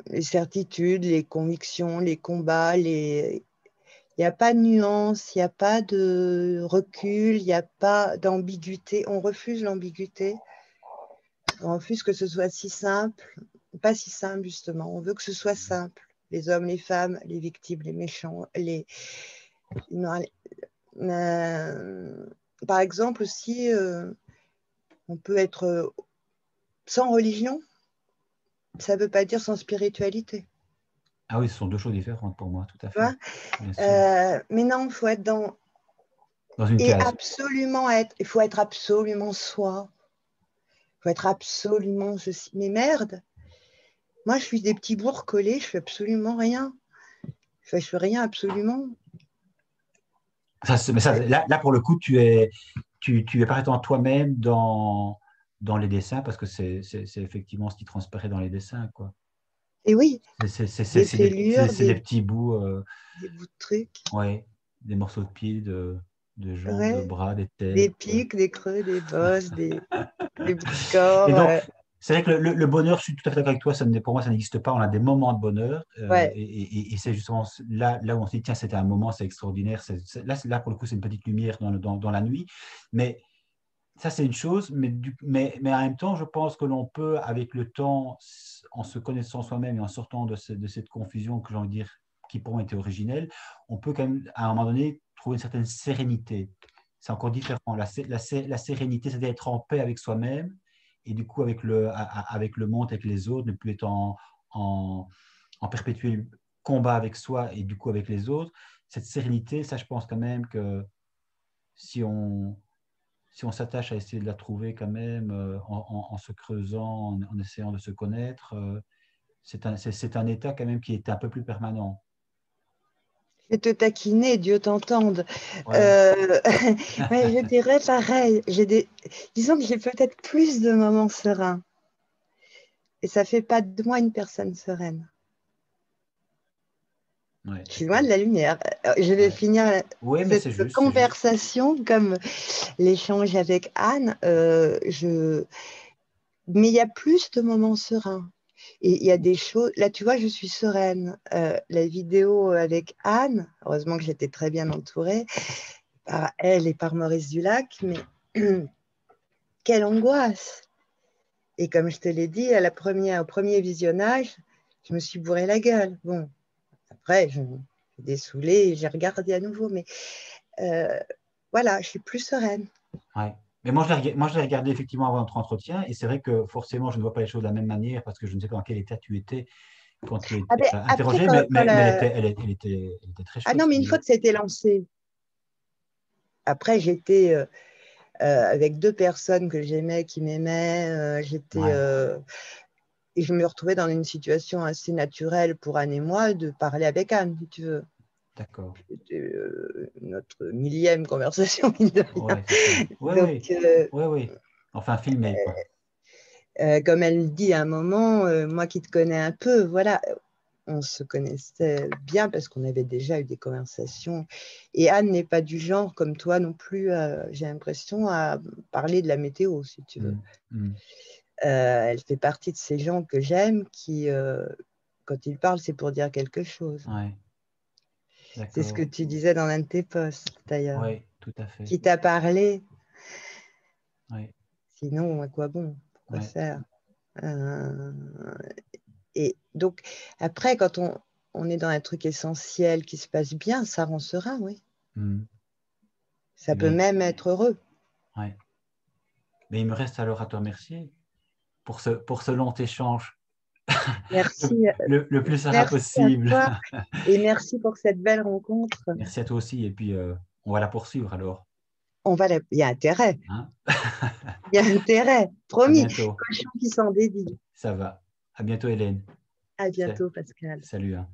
les certitudes, les convictions, les combats, il n'y a pas de nuance, il n'y a pas de recul, il n'y a pas d'ambiguïté. On refuse l'ambiguïté. On refuse que ce soit si simple. Pas si simple, justement. On veut que ce soit simple. Les hommes, les femmes, les victimes, les méchants. Non, par exemple, aussi, on peut être sans religion. Ça ne veut pas dire sans spiritualité. Ah oui, ce sont deux choses différentes pour moi, tout à Tu vois. fait. Bien sûr. Mais non, il faut être dans. Dans une Et case. absolument être. Il faut être absolument soi. Il faut être absolument ceci. Mais merde, moi, je suis des petits bourgs collés, je fais absolument rien. Je fais rien absolument. Mais ça, là, pour le coup, tu es parfaitement toi-même dans les dessins parce que c'est effectivement ce qui transparaît dans les dessins, quoi. Et oui, des fêlures, C'est des petits bouts, des bouts de trucs, ouais, des morceaux de pieds, de jambes, de ouais, bras, des des têtes. pics, des creux, des bosses, des bouts de corps. Et donc, c'est vrai que le bonheur, je suis tout à fait d'accord avec toi, pour moi, ça n'existe pas. On a des moments de bonheur. Ouais, Et c'est justement là où on se dit, tiens, c'était un moment, c'est extraordinaire. Là, pour le coup, c'est une petite lumière dans la nuit. Mais ça, c'est une chose. Mais en même temps, je pense que l'on peut, avec le temps, en se connaissant soi-même et en sortant de cette confusion que j'ai envie de dire, qui pour moi était originelle, on peut quand même, à un moment donné, trouver une certaine sérénité. C'est encore différent. La sérénité, c'est d'être en paix avec soi-même et du coup avec le monde, avec les autres, ne plus être en, en perpétuel combat avec soi et du coup avec les autres. Cette sérénité, ça, je pense quand même que si on, si on s'attache à essayer de la trouver quand même en se creusant, en essayant de se connaître, c'est un état quand même qui est un peu plus permanent. je vais te taquiner, Dieu t'entende. Ouais. Mais je dirais pareil. Disons que j'ai peut-être plus de moments sereins. Et ça ne fait pas de moi une personne sereine. Ouais, Je suis loin de d'accord. la lumière. Je vais Ouais. finir Oui, mais cette c'est juste, c'est juste. conversation comme l'échange avec Anne. Mais il y a plus de moments sereins. Et il y a des choses. Là, tu vois, je suis sereine. La vidéo avec Anne, heureusement que j'étais très bien entourée par elle et par Maurice Dulac, mais quelle angoisse! Et comme je te l'ai dit, au premier visionnage, je me suis bourré la gueule. Bon, après, j'ai dessoulé et j'ai regardé à nouveau, mais euh, voilà, je suis plus sereine. Ouais. Mais moi, je l'ai regardé effectivement avant notre entretien et c'est vrai que forcément, je ne vois pas les choses de la même manière parce que je ne sais pas dans quel état tu étais quand tu Ah étais ben, après, interrogé, mais elle était très ah chouette, non, cette mais une fois vidéo. que ça a été lancé, après, j'étais avec deux personnes que j'aimais, qui m'aimaient. J'étais Ouais. et je me retrouvais dans une situation assez naturelle pour Anne et moi de parler avec Anne, si tu veux. D'accord. C'était notre millième conversation, mine de rien. Ouais, c'est ça. Oui, Donc, oui. Oui, oui. Enfin, filmé, quoi. comme elle dit à un moment, moi qui te connais un peu, voilà, on se connaissait bien parce qu'on avait déjà eu des conversations. Et Anne n'est pas du genre, comme toi non plus, j'ai l'impression, à parler de la météo, si tu veux. Mm, mm. Elle fait partie de ces gens que j'aime qui, quand ils parlent, c'est pour dire quelque chose. Ouais, C'est ce que d'accord. tu disais dans l'un de tes posts, d'ailleurs. Oui, tout à fait. Qui t'a parlé, Oui, sinon, à quoi bon? Pourquoi ouais. faire? Euh, et donc, après, quand on est dans un truc essentiel qui se passe bien, ça rend serein, oui. Mm. Ça Eh peut bien, même être heureux. ouais. Mais il me reste alors à te remercier pour ce long échange Merci, le plus serein merci à possible. toi et merci pour cette belle rencontre. Merci à toi aussi. Et puis, on va la poursuivre alors. Il y a intérêt, Hein. il y a intérêt, À promis. bientôt. Cochon qui s'en dédie. Ça va. À bientôt, Hélène. À Sa- bientôt, Pascal. Salut. Hein.